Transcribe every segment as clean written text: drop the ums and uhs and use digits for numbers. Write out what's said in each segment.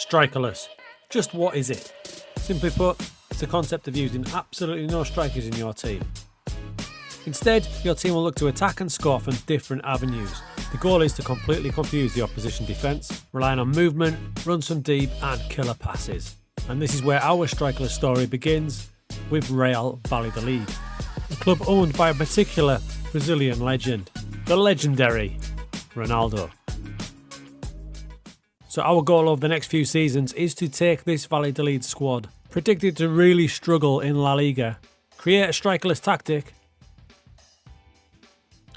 Strikerless. Just what is it? Simply put, it's a concept of using absolutely no strikers in your team. Instead, your team will look to attack and score from different avenues. The goal is to completely confuse the opposition defence, relying on movement, runs from deep and killer passes. And this is where our strikerless story begins with Real Valladolid, a club owned by a particular Brazilian legend, the legendary Ronaldo. So our goal over the next few seasons is to take this Valladolid squad, predicted to really struggle in La Liga, create a strikerless tactic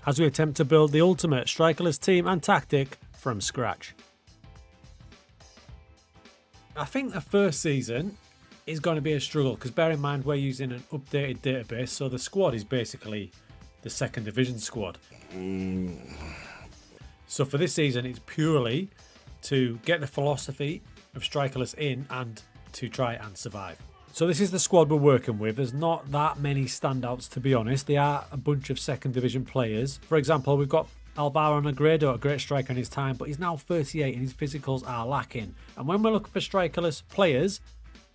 as we attempt to build the ultimate strikerless team and tactic from scratch. I think the first season is going to be a struggle because bear in mind we're using an updated database, so the squad is basically the second division squad. So for this season it's purely to get the philosophy of strikerless in and to try and survive. So this is the squad we're working with. There's not that many standouts, to be honest. They are a bunch of second division players. For example, we've got Alvaro Negredo, a great striker in his time, but he's now 38 and his physicals are lacking. And when we're looking for strikerless players,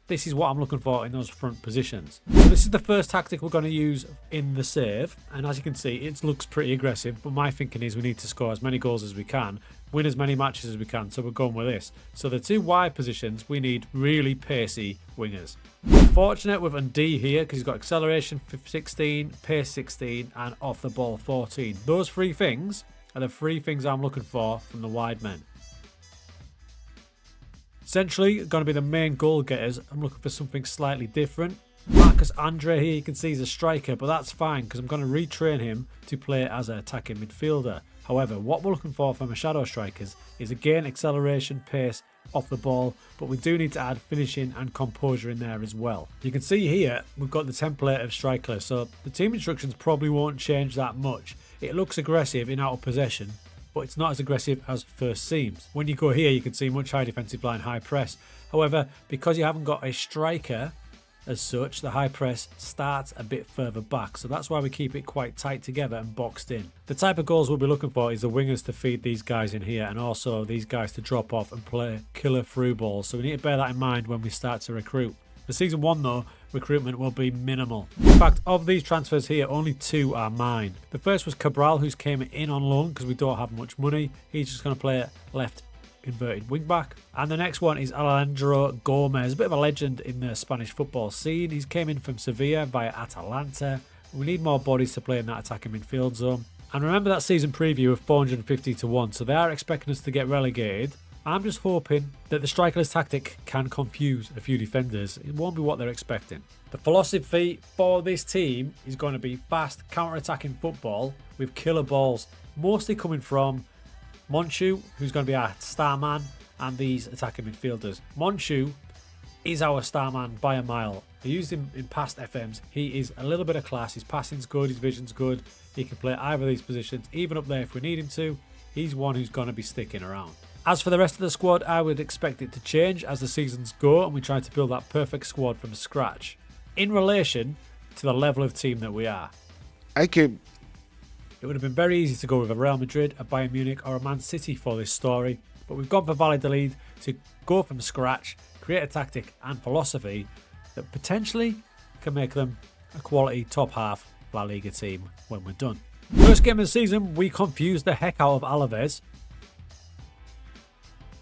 this is what I'm looking for in those front positions. So this is the first tactic we're going to use in the save. And as you can see, it looks pretty aggressive. But my thinking is we need to score as many goals as we can, win as many matches as we can. So we're going with this. So the two wide positions, we need really pacey wingers. We're fortunate with Ndee here because he's got acceleration 16, pace 16 and off the ball 14. Those three things are the three things I'm looking for from the wide men. Essentially, going to be the main goal getters. I'm looking for something slightly different. Marcus Andre here, you can see he's a striker, but that's fine because I'm going to retrain him to play as an attacking midfielder. However, what we're looking for from a shadow strikers is again acceleration, pace, off the ball, but we do need to add finishing and composure in there as well. You can see here we've got the template of strikerless, so the team instructions probably won't change that much. It looks aggressive in out of possession, but it's not as aggressive as first seems. When you go here, you can see much high defensive line, high press. However, because you haven't got a striker as such, the high press starts a bit further back. So that's why we keep it quite tight together and boxed in. The type of goals we'll be looking for is the wingers to feed these guys in here and also these guys to drop off and play killer through balls. So we need to bear that in mind when we start to recruit. For season 1 though, recruitment will be minimal. In fact, of these transfers here, only 2 are mine. The first was Cabral, who's came in on loan because we don't have much money. He's just going to play left inverted wing back. And the next one is Alejandro Gomez, a bit of a legend in the Spanish football scene. He's came in from Sevilla via Atalanta. We need more bodies to play in that attacking midfield zone. And remember that season preview of 450 to 1, so they are expecting us to get relegated. I'm just hoping that the strikerless tactic can confuse a few defenders. It won't be what they're expecting. The philosophy for this team is going to be fast counter-attacking football with killer balls, mostly coming from Monchu, who's going to be our star man, and these attacking midfielders. Monchu is our star man by a mile. I used him in past FMs. He is a little bit of class. His passing's good, his vision's good. He can play either of these positions, even up there if we need him to. He's one who's going to be sticking around. As for the rest of the squad, I would expect it to change as the seasons go and we try to build that perfect squad from scratch in relation to the level of team that we are. It would have been very easy to go with a Real Madrid, a Bayern Munich or a Man City for this story, but we've gone for Valladolid to go from scratch, create a tactic and philosophy that potentially can make them a quality top half La Liga team when we're done. First game of the season, we confused the heck out of Alaves.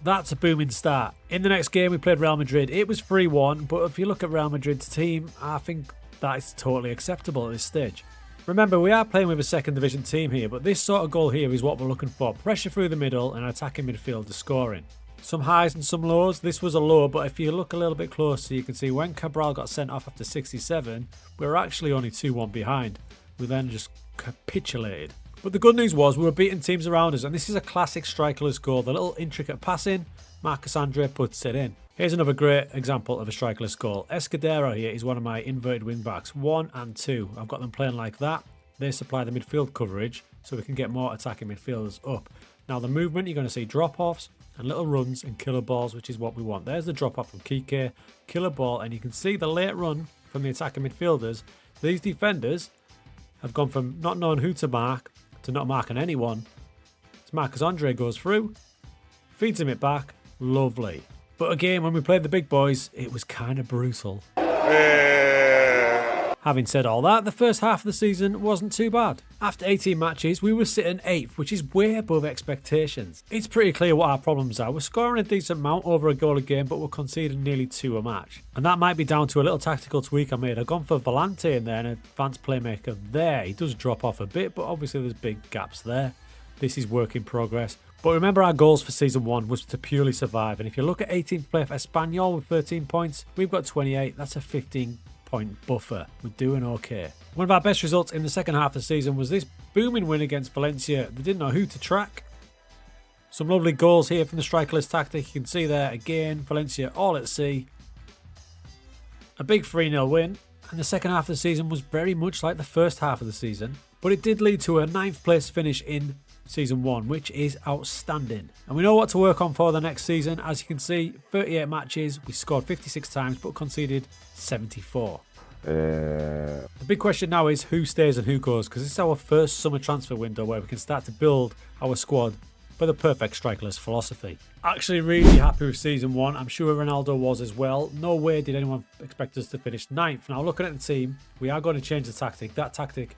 That's a booming start. In the next game, we played Real Madrid. It was 3-1, but if you look at Real Madrid's team, I think that is totally acceptable at this stage. Remember, we are playing with a second division team here, but this sort of goal here is what we're looking for. Pressure through the middle and attacking midfield to scoring. Some highs and some lows. This was a low, but if you look a little bit closer, you can see when Cabral got sent off after 67, we were actually only 2-1 behind. We then just capitulated. But the good news was we were beating teams around us, and this is a classic strikerless goal. The little intricate passing, Marcus Andre puts it in. Here's another great example of a strikerless goal. Escudero here is one of my inverted wing backs, 1 and 2. I've got them playing like that. They supply the midfield coverage so we can get more attacking midfielders up. Now the movement, you're going to see drop-offs and little runs and killer balls, which is what we want. There's the drop-off from Kike, killer ball, and you can see the late run from the attacking midfielders. These defenders have gone from not knowing who to mark to not marking anyone. As Marcus Andre goes through, feeds him it back, lovely. But again, when we played the big boys, it was kind of brutal. Having said all that, the first half of the season wasn't too bad. After 18 matches, we were sitting 8th, which is way above expectations. It's pretty clear what our problems are. We're scoring a decent amount, over a goal a game, but we're conceding nearly 2 a match. And that might be down to a little tactical tweak I made. I've gone for Volante in there, an advanced playmaker there. He does drop off a bit, but obviously there's big gaps there. This is work in progress. But remember, our goals for season 1 was to purely survive. And if you look at 18th place for Espanyol with 13 points, we've got 28. That's a 15-point buffer. We're doing okay. One of our best results in the second half of the season was this booming win against Valencia. They didn't know who to track. Some lovely goals here from the Strikerless tactic. You can see there again, Valencia all at sea. A big 3-0 win. And the second half of the season was very much like the first half of the season. But it did lead to a 9th place finish in season 1, which is outstanding. And we know what to work on for the next season. As you can see, 38 matches, we scored 56 times but conceded 74. The big question now is who stays and who goes, because this is our first summer transfer window where we can start to build our squad for the perfect strikerless philosophy. Actually really happy with season 1. I'm sure Ronaldo was as well. No way did anyone expect us to finish 9th. Now looking at the team, we are going to change the tactic. That tactic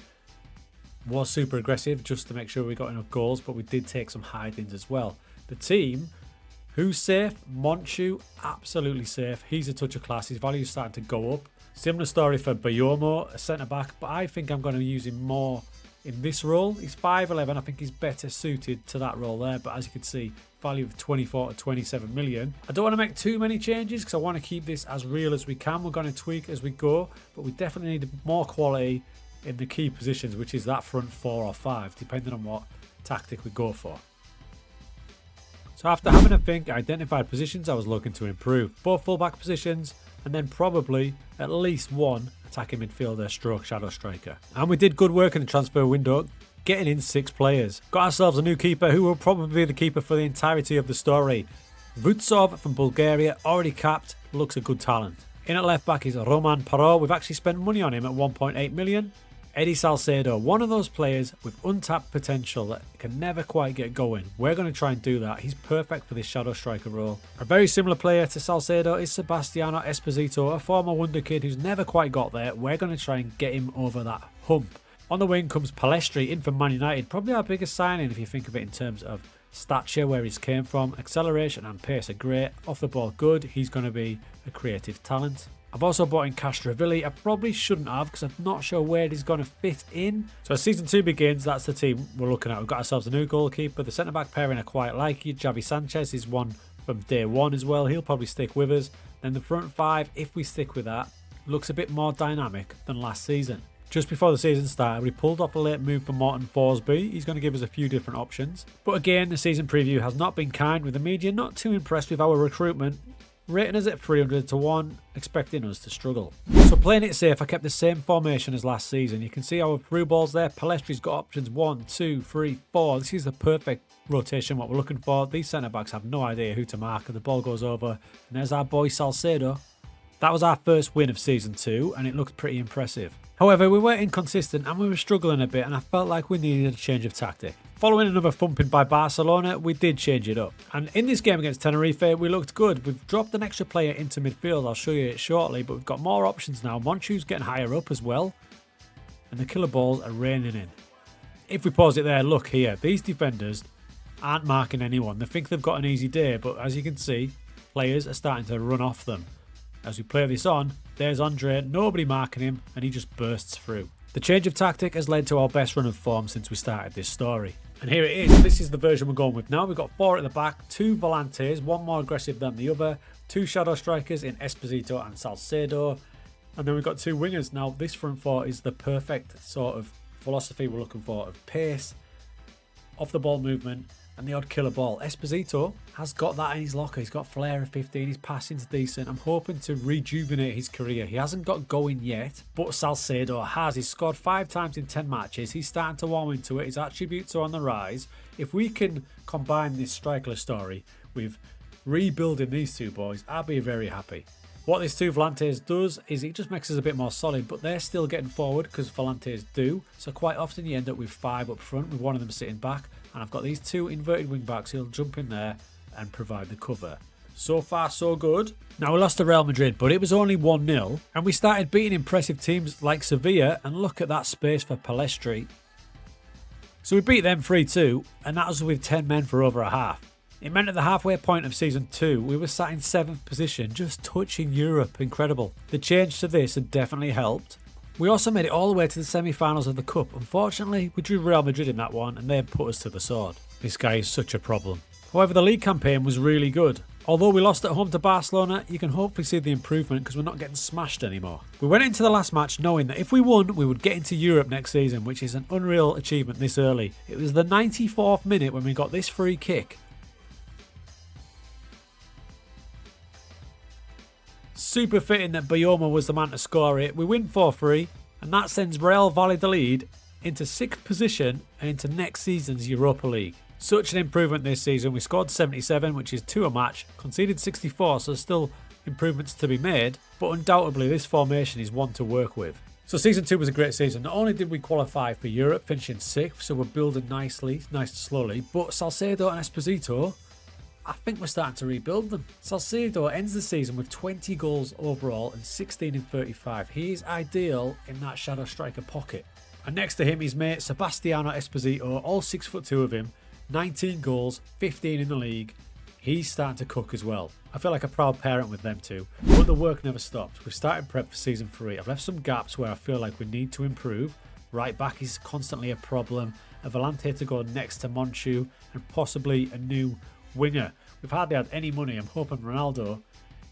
was super aggressive just to make sure we got enough goals, but we did take some hide-ins as well. The team, who's safe? Monchu, absolutely safe. He's a touch of class. His value is starting to go up. Similar story for Bayomo, a centre-back, but I think I'm going to use him more in this role. He's 5'11". I think he's better suited to that role there, but as you can see, value of 24 to 27 million. I don't want to make too many changes because I want to keep this as real as we can. We're going to tweak as we go, but we definitely need more quality in the key positions, which is that front 4 or 5, depending on what tactic we go for. So after having a think, I identified positions I was looking to improve. Both fullback positions, and then probably at least one attacking midfielder stroke shadow striker. And we did good work in the transfer window, getting in 6 players. Got ourselves a new keeper who will probably be the keeper for the entirety of the story. Vutsov from Bulgaria, already capped, looks a good talent. In at left back is Roman Parot. We've actually spent money on him at 1.8 million. Eddie Salcedo, one of those players with untapped potential that can never quite get going. We're going to try and do that. He's perfect for this shadow striker role. A very similar player to Salcedo is Sebastiano Esposito, a former wonder kid who's never quite got there. We're going to try and get him over that hump. On the wing comes Palestri in from Man United, probably our biggest signing if you think of it in terms of stature, where he's came from. Acceleration and pace are great. Off the ball good. He's going to be a creative talent. I've also bought in Castrovilli. I probably shouldn't have because I'm not sure where he's going to fit in. So as season 2 begins, that's the team we're looking at. We've got ourselves a new goalkeeper. The centre-back pairing I quite like. Javi Sanchez is one from day 1 as well. He'll probably stick with us. Then the front 5, if we stick with that, looks a bit more dynamic than last season. Just before the season started, we pulled off a late move for Morton Forsby. He's going to give us a few different options. But again, the season preview has not been kind, with the media not too impressed with our recruitment, rating us at 300 to 1, expecting us to struggle. So playing it safe, I kept the same formation as last season. You can see our through balls there. Palestri's got options 1, 2, 3, 4. This is the perfect rotation, what we're looking for. These centre-backs have no idea who to mark, and the ball goes over. And there's our boy Salcedo. That was our first win of season 2, and it looked pretty impressive. However, we were inconsistent and we were struggling a bit, and I felt like we needed a change of tactic. Following another thumping by Barcelona, we did change it up. And in this game against Tenerife, we looked good. We've dropped an extra player into midfield. I'll show you it shortly, but we've got more options now. Monchu's getting higher up as well. And the killer balls are raining in. If we pause it there, look here. These defenders aren't marking anyone. They think they've got an easy day, but as you can see, players are starting to run off them. As we play this on, there's Andre, nobody marking him, and he just bursts through. The change of tactic has led to our best run of form since we started this story. And here it is. This is the version we're going with now. We've got 4 at the back, 2 volantes, one more aggressive than the other, 2 shadow strikers in Esposito and Salcedo, and then we've got 2 wingers. Now, this front 4 is the perfect sort of philosophy we're looking for, of pace, off the ball movement, and the odd killer ball. Esposito has got that in his locker. He's got flair of 15. His passing's decent. I'm hoping to rejuvenate his career. He hasn't got going yet, but Salcedo has. He's scored 5 times in 10 matches. He's starting to warm into it. His attributes are on the rise. If we can combine this Strikerless story with rebuilding these 2 boys, I'll be very happy. What this 2 Volantes does is it just makes us a bit more solid, but they're still getting forward because Volantes do. So quite often you end up with 5 up front with one of them sitting back. And I've got these 2 inverted wing backs who'll jump in there and provide the cover. So far, so good. Now, we lost to Real Madrid, but it was only 1-0, and we started beating impressive teams like Sevilla, and look at that space for Palestri. So we beat them 3-2, and that was with 10 men for over a half. It meant at the halfway point of Season 2, we were sat in 7th position, just touching Europe. Incredible. The change to this had definitely helped. We also made it all the way to the semi-finals of the Cup. Unfortunately, we drew Real Madrid in that one, and they put us to the sword. This guy is such a problem. However, the league campaign was really good. Although we lost at home to Barcelona, you can hopefully see the improvement because we're not getting smashed anymore. We went into the last match knowing that if we won, we would get into Europe next season, which is an unreal achievement this early. It was the 94th minute when we got this free kick. Super fitting that Bayoma was the man to score it. We win 4-3, and that sends Real Valladolid into 6th position and into next season's Europa League. Such an improvement this season. We scored 77, which is 2 a match, conceded 64, so still improvements to be made, but undoubtedly this formation is one to work with. So Season 2 was a great season. Not only did we qualify for Europe, finishing 6th, so we're building nicely, nice and slowly, but Salcedo and Esposito, I think we're starting to rebuild them. Salcedo ends the season with 20 goals overall and 16 in 35. He is ideal in that shadow striker pocket. And next to him, his mate Sebastiano Esposito, all 6'2" of him, 19 goals, 15 in the league. He's starting to cook as well. I feel like a proud parent with them too. But the work never stops. We've started prep for Season 3. I've left some gaps where I feel like we need to improve. Right back is constantly a problem. A Volante to go next to Monchu and possibly a new winger. We've hardly had any money. I'm hoping Ronaldo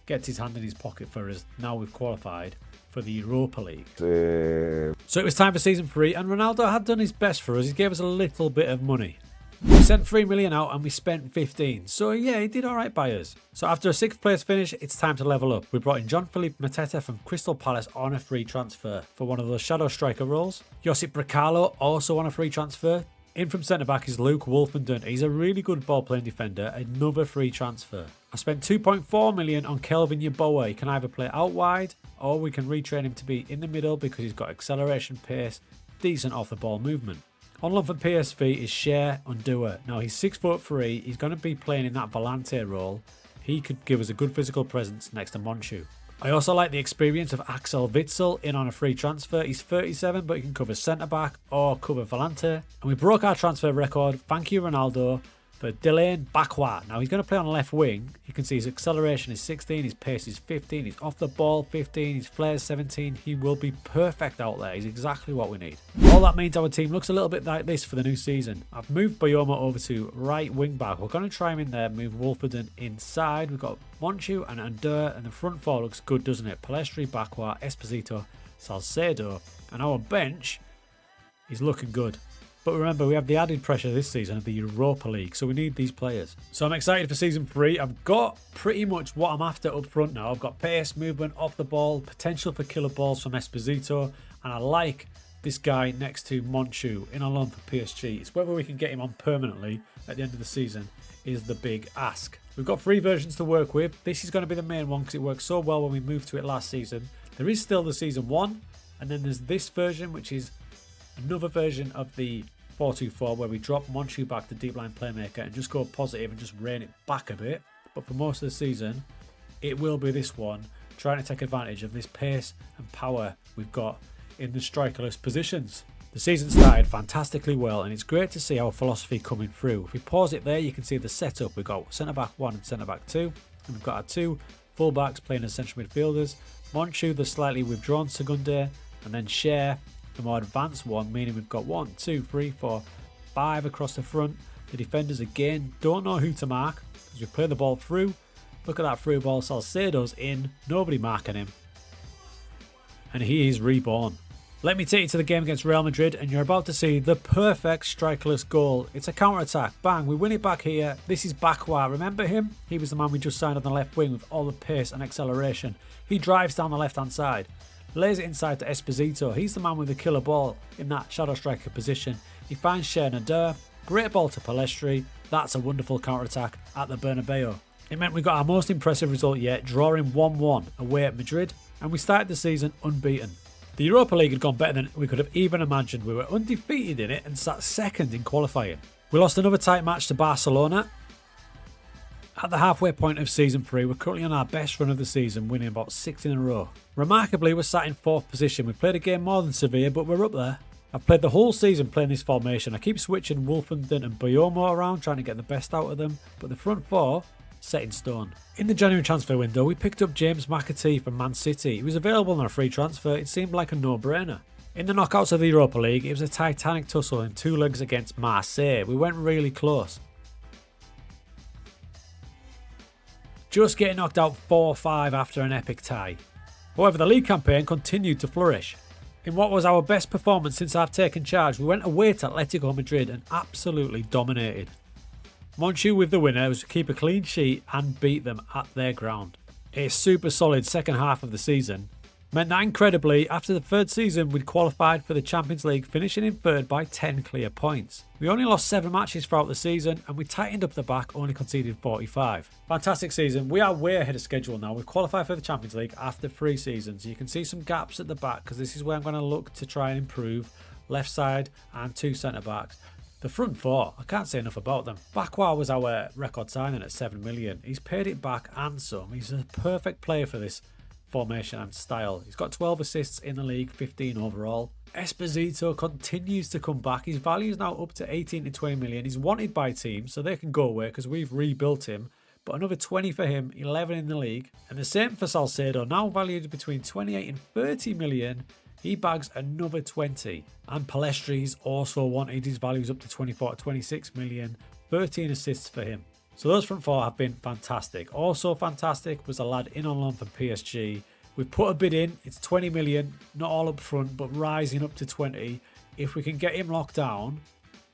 gets his hand in his pocket for us now we've qualified for the Europa League. So it was time for Season 3 and Ronaldo had done his best for us. He gave us a little bit of money. We sent 3 million out and we spent 15. So yeah, he did alright by us. So after a 6th place finish, it's time to level up. We brought in John-Philippe Mateta from Crystal Palace on a free transfer for one of those shadow striker roles. Josip Brekalo also on a free transfer. In from centre-back is Luke Wolfenden. He's a really good ball-playing defender. Another free transfer. I spent 2.4 million on Kelvin Yeboah. He can either play out wide or we can retrain him to be in the middle because he's got acceleration, pace, decent off-the-ball movement. On loan for PSV is Cher Undua. Now he's 6'3". He's going to be playing in that Volante role. He could give us a good physical presence next to Monchu. I also like the experience of Axel Witsel in on a free transfer. He's 37, but he can cover centre-back or cover Volante. And we broke our transfer record. Thank you, Ronaldo, for Dylan Bakwa. Now, he's going to play on the left wing. You can see his acceleration is 16, his pace is 15, he's off the ball 15, his flair is 17. He will be perfect out there. He's exactly what we need. All that means our team looks a little bit like this for the new season. I've moved Bayoma over to right wing back. We're going to try him in there, move Wolfenden inside. We've got Monchu and Under, and the front four looks good, doesn't it? Palestri, Bakwa, Esposito, Salcedo, and our bench is looking good. But remember, we have the added pressure this season of the Europa League, so we need these players. So I'm excited for Season 3. I've got pretty much what I'm after up front now. I've got pace, movement, off the ball, potential for killer balls from Esposito, and I like this guy next to Monchu in on loan for PSG. It's whether we can get him on permanently at the end of the season is the big ask. We've got 3 versions to work with. This is going to be the main one because it worked so well when we moved to it last season. There is still the Season 1, and then there's this version, which is another version of the 4-2-4 where we drop Monchu back to deep line playmaker and just go positive and just rein it back a bit. But for most of the season, it will be this one, trying to take advantage of this pace and power we've got in the strikerless positions. The season started fantastically well, and it's great to see our philosophy coming through. If we pause it there, you can see the setup. We've got centre-back 1 and centre-back 2, and we've got our 2 full-backs playing as central midfielders. Monchu, the slightly withdrawn Segunde, and then Cher, the more advanced one, meaning we've got 1, 2, 3, 4, 5 across the front. The defenders again don't know who to mark because we play the ball through. Look at that through ball. Salcedo's in, nobody marking him, and he is reborn. Let me take you to the game against Real Madrid, and you're about to see the perfect strikerless goal. It's a counter-attack. Bang, we win it back here. This is Bakwa. Remember him? He was the man we just signed on the left wing with all the pace and acceleration. He drives down the left-hand side. Lays it inside to Esposito. He's the man with the killer ball in that shadow striker position. He finds Cher. Great ball to Palestri. That's a wonderful counter-attack at the Bernabeu. It meant we got our most impressive result yet, drawing 1-1 away at Madrid, and we started the season unbeaten. The Europa League had gone better than we could have even imagined. We were undefeated in it and sat second in qualifying. We lost another tight match to Barcelona, At the halfway point of season 3, we're currently on our best run of the season, winning about 6 in a row. Remarkably, we're sat in 4th position. We've played a game more than Sevilla, but we're up there. I've played the whole season playing this formation. I keep switching Wolfenden and Boyomo around, trying to get the best out of them, but the front 4, set in stone. In the January transfer window, we picked up James McAtee from Man City. He was available on a free transfer. It seemed like a no-brainer. In the knockouts of the Europa League, it was a titanic tussle in 2 legs against Marseille. We went really close. Just getting knocked out 4-5 after an epic tie. However, the league campaign continued to flourish. In what was our best performance since I've taken charge, we went away to Atletico Madrid and absolutely dominated. Monchu with the winner was to keep a clean sheet and beat them at their ground. A super solid second half of the season meant that incredibly, after the 3rd season, we'd qualified for the Champions League, finishing in 3rd by 10 clear points. We only lost 7 matches throughout the season and we tightened up the back, only conceded 45. Fantastic season. We are way ahead of schedule now. We've qualified for the Champions League after 3 seasons. You can see some gaps at the back because this is where I'm going to look to try and improve. Left side and 2 centre backs. The front 4, I can't say enough about them. Bakwa was our record signing at 7 million. He's paid it back and some. He's a perfect player for this formation and style. He's got 12 assists in the league, 15 overall. Esposito continues to come back. His value is now up to 18 to 20 million. He's wanted by teams, so they can go away because we've rebuilt him. But another 20 for him, 11 in the league. And the same for Salcedo, now valued between 28 and 30 million. He bags another 20. And Palestri's also wanted. His values up to 24 to 26 million. 13 assists for him. So those front 4 have been fantastic. Also fantastic was a lad in on loan from PSG. We've put a bid in. It's 20 million. Not all up front, but rising up to 20. If we can get him locked down,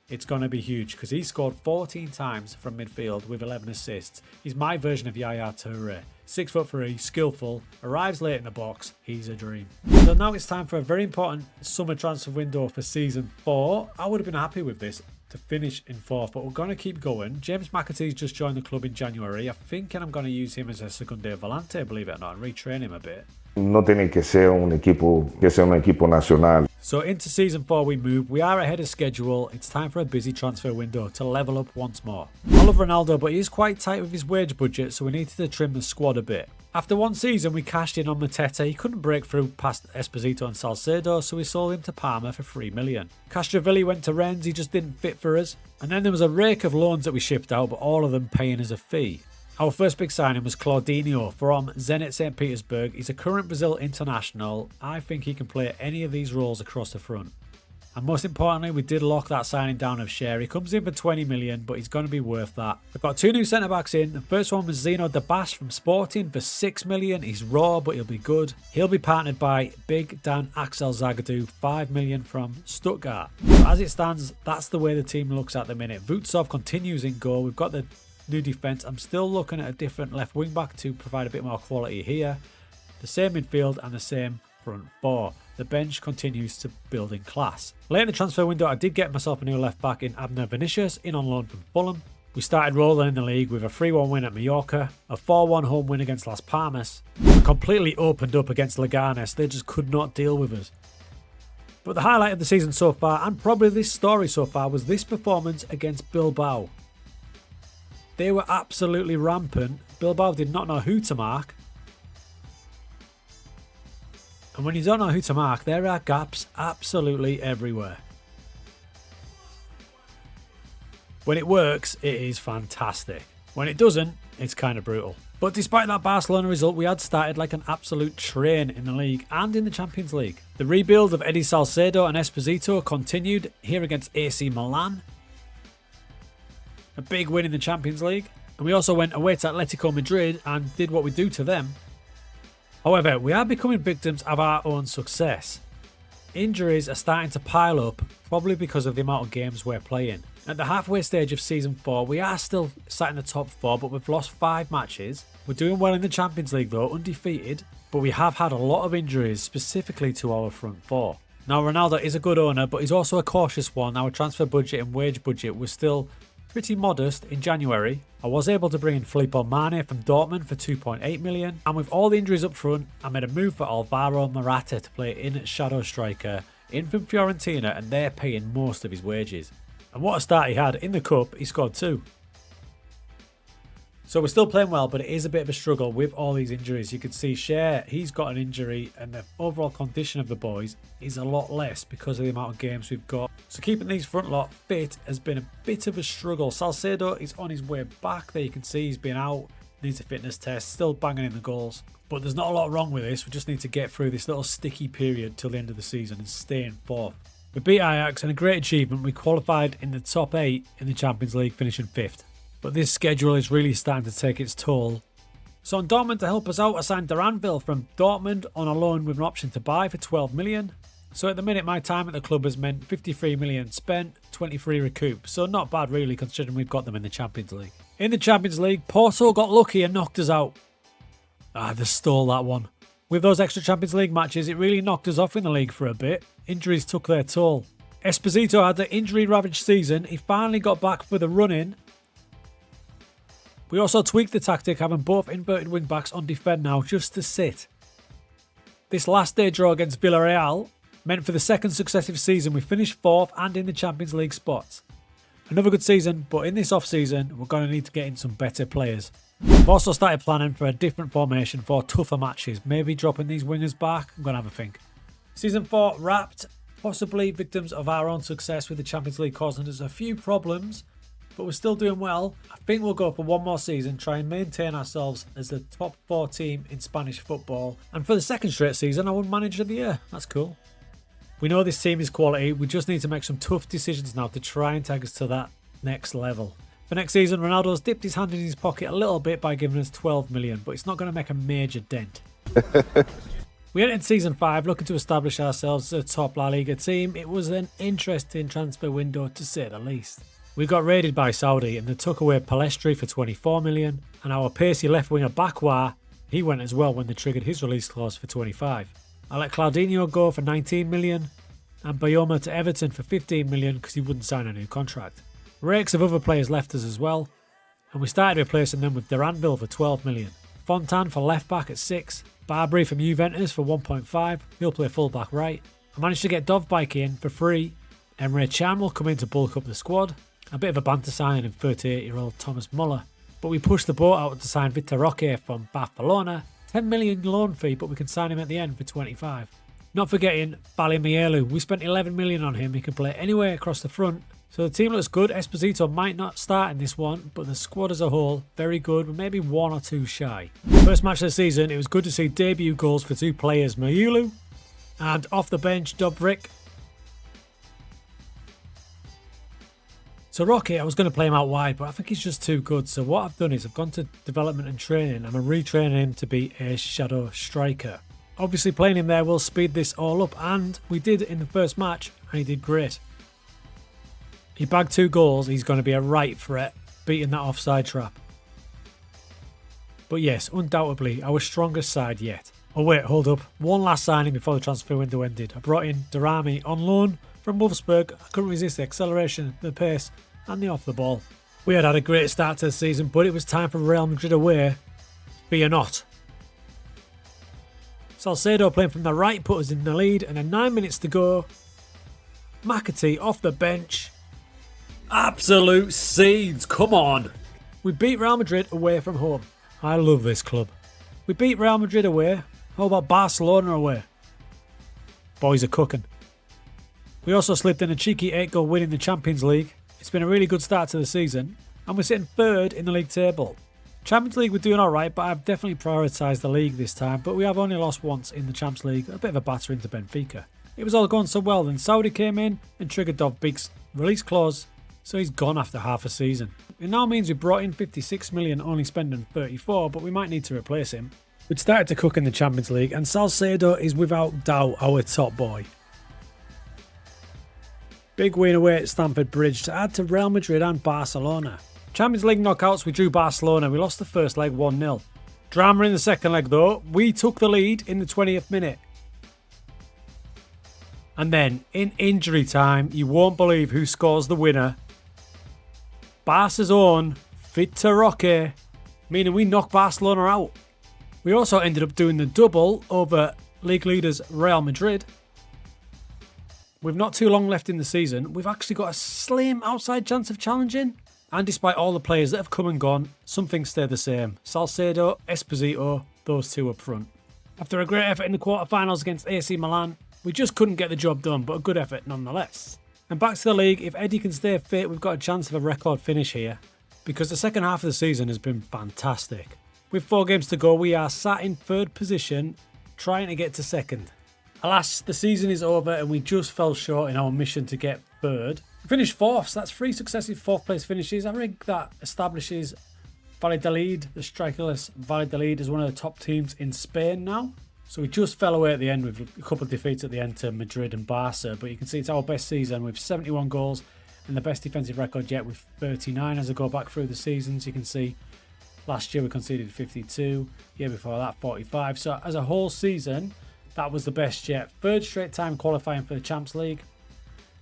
it's going to be huge because he scored 14 times from midfield with 11 assists. He's my version of Yaya Toure. 6'3", skillful, arrives late in the box. He's a dream. So now it's time for a very important summer transfer window for season 4. I would have been happy with this to finish in 4th, but we're going to keep going. James McAtee's just joined the club in January. I'm thinking I'm going to use him as a secondary volante, believe it or not, and retrain him a bit. No tiene que ser un equipo nacional. So into season 4 we move. We are ahead of schedule. It's time for a busy transfer window to level up once more. I love Ronaldo, but he's quite tight with his wage budget, so we needed to trim the squad a bit. After 1 season, we cashed in on Mateta. He couldn't break through past Esposito and Salcedo, so we sold him to Parma for 3 million. Castrovilli went to Rennes. He just didn't fit for us. And then there was a rake of loans that we shipped out, but all of them paying us a fee. Our first big signing was Claudinho from Zenit St. Petersburg. He's a current Brazil international. I think he can play any of these roles across the front. And most importantly, we did lock that signing down of Share. He comes in for 20 million, but he's going to be worth that. We've got 2 new centre-backs in. The first one was Zeno Dabas from Sporting for 6 million. He's raw, but he'll be good. He'll be partnered by Big Dan Axel Zagadou, 5 million from Stuttgart. So as it stands, that's the way the team looks at the minute. Vutsov continues in goal. We've got the new defence. I'm still looking at a different left wing-back to provide a bit more quality here. The same midfield and the same front 4. The bench continues to build in class. Late in the transfer window, I did get myself a new left back in Abner Vinicius, in on loan from Fulham. We started rolling in the league with a 3-1 win at Mallorca, a 4-1 home win against Las Palmas. We completely opened up against Leganes. They just could not deal with us. But the highlight of the season so far, and probably this story so far, was this performance against Bilbao. They were absolutely rampant. Bilbao did not know who to mark. And when you don't know who to mark, there are gaps absolutely everywhere. When it works, it is fantastic. When it doesn't, it's kind of brutal. But despite that Barcelona result, we had started like an absolute train in the league and in the Champions League. The rebuild of Eddie Salcedo and Esposito continued here against AC Milan. A big win in the Champions League. And we also went away to Atletico Madrid and did what we do to them. However, we are becoming victims of our own success. Injuries are starting to pile up, probably because of the amount of games we're playing. At the halfway stage of Season 4, we are still sat in the top 4, but we've lost 5 matches. We're doing well in the Champions League though, undefeated, but we have had a lot of injuries, specifically to our front 4. Now, Ronaldo is a good owner, but he's also a cautious one. Our transfer budget and wage budget was still pretty modest in January. I was able to bring in Filippo Mane from Dortmund for 2.8 million, and with all the injuries up front, I made a move for Alvaro Morata to play in shadow striker in from Fiorentina, and they're paying most of his wages. And what a start he had in the cup, he scored 2. So we're still playing well, but it is a bit of a struggle with all these injuries. You can see Cher, he's got an injury, and the overall condition of the boys is a lot less because of the amount of games we've got. So keeping these front lot fit has been a bit of a struggle. Salcedo is on his way back. There you can see he's been out, needs a fitness test, still banging in the goals. But there's not a lot wrong with this. We just need to get through this little sticky period till the end of the season and stay in fourth. We beat Ajax, and a great achievement. We qualified in the top 8 in the Champions League, finishing 5th. But this schedule is really starting to take its toll. So on Dortmund to help us out, I signed Duranville from Dortmund on a loan with an option to buy for 12 million. So at the minute, my time at the club has meant 53 million spent, 23 recouped. So not bad really, considering we've got them in the Champions League. In the Champions League, Porto got lucky and knocked us out. They stole that one. With those extra Champions League matches, it really knocked us off in the league for a bit. Injuries took their toll. Esposito had an injury-ravaged season. He finally got back for the run-in. We also tweaked the tactic, having both inverted wing-backs on defend now just to sit. This last day draw against Villarreal meant for the second successive season we finished 4th and in the Champions League spots. Another good season, but in this off-season we're going to need to get in some better players. I've also started planning for a different formation for tougher matches, maybe dropping these wingers back. I'm going to have a think. Season 4 wrapped, possibly victims of our own success with the Champions League causing us a few problems. But we're still doing well. I think we'll go for one more season, try and maintain ourselves as the top 4 team in Spanish football. And for the second straight season, I won Manager of the Year. That's cool. We know this team is quality. We just need to make some tough decisions now to try and take us to that next level. For next season, Ronaldo's dipped his hand in his pocket a little bit by giving us 12 million, but it's not going to make a major dent. We entered season 5 looking to establish ourselves as a top La Liga team. It was an interesting transfer window to say the least. We got raided by Saudi and they took away Palestri for 24 million, and our pacey left winger Bakwa, he went as well when they triggered his release clause for 25. I let Claudinho go for 19 million and Bayoma to Everton for 15 million because he wouldn't sign a new contract. Rakes of other players left us as well, and we started replacing them with Duranville for 12 million. Fontan for left back at 6, Bari from Juventus for 1.5, he'll play full back right. I managed to get Dovbike in for free. Emre Can will come in to bulk up the squad. A bit of a banter sign in 38-year-old Thomas Muller. But we pushed the boat out to sign Vitor Roque from Barcelona. 10 million loan fee, but we can sign him at the end for 25. Not forgetting Balimielu. We spent 11 million on him. He can play anywhere across the front. So the team looks good. Esposito might not start in this one, but the squad as a whole, very good. We're maybe 1 or 2 shy. First match of the season, it was good to see debut goals for 2 players, Mayulu and off the bench, Dobrik. So Rocky, I was going to play him out wide, but I think he's just too good. So what I've done is I've gone to development and training. I'm retraining him to be a shadow striker. Obviously playing him there will speed this all up, and we did in the first match, and he did great. He bagged 2 goals. He's going to be a right threat, beating that offside trap. But yes, undoubtedly our strongest side yet. Oh wait, hold up. One last signing before the transfer window ended. I brought in Darami on loan from Wolfsburg. I couldn't resist the acceleration, the pace and the off the ball. We had a great start to the season, but it was time for Real Madrid away. Fear not. Salcedo playing from the right put us in the lead, and then 9 minutes to go. McAtee off the bench. Absolute seeds, come on. We beat Real Madrid away from home. I love this club. We beat Real Madrid away. How about Barcelona away? Boys are cooking. We also slipped in a cheeky 8-goal win in the Champions League. It's been a really good start to the season, and we're sitting 3rd in the league table. Champions League we're doing alright, but I've definitely prioritised the league this time, but we have only lost once in the Champions League, a bit of a batter into Benfica. It was all going so well, then Saudi came in and triggered Dovbik's release clause, so he's gone after half a season. It now means we brought in 56 million, only spending 34, but we might need to replace him. We'd started to cook in the Champions League, and Salcedo is without doubt our top boy. Big win away at Stamford Bridge to add to Real Madrid and Barcelona. Champions League knockouts, we drew Barcelona. We lost the first leg 1-0. Drama in the second leg though. We took the lead in the 20th minute. And then, in injury time, you won't believe who scores the winner. Barca's own Vitor Roque, meaning we knocked Barcelona out. We also ended up doing the double over league leaders Real Madrid. With not too long left in the season, we've actually got a slim outside chance of challenging. And despite all the players that have come and gone, some things stay the same. Salcedo, Esposito, those two up front. After a great effort in the quarterfinals against AC Milan, we just couldn't get the job done, but a good effort nonetheless. And back to the league, if Eddie can stay fit, we've got a chance of a record finish here, because the second half of the season has been fantastic. With 4 games to go, we are sat in 3rd position, trying to get to 2nd. Alas, the season is over and we just fell short in our mission to get 3rd. We finished 4th, so that's 3 successive 4th place finishes. I think that establishes Valladolid, the strikerless Valladolid, as one of the top teams in Spain now. So we just fell away at the end with a couple of defeats at the end to Madrid and Barca, but you can see it's our best season with 71 goals and the best defensive record yet with 39 as I go back through the seasons. You can see last year we conceded 52, year before that 45. So as a whole season, that was the best yet. 3rd straight time qualifying for the Champions League.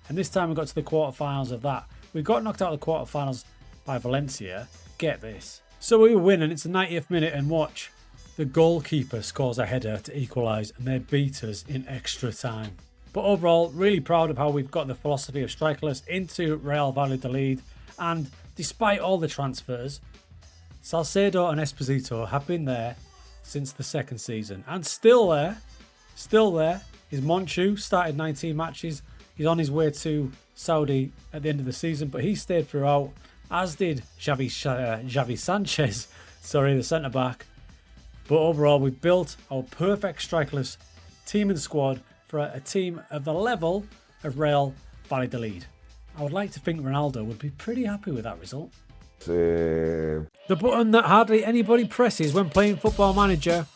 And this time we got to the quarterfinals of that. We got knocked out of the quarterfinals by Valencia. Get this. So we were winning. It's the 90th minute and watch. The goalkeeper scores a header to equalise and they beat us in extra time. But overall, really proud of how we've got the philosophy of Strikerless into Real Valladolid. And despite all the transfers, Salcedo and Esposito have been there since the 2nd season. And still there is Monchu, started 19 matches. He's on his way to Saudi at the end of the season, but he stayed throughout, as did Xavi Sanchez, the centre-back. But overall, we've built our perfect strikerless team and squad for a team of the level of Real Valladolid. I would like to think Ronaldo would be pretty happy with that result. The button that hardly anybody presses when playing Football Manager.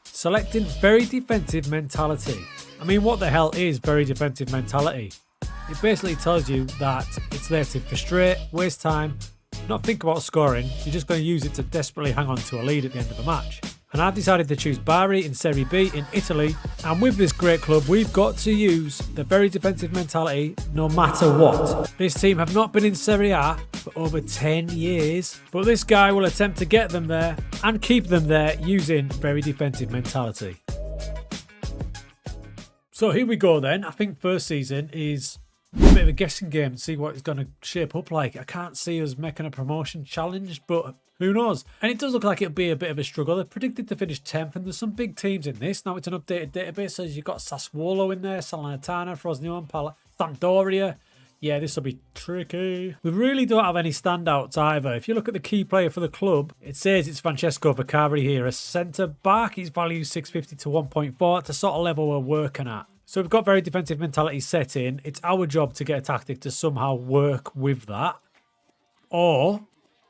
Selecting very defensive mentality. I mean, what the hell is very defensive mentality? It basically tells you that it's there to frustrate, waste time, not think about scoring. You're just going to use it to desperately hang on to a lead at the end of a match. And I've decided to choose Bari in Serie B in Italy. And with this great club, we've got to use the very defensive mentality no matter what. This team have not been in Serie A for over 10 years. But this guy will attempt to get them there and keep them there using very defensive mentality. So here we go then. I think first season is a bit of a guessing game to see what it's going to shape up like. I can't see us making a promotion challenge, but who knows? And it does look like it'll be a bit of a struggle. They're predicted to finish 10th, and there's some big teams in this. Now it's an updated database, so you've got Sassuolo in there, Salernitana, Frosinone, Sampdoria. Yeah, this will be tricky. We really don't have any standouts either. If you look at the key player for the club, it says it's Francesco Vaccari here, a centre-back. He's valued 650 to 1.4. It's the sort of level we're working at. So we've got very defensive mentality set in. It's our job to get a tactic to somehow work with that or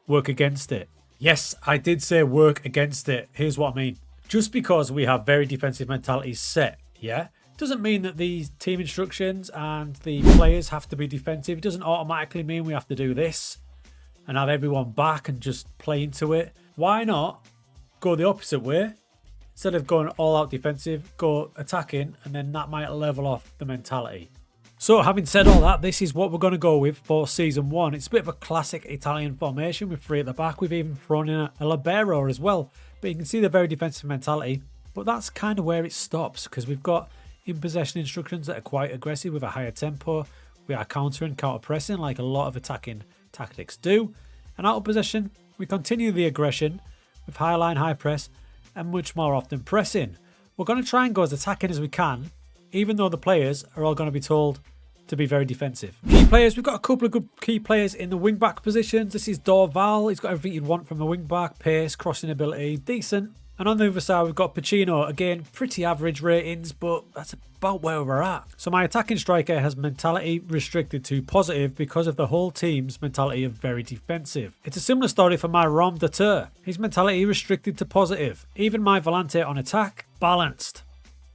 work against it. Yes, I did say work against it. Here's what I mean. Just because we have very defensive mentality set, yeah, doesn't mean that these team instructions and the players have to be defensive. It doesn't automatically mean we have to do this and have everyone back and just play into it. Why not go the opposite way? Instead of going all out defensive, go attacking, and then that might level off the mentality. So having said all that, this is what we're going to go with for season 1. It's a bit of a classic Italian formation with 3 at the back. We've even thrown in a libero as well. But you can see the very defensive mentality. But that's kind of where it stops, because we've got in possession instructions that are quite aggressive with a higher tempo. We are countering, counter-pressing like a lot of attacking tactics do. And out of possession, we continue the aggression with high line, high press, and much more often pressing. We're going to try and go as attacking as we can, even though the players are all going to be told to be very defensive. Key players, we've got a couple of good key players in the wing-back positions. This is Dorval. He's got everything you'd want from a wing-back. Pace, crossing ability, decent. And on the other side, we've got Pacino. Again, pretty average ratings, but that's about where we're at. So my attacking striker has mentality restricted to positive because of the whole team's mentality of very defensive. It's a similar story for my Rom Dateur. His mentality restricted to positive. Even my Volante on attack, balanced.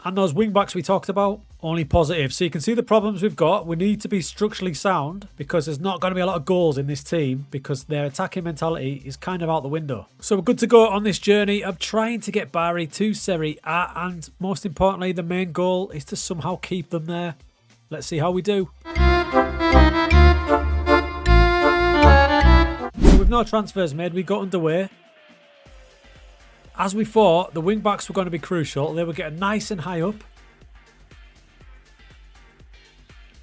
And those wing backs we talked about, only positive. So you can see the problems we've got. We need to be structurally sound because there's not going to be a lot of goals in this team because their attacking mentality is kind of out the window. So we're good to go on this journey of trying to get Bari to Serie A, and most importantly, the main goal is to somehow keep them there. Let's see how we do. So with no transfers made, we got underway. As we thought, the wing backs were going to be crucial. They were getting nice and high up.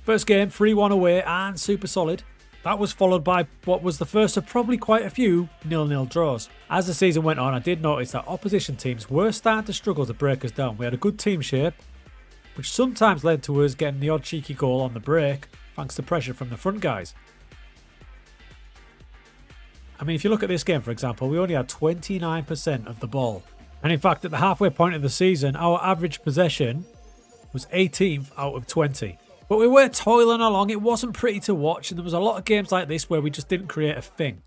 First game, 3-1 away and super solid. That was followed by what was the first of probably quite a few 0-0 draws. As the season went on, I did notice that opposition teams were starting to struggle to break us down. We had a good team shape, which sometimes led to us getting the odd cheeky goal on the break, thanks to pressure from the front guys. I mean, if you look at this game, for example, we only had 29% of the ball. And in fact, at the halfway point of the season, our average possession was 18th out of 20. But we were toiling along, it wasn't pretty to watch, and there was a lot of games like this where we just didn't create a thing.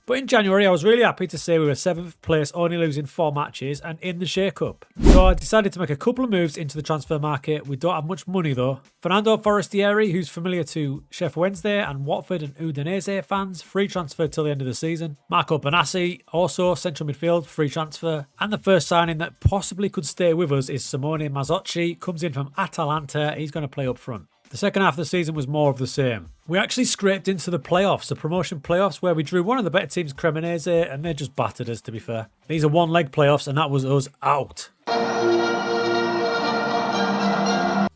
But in January, I was really happy to say we were 7th place, only losing 4 matches, and in the Shea Cup. So I decided to make a couple of moves into the transfer market. We don't have much money though. Fernando Forestieri, who's familiar to Chef Wednesday and Watford and Udinese fans, free transfer till the end of the season. Marco Bonassi, also central midfield, free transfer. And the first signing that possibly could stay with us is Simone Mazzocchi, comes in from Atalanta. He's going to play up front. The second half of the season was more of the same. We actually scraped into the playoffs, the promotion playoffs, where we drew one of the better teams, Cremonese, and they just battered us, to be fair. These are one-leg playoffs, and that was us out.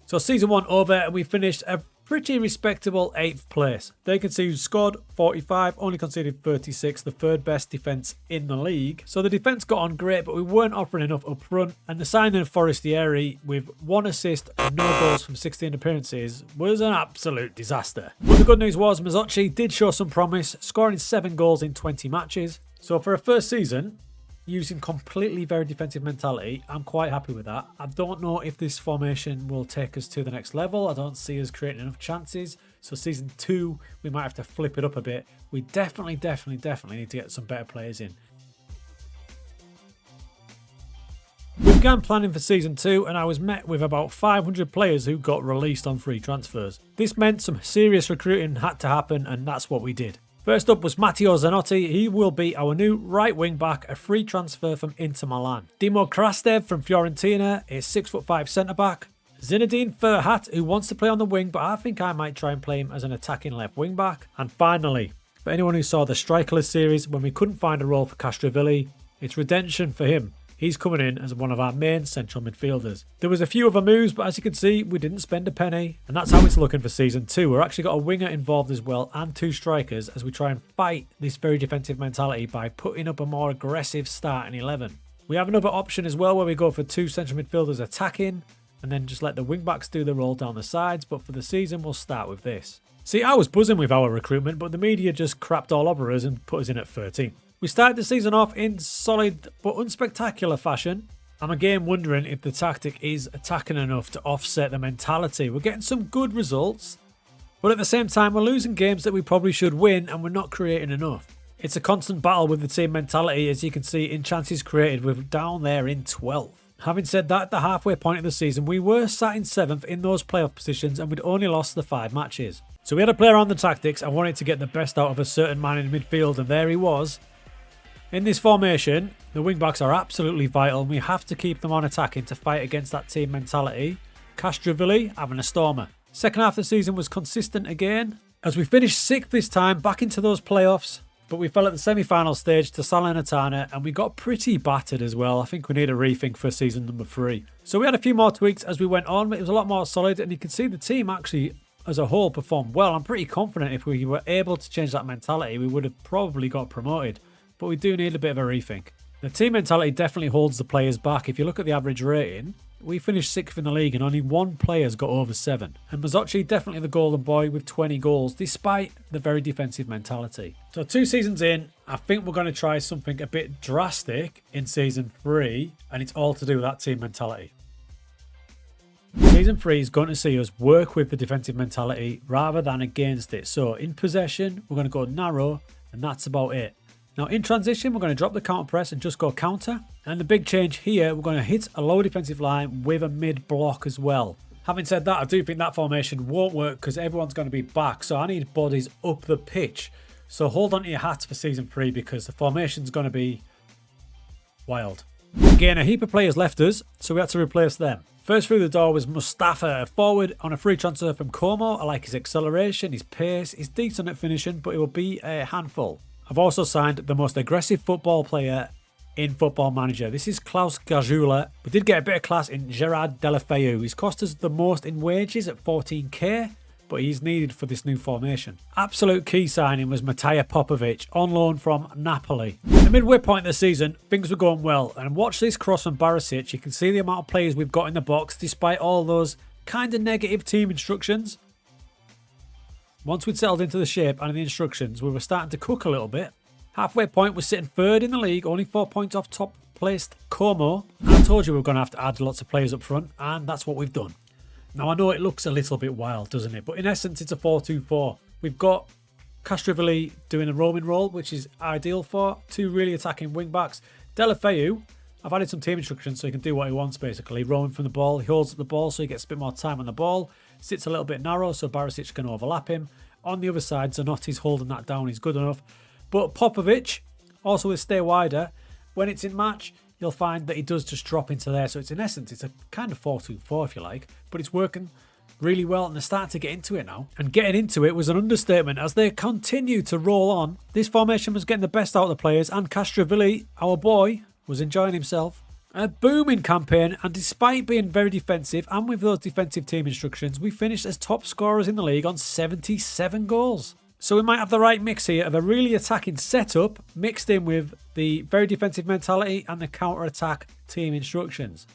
So season 1 over, and we finished a pretty respectable 8th place. They can see who scored 45, only conceded 36, the third best defence in the league. So the defence got on great, but we weren't offering enough up front. And the signing of Forestieri with 1 assist and no goals from 16 appearances was an absolute disaster. But the good news was Mazzocchi did show some promise, scoring 7 goals in 20 matches. So for a first season, using completely very defensive mentality, I'm quite happy with that. I don't know if this formation will take us to the next level. I don't see us creating enough chances. So season 2, we might have to flip it up a bit. We definitely need to get some better players in. We began planning for season 2 and I was met with about 500 players who got released on free transfers. This meant some serious recruiting had to happen, and that's what we did. First up was Matteo Zanotti. He will be our new right wing back, a free transfer from Inter Milan. Dimo Krastev from Fiorentina is 6'5" centre back. Zinedine Ferhat, who wants to play on the wing, but I think I might try and play him as an attacking left wing back. And finally, for anyone who saw the Strikerless series when we couldn't find a role for Castrovilli, it's redemption for him. He's coming in as one of our main central midfielders. There was a few other moves, but as you can see, we didn't spend a penny. And that's how it's looking for season 2. We've actually got a winger involved as well and 2 strikers as we try and fight this very defensive mentality by putting up a more aggressive starting 11. We have another option as well where we go for 2 central midfielders attacking and then just let the wing backs do the roll down the sides. But for the season, we'll start with this. See, I was buzzing with our recruitment, but the media just crapped all over us and put us in at 13. We started the season off in solid but unspectacular fashion. I'm again wondering if the tactic is attacking enough to offset the mentality. We're getting some good results, but at the same time we're losing games that we probably should win and we're not creating enough. It's a constant battle with the team mentality, as you can see in chances created. We're down there in 12th. Having said that, at the halfway point of the season we were sat in 7th in those playoff positions and we'd only lost the 5 matches. So we had to play around the tactics. I wanted to get the best out of a certain man in midfield, and there he was. In this formation, the wing-backs are absolutely vital and we have to keep them on attacking to fight against that team mentality. Castrovilli having a stormer. Second half of the season was consistent again, as we finished 6th this time, back into those playoffs, but we fell at the semi-final stage to Salernitana and we got pretty battered as well. I think we need a rethink for season number 3. So we had a few more tweaks as we went on, but it was a lot more solid, and you can see the team actually as a whole performed well. I'm pretty confident if we were able to change that mentality, we would have probably got promoted. But we do need a bit of a rethink. The team mentality definitely holds the players back. If you look at the average rating, we finished 6th in the league and only 1 player's got over 7. And Mazzocchi definitely the golden boy with 20 goals, despite the very defensive mentality. So 2 seasons in, I think we're going to try something a bit drastic in season 3, and it's all to do with that team mentality. Season 3 is going to see us work with the defensive mentality rather than against it. So in possession, we're going to go narrow, and that's about it. Now in transition, we're going to drop the counter press and just go counter. And the big change here, we're going to hit a low defensive line with a mid block as well. Having said that, I do think that formation won't work because everyone's going to be back. So I need bodies up the pitch. So hold on to your hats for season 3 because the formation's going to be wild. Again, a heap of players left us, so we had to replace them. First through the door was Mustafa, a forward on a free transfer from Como. I like his acceleration, his pace, he's decent at finishing, but it will be a handful. I've also signed the most aggressive football player in Football Manager. This is Klaus Gajula. We did get a bit of class in Gerard Delafeu. He's cost us the most in wages at 14k, but he's needed for this new formation. Absolute key signing was Matija Popovic, on loan from Napoli. At the midway point of the season, things were going well, and watch this cross from Barisic. You can see the amount of players we've got in the box, despite all those kind of negative team instructions. Once we'd settled into the shape and the instructions, we were starting to cook a little bit. Halfway point, we're sitting third in the league, only 4 points off top placed Como. And I told you we were going to have to add lots of players up front, and that's what we've done. Now, I know it looks a little bit wild, doesn't it? But in essence, it's a 4-2-4. We've got Castrovilli doing a roaming role, which is ideal for 2 really attacking wing-backs. Deulofeu, I've added some team instructions so he can do what he wants, basically. Roaming from the ball, he holds up the ball so he gets a bit more time on the ball. Sits a little bit narrow so Barisic can overlap him. On the other side, Zanotti's holding that down. He's good enough. But Popovic also will stay wider. When it's in match, you'll find that he does just drop into there. So it's in essence, it's a kind of 4-2-4 if you like. But it's working really well and they're starting to get into it now. And getting into it was an understatement as they continue to roll on. This formation was getting the best out of the players and Castrovilli, our boy, was enjoying himself. A booming campaign, and despite being very defensive and with those defensive team instructions, we finished as top scorers in the league on 77 goals. So we might have the right mix here of a really attacking setup mixed in with the very defensive mentality and the counter-attack team instructions.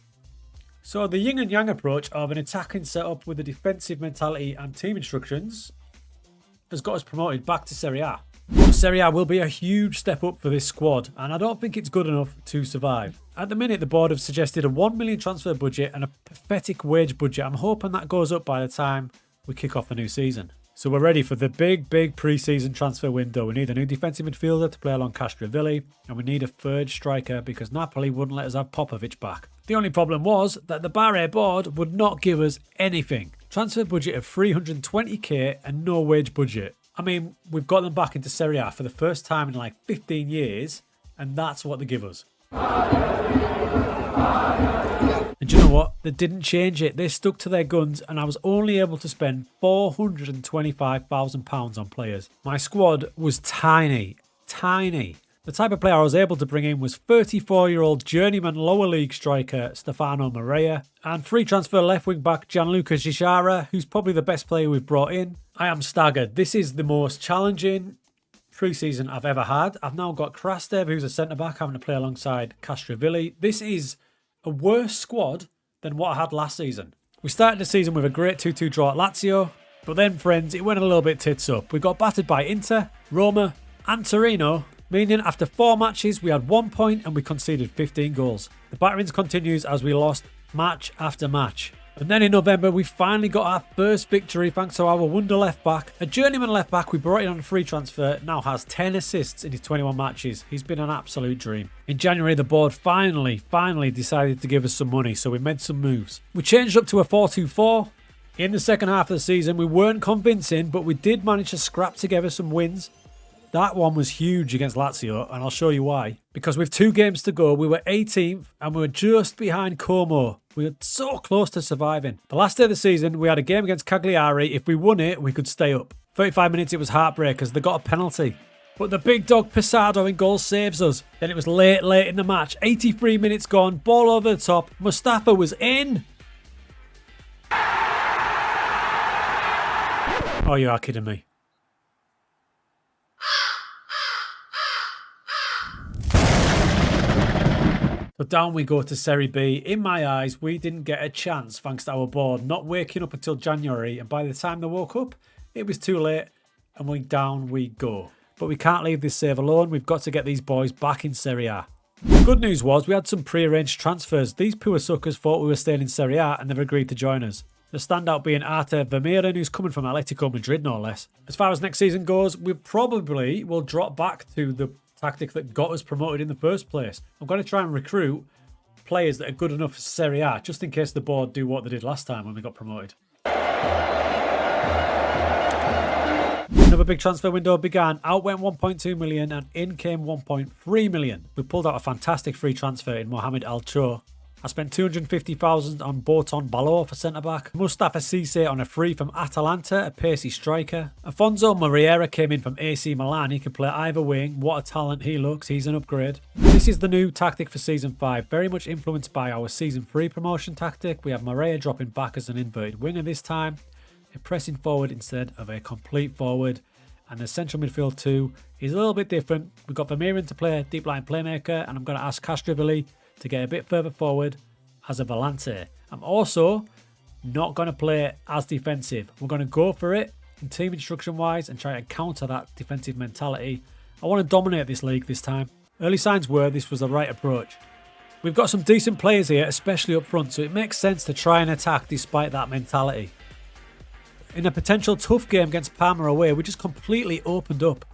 So the yin and yang approach of an attacking setup with a defensive mentality and team instructions has got us promoted back to Serie A. Serie A will be a huge step up for this squad, and I don't think it's good enough to survive. At the minute, the board have suggested a 1 million transfer budget and a pathetic wage budget. I'm hoping that goes up by the time we kick off the new season. So we're ready for the big pre-season transfer window. We need a new defensive midfielder to play along Castrovilli, and we need a third striker because Napoli wouldn't let us have Popovic back. The only problem was that the Bari board would not give us anything. Transfer budget of 320k and no wage budget. I mean, we've got them back into Serie A for the first time in like 15 years, and that's what they give us. And do you know what? They didn't change it. They stuck to their guns, and I was only able to spend £425,000 on players. My squad was tiny. The type of player I was able to bring in was 34-year-old journeyman lower league striker Stefano Maria and free transfer left wing back Gianluca Gishara, who's probably the best player we've brought in. I am staggered. This is the most challenging pre-season I've ever had. I've now got Krastev, who's a centre-back, having to play alongside Castrovilli. This is a worse squad than what I had last season. We started the season with a great 2-2 draw at Lazio, but then, friends, it went a little bit tits up. We got battered by Inter, Roma and Torino, meaning after 4 matches we had 1 point and we conceded 15 goals. The batterings continues as we lost match after match. And then in November, we finally got our first victory thanks to our wonder left back. A journeyman left back we brought in on a free transfer now has 10 assists in his 21 matches. He's been an absolute dream. In January, the board finally decided to give us some money, so we made some moves. We changed up to a 4-2-4. In the second half of the season, we weren't convincing, but we did manage to scrap together some wins. That one was huge against Lazio, and I'll show you why. Because with 2 games to go, we were 18th and we were just behind Como. We were so close to surviving. The last day of the season, we had a game against Cagliari. If we won it, we could stay up. 35 minutes, it was heartbreakers. They got a penalty. But the big dog Pesado in goal saves us. Then it was late in the match. 83 minutes gone, ball over the top. Mustafa was in. Oh, you are kidding me. So down we go to Serie B. In my eyes, we didn't get a chance thanks to our board not waking up until January. And by the time they woke up, it was too late and down we go. But we can't leave this save alone. We've got to get these boys back in Serie A. The good news was we had some pre-arranged transfers. These poor suckers thought we were staying in Serie A and they've agreed to join us. The standout being Arte Vermeeren, who's coming from Atletico Madrid, no less. As far as next season goes, we probably will drop back to the tactic that got us promoted in the first place. I'm going to try and recruit players that are good enough for Serie A, just in case the board do what they did last time when we got promoted. Another big transfer window began. Out went 1.2 million and in came 1.3 million. We pulled out a fantastic free transfer in Mohamed Alcho. I spent 250,000 on Borton Balo for centre-back. Mustafa Cisse on a free from Atalanta, a pacey striker. Afonso Moreira came in from AC Milan. He can play either wing. What a talent he looks. He's an upgrade. This is the new tactic for Season 5. Very much influenced by our Season 3 promotion tactic. We have Moreira dropping back as an inverted winger this time. a pressing forward instead of a complete forward. And the central midfield too is a little bit different. We've got Vermeeren to play deep line playmaker, and I'm going to ask Castrovilli to get a bit further forward as a volante. I'm also not going to play as defensive. We're going to go for it in team instruction wise and try to counter that defensive mentality. I want to dominate this league this time. Early signs were this was the right approach. We've got some decent players here, especially up front, so it makes sense to try and attack despite that mentality. In a potential tough game against Parma away, we just completely opened up.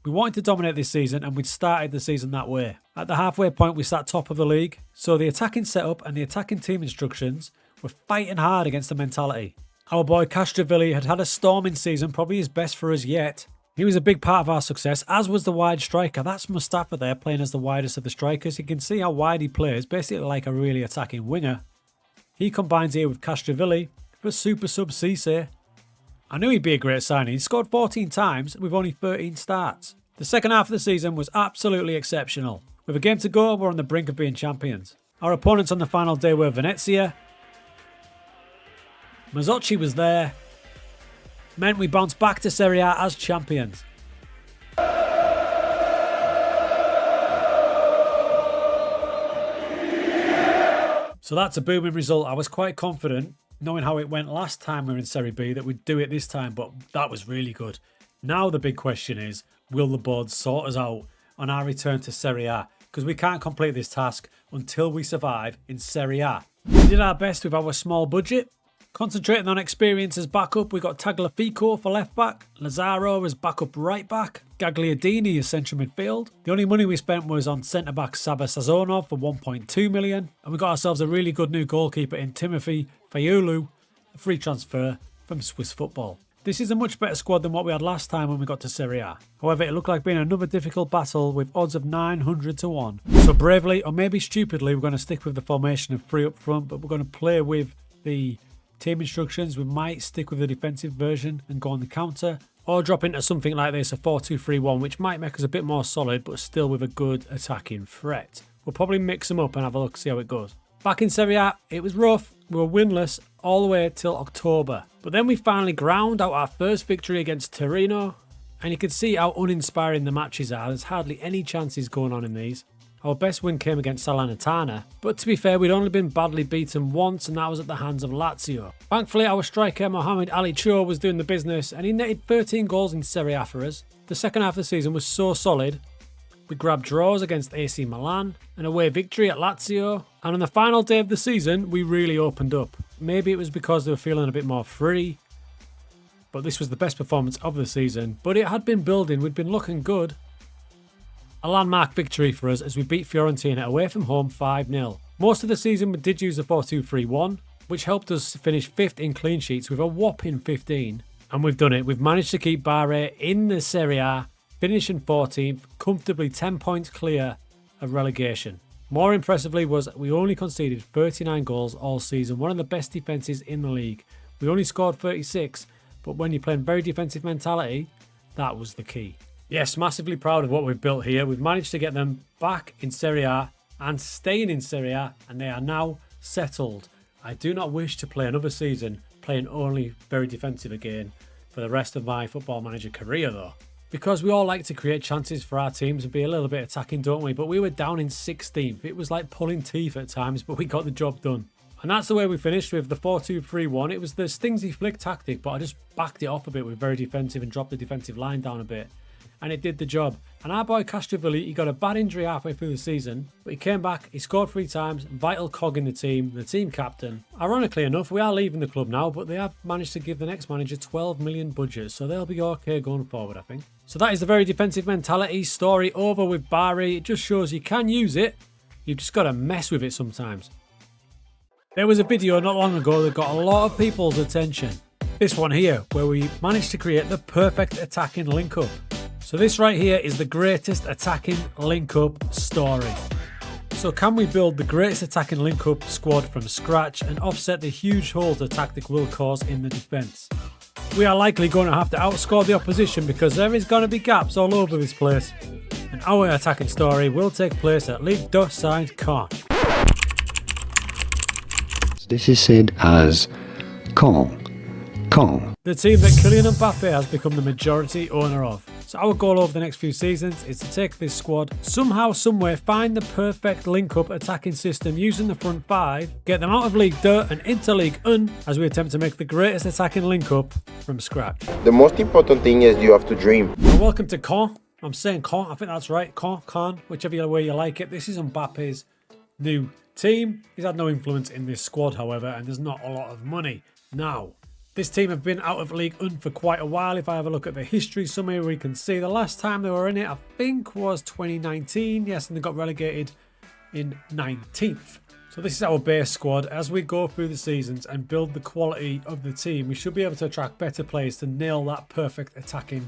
We wanted to dominate this season, and we'd started the season that way. At the halfway point, we sat top of the league, so the attacking setup and the attacking team instructions were fighting hard against the mentality. Our boy Castrovilli had had a storming season, probably his best for us yet. He was a big part of our success, as was the wide striker. That's Mustafa there, playing as the widest of the strikers. You can see how wide he plays, basically like a really attacking winger. He combines here with Castrovilli for super sub Cisse. I knew he'd be a great signing. He scored 14 times with only 13 starts. The second half of the season was absolutely exceptional. With a game to go, we're on the brink of being champions. Our opponents on the final day were Venezia. Mazzocchi was there. Meant we bounced back to Serie A as champions. So that's a booming result. I was quite confident, knowing how it went last time we were in Serie B, that we'd do it this time, but that was really good. Now the big question is, will the board sort us out on our return to Serie A? Because we can't complete this task until we survive in Serie A. We did our best with our small budget. Concentrating on experience as backup, we got Tagliafico for left back, Lazaro as backup right back, Gagliardini as central midfield. The only money we spent was on centre back Saba Sazonov for 1.2 million, and we got ourselves a really good new goalkeeper in Timothy Fayulu, a free transfer from Swiss football. This is a much better squad than what we had last time when we got to Serie A. However, it looked like being another difficult battle with odds of 900 to 1. So bravely, or maybe stupidly, we're going to stick with the formation of 3 up front, but we're going to play with the team instructions. We might stick with the defensive version and go on the counter, or drop into something like this, a 4-2-3-1, which might make us a bit more solid, but still with a good attacking threat. We'll probably mix them up and have a look, see how it goes. Back in Serie A, it was rough. We were winless all the way till October. But then we finally ground out our first victory against Torino, and you can see how uninspiring the matches are. There's hardly any chances going on in these. Our best win came against Salernitana, but to be fair, we'd only been badly beaten once, and that was at the hands of Lazio. Thankfully, our striker Mohamed Ali Cho was doing the business, and he netted 13 goals in Serie A for us. The second half of the season was so solid. We grabbed draws against AC Milan, an away victory at Lazio, and on the final day of the season, we really opened up. Maybe it was because they were feeling a bit more free, but this was the best performance of the season. But it had been building, we'd been looking good. A landmark victory for us as we beat Fiorentina away from home 5-0. Most of the season we did use the 4-2-3-1, which helped us finish 5th in clean sheets with a whopping 15. And we've done it. We've managed to keep Bari in the Serie A, finishing 14th, comfortably 10 points clear of relegation. More impressively was we only conceded 39 goals all season, one of the best defences in the league. We only scored 36, but when you're playing very defensive mentality, that was the key. Yes, massively proud of what we've built here. We've managed to get them back in Serie A and staying in Serie A, and they are now settled. I do not wish to play another season playing only very defensive again for the rest of my Football Manager career though. Because we all like to create chances for our teams and be a little bit attacking, don't we? But we were down in 16th. It was like pulling teeth at times, but we got the job done. And that's the way we finished with the 4-2-3-1. It was the Stingsy flick tactic, but I just backed it off a bit with very defensive and dropped the defensive line down a bit. And it did the job. And our boy Castrovilli, he got a bad injury halfway through the season, but he came back, he scored 3 times, vital cog in the team captain. Ironically enough, we are leaving the club now, but they have managed to give the next manager 12 million budget, so they'll be okay going forward, I think. So that is the very defensive mentality story over with Bari. It just shows you can use it, you've just got to mess with it sometimes. There was a video not long ago that got a lot of people's attention. This one here, where we managed to create the perfect attacking link-up. So this right here is the greatest attacking link-up story. So can we build the greatest attacking link-up squad from scratch and offset the huge holes the tactic will cause in the defence? We are likely going to have to outscore the opposition because there is going to be gaps all over this place. And our attacking story will take place at Ligue 2 Saint-Caen. This is said as Caen. Wycombe. The team that Kylian Mbappe has become the majority owner of. So our goal over the next few seasons is to take this squad, somehow, somewhere, find the perfect link-up attacking system using the front five, get them out of League 2 and into League 1 as we attempt to make the greatest attacking link-up from scratch. The most important thing is you have to dream. Well, welcome to Caen. I'm saying Caen, I think that's right. Caen, whichever way you like it. This is Mbappe's new team. He's had no influence in this squad, however, and there's not a lot of money. Now, this team have been out of League 1 for quite a while. If I have a look at the history summary, we can see the last time they were in it, I think, was 2019. Yes, and they got relegated in 19th. So this is our base squad. As we go through the seasons and build the quality of the team, we should be able to attract better players to nail that perfect attacking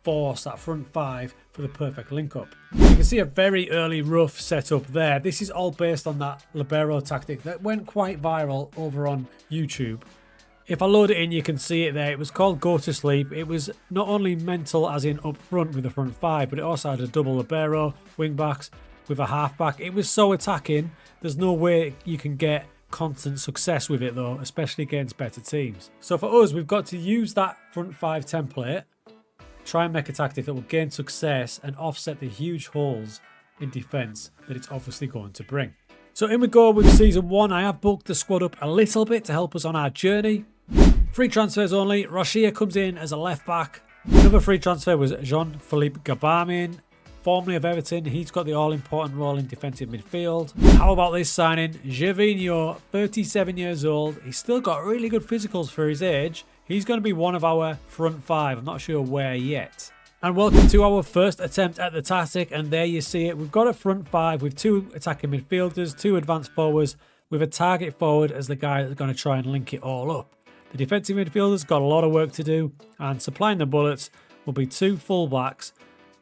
force, that front five for the perfect link-up. You can see a very early rough setup there. This is all based on that libero tactic that went quite viral over on YouTube. If I load it in, you can see it there. It was called Go to Sleep. It was not only mental as in up front with the front five, but it also had a double libero, wing backs with a half back. It was so attacking. There's no way you can get constant success with it though, especially against better teams. So for us, we've got to use that front five template, try and make a tactic that will gain success and offset the huge holes in defence that it's obviously going to bring. So in we go with season 1. I have bulked the squad up a little bit to help us on our journey. Free transfers only. Rochia comes in as a left back. Another free transfer was Jean-Philippe Gabamin, formerly of Everton. He's got the all-important role in defensive midfield. How about this signing? Gervinho, 37 years old. He's still got really good physicals for his age. He's going to be one of our front five. I'm not sure where yet. And welcome to our first attempt at the tactic. And there you see it. We've got a front five with 2 attacking midfielders, 2 advanced forwards, with a target forward as the guy that's going to try and link it all up. The defensive midfielders got a lot of work to do, and supplying the bullets will be 2 fullbacks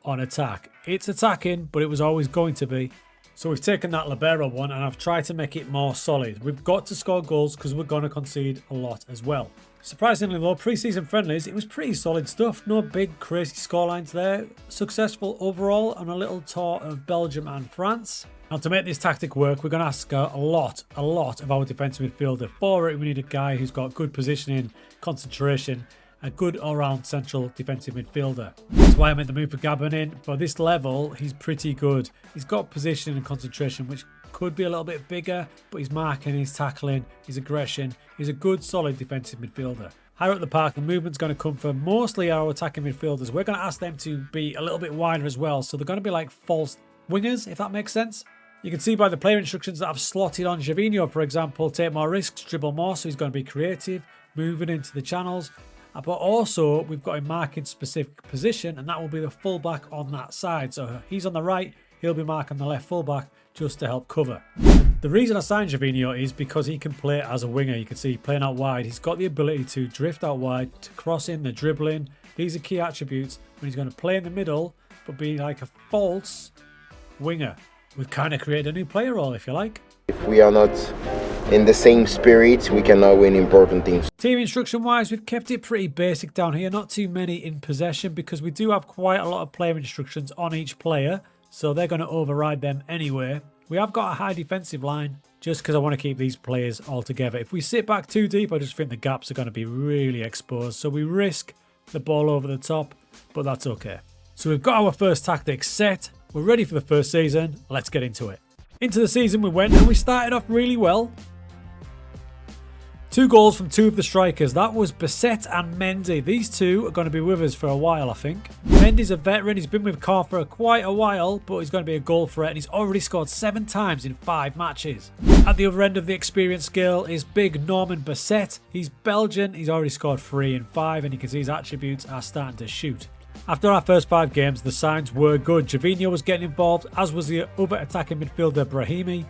on attack. It's attacking, but it was always going to be. So we've taken that libero one and I've tried to make it more solid. We've got to score goals because we're going to concede a lot as well. Surprisingly though, pre-season friendlies, it was pretty solid stuff. No big crazy scorelines there. Successful overall on a little tour of Belgium and France. Now to make this tactic work, we're going to ask a lot of our defensive midfielder. For it, we need a guy who's got good positioning, concentration, a good all-round central defensive midfielder. That's why I made the move for Gabon in. For this level, he's pretty good. He's got positioning and concentration, which could be a little bit bigger, but he's marking, he's tackling, his aggression. He's a good, solid defensive midfielder. Higher up the park, the movement's going to come for mostly our attacking midfielders. We're going to ask them to be a little bit wider as well, so they're going to be like false wingers, if that makes sense. You can see by the player instructions that I've slotted on Gervinho, for example, take more risks, dribble more, so he's going to be creative, moving into the channels. But also, we've got him marking specific position, and that will be the fullback on that side. So he's on the right, he'll be marking the left fullback just to help cover. The reason I signed Gervinho is because he can play as a winger. You can see playing out wide. He's got the ability to drift out wide, to cross in, the dribbling. These are key attributes when he's going to play in the middle, but be like a false winger. We've kind of created a new player role, if you like. If we are not in the same spirit, we cannot win important things. Team instruction wise, we've kept it pretty basic down here. Not too many in possession because we do have quite a lot of player instructions on each player. So they're going to override them anyway. We have got a high defensive line just because I want to keep these players all together. If we sit back too deep, I just think the gaps are going to be really exposed. So we risk the ball over the top, but that's okay. So we've got our first tactic set. We're ready for the first season. Let's get into it. Into the season we went and we started off really well. 2 goals from 2 of the strikers. That was Basset and Mendy. These 2 are going to be with us for a while, I think. Mendy's a veteran. He's been with Caen for quite a while, but he's going to be a goal threat. And he's already scored 7 times in 5 matches. At the other end of the experience scale is big Norman Basset. He's Belgian. He's already scored 3 in 5, and you can see his attributes are starting to shoot. After our first 5 games, the signs were good. Gervinho was getting involved, as was the other attacking midfielder, Brahimi.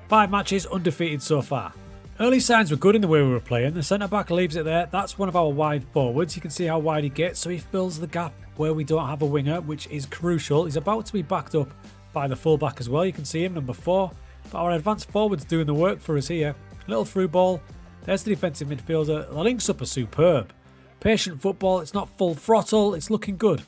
5 matches undefeated so far. Early signs were good in the way we were playing. The centre-back leaves it there. That's one of our wide forwards. You can see how wide he gets, so he fills the gap where we don't have a winger, which is crucial. He's about to be backed up by the full-back as well. You can see him, number 4. But our advanced forward's doing the work for us here. Little through ball. There's the defensive midfielder. The links-up are superb. Patient football. It's not full throttle. It's looking good.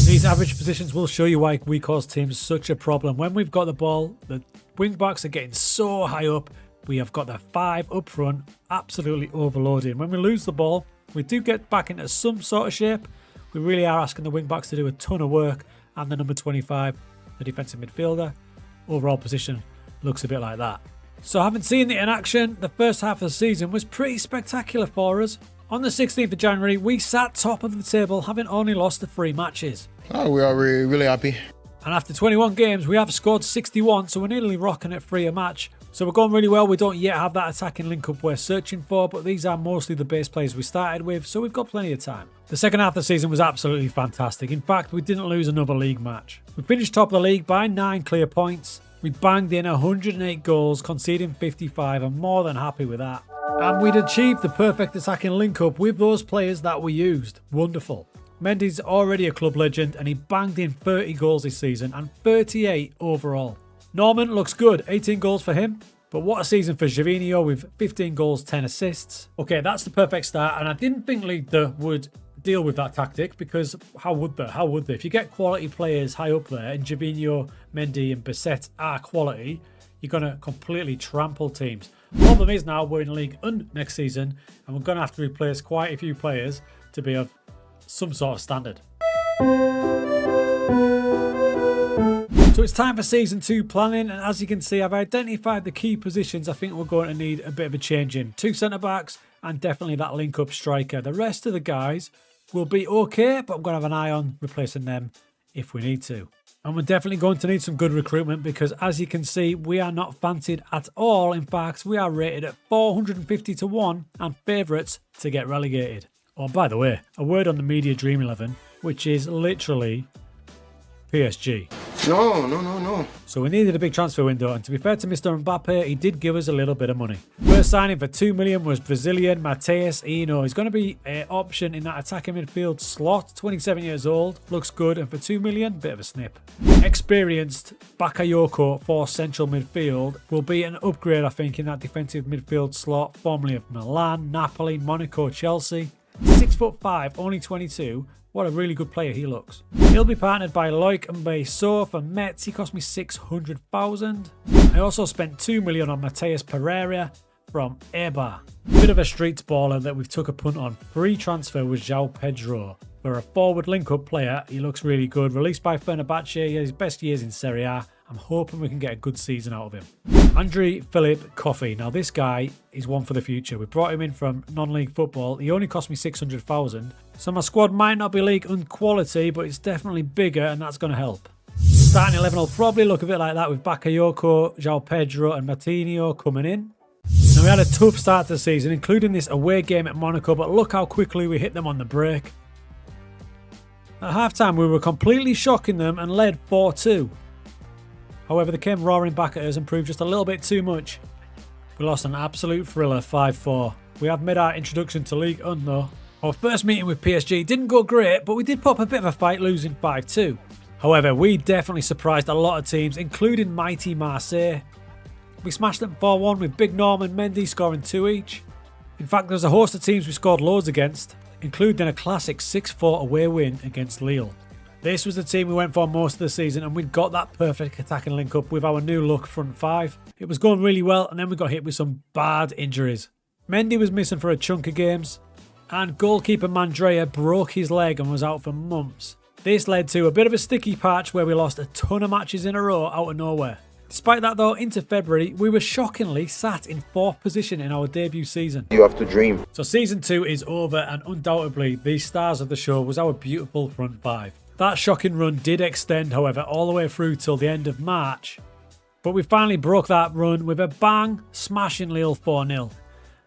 These average positions will show you why we cause teams such a problem. When we've got the ball, the wing backs are getting so high up. We have got the 5 up front, absolutely overloading. When we lose the ball, we do get back into some sort of shape. We really are asking the wing backs to do a ton of work, and the number 25, the defensive midfielder. Overall position looks a bit like that. So having seen it in action, the first half of the season was pretty spectacular for us. On the 16th of January, we sat top of the table, having only lost the 3 matches. Oh, we are really happy. And after 21 games, we have scored 61, so we're nearly rocking at 3 a match. So we're going really well. We don't yet have that attacking link-up we're searching for, but these are mostly the base players we started with, so we've got plenty of time. The second half of the season was absolutely fantastic. In fact, we didn't lose another league match. We finished top of the league by 9 clear points. We banged in 108 goals, conceding 55. I'm more than happy with that. And we'd achieved the perfect attacking link-up with those players that we used. Wonderful. Mendy's already a club legend, and he banged in 30 goals this season and 38 overall. Norman looks good, 18 goals for him. But what a season for Gervinho with 15 goals, 10 assists. Okay, that's the perfect start, and I didn't think League would deal with that tactic, because how would they? How would they? If you get quality players high up there, and Gervinho, Mendy and Bissett are quality, you're going to completely trample teams. The problem is now we're in League next season, and we're going to have to replace quite a few players to be of some sort of standard. So it's time for Season 2 planning, and as you can see, I've identified the key positions I think we're going to need a bit of a change in. 2 centre-backs and definitely that link-up striker. The rest of the guys will be okay, but I'm going to have an eye on replacing them if we need to. And we're definitely going to need some good recruitment, because as you can see, we are not fancied at all. In fact, we are rated at 450 to 1 and favourites to get relegated. Oh, by the way, a word on the media Dream 11, which is literally PSG. No. So we needed a big transfer window, and to be fair to Mr. Mbappe, he did give us a little bit of money. First signing for 2 million was Brazilian Matheus Eno. He's going to be an option in that attacking midfield slot, 27 years old, looks good, and for 2 million, bit of a snip. Experienced Bakayoko for central midfield will be an upgrade, I think, in that defensive midfield slot, formerly of Milan, Napoli, Monaco, Chelsea. 6'5", only 22. What a really good player he looks. He'll be partnered by Wycombe for Metz. He cost me 600,000. I also spent 2 million on Mateus Pereira from Eibar. Bit of a streets baller that we've took a punt on. Free transfer was João Pedro. For a forward link-up player, he looks really good. Released by Fenerbahce, he had his best years in Serie A. I'm hoping we can get a good season out of him. Andre Philip Coffey. Now this guy is one for the future. We brought him in from non-league football. He only cost me 600,000. So my squad might not be league quality, but it's definitely bigger, and that's going to help. Starting 11 will probably look a bit like that with Bakayoko, João Pedro and Martinho coming in. Now we had a tough start to the season, including this away game at Monaco, but look how quickly we hit them on the break. At half-time we were completely shocking them and led 4-2. However, they came roaring back at us and proved just a little bit too much. We lost an absolute thriller, 5-4. We have made our introduction to League One though. Our first meeting with PSG didn't go great, but we did put up a bit of a fight, losing 5-2. However, we definitely surprised a lot of teams, including mighty Marseille. We smashed them 4-1 with Big Norm and Mendy scoring 2 each. In fact, there was a host of teams we scored loads against, including a classic 6-4 away win against Lille. This was the team we went for most of the season, and we'd got that perfect attacking link up with our new look front 5. It was going really well, and then we got hit with some bad injuries. Mendy was missing for a chunk of games, and goalkeeper Mandrea broke his leg and was out for months. This led to a bit of a sticky patch where we lost a ton of matches in a row out of nowhere. Despite that though, into February, we were shockingly sat in 4th position in our debut season. You have to dream. So season 2 is over, and undoubtedly the stars of the show was our beautiful front 5. That shocking run did extend, however, all the way through till the end of March. But we finally broke that run with a bang, smashing Lille 4-0.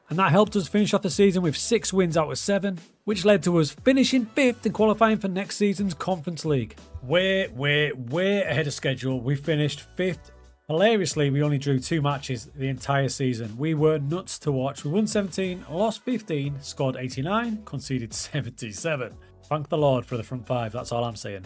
And that helped us finish off the season with 6 wins out of 7, which led to us finishing 5th and qualifying for next season's Conference League. Way ahead of schedule. We finished 5th. Hilariously, we only drew 2 matches the entire season. We were nuts to watch. We won 17, lost 15, scored 89, conceded 77. Thank the Lord for the front 5, that's all I'm saying.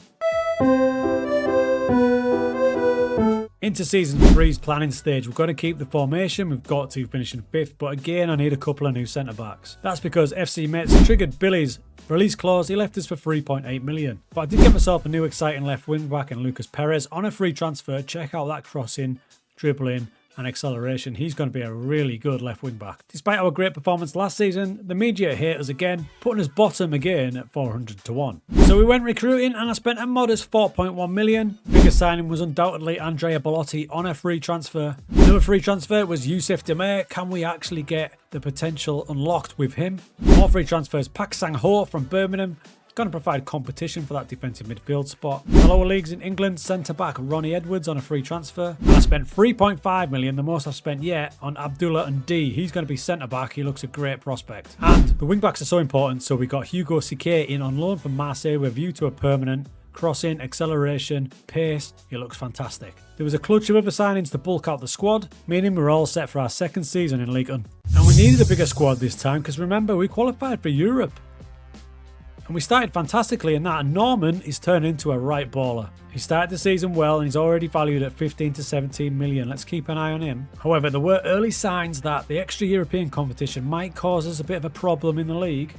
Into season 3's planning stage, we've got to keep the formation, we've got to finish in 5th, but again I need a couple of new centre-backs. That's because FC Metz triggered Billy's release clause. He left us for 3.8 million. But I did get myself a new exciting left wing back in Lucas Perez on a free transfer. Check out that crossing, dribbling, and acceleration. He's going to be a really good left wing back. Despite our great performance last season, the media hate us again, putting us bottom again at 400 to 1. So we went recruiting and I spent a modest 4.1 million. Biggest signing was undoubtedly Andrea Bellotti on a free transfer. Another free transfer was Youssef Demir. Can we actually get the potential unlocked with him? More free transfers, Pak Sang-ho from Birmingham. Going to provide competition for that defensive midfield spot. In the lower leagues in England, centre-back Ronnie Edwards on a free transfer. And I spent 3.5 million, the most I've spent yet, on Abdullah Ndi. He's going to be centre-back. He looks a great prospect. And the wing-backs are so important, so we got Hugo Sique in on loan from Marseille with a view to a permanent. Crossing, acceleration, pace, he looks fantastic. There was a clutch of other signings to bulk out the squad, meaning we're all set for our second season in Ligue 1. And we needed a bigger squad this time, because remember, we qualified for Europe. And we started fantastically in that, and Norman is turned into a right baller. He started the season well and he's already valued at 15 to 17 million. Let's keep an eye on him. However, there were early signs that the extra European competition might cause us a bit of a problem in the league.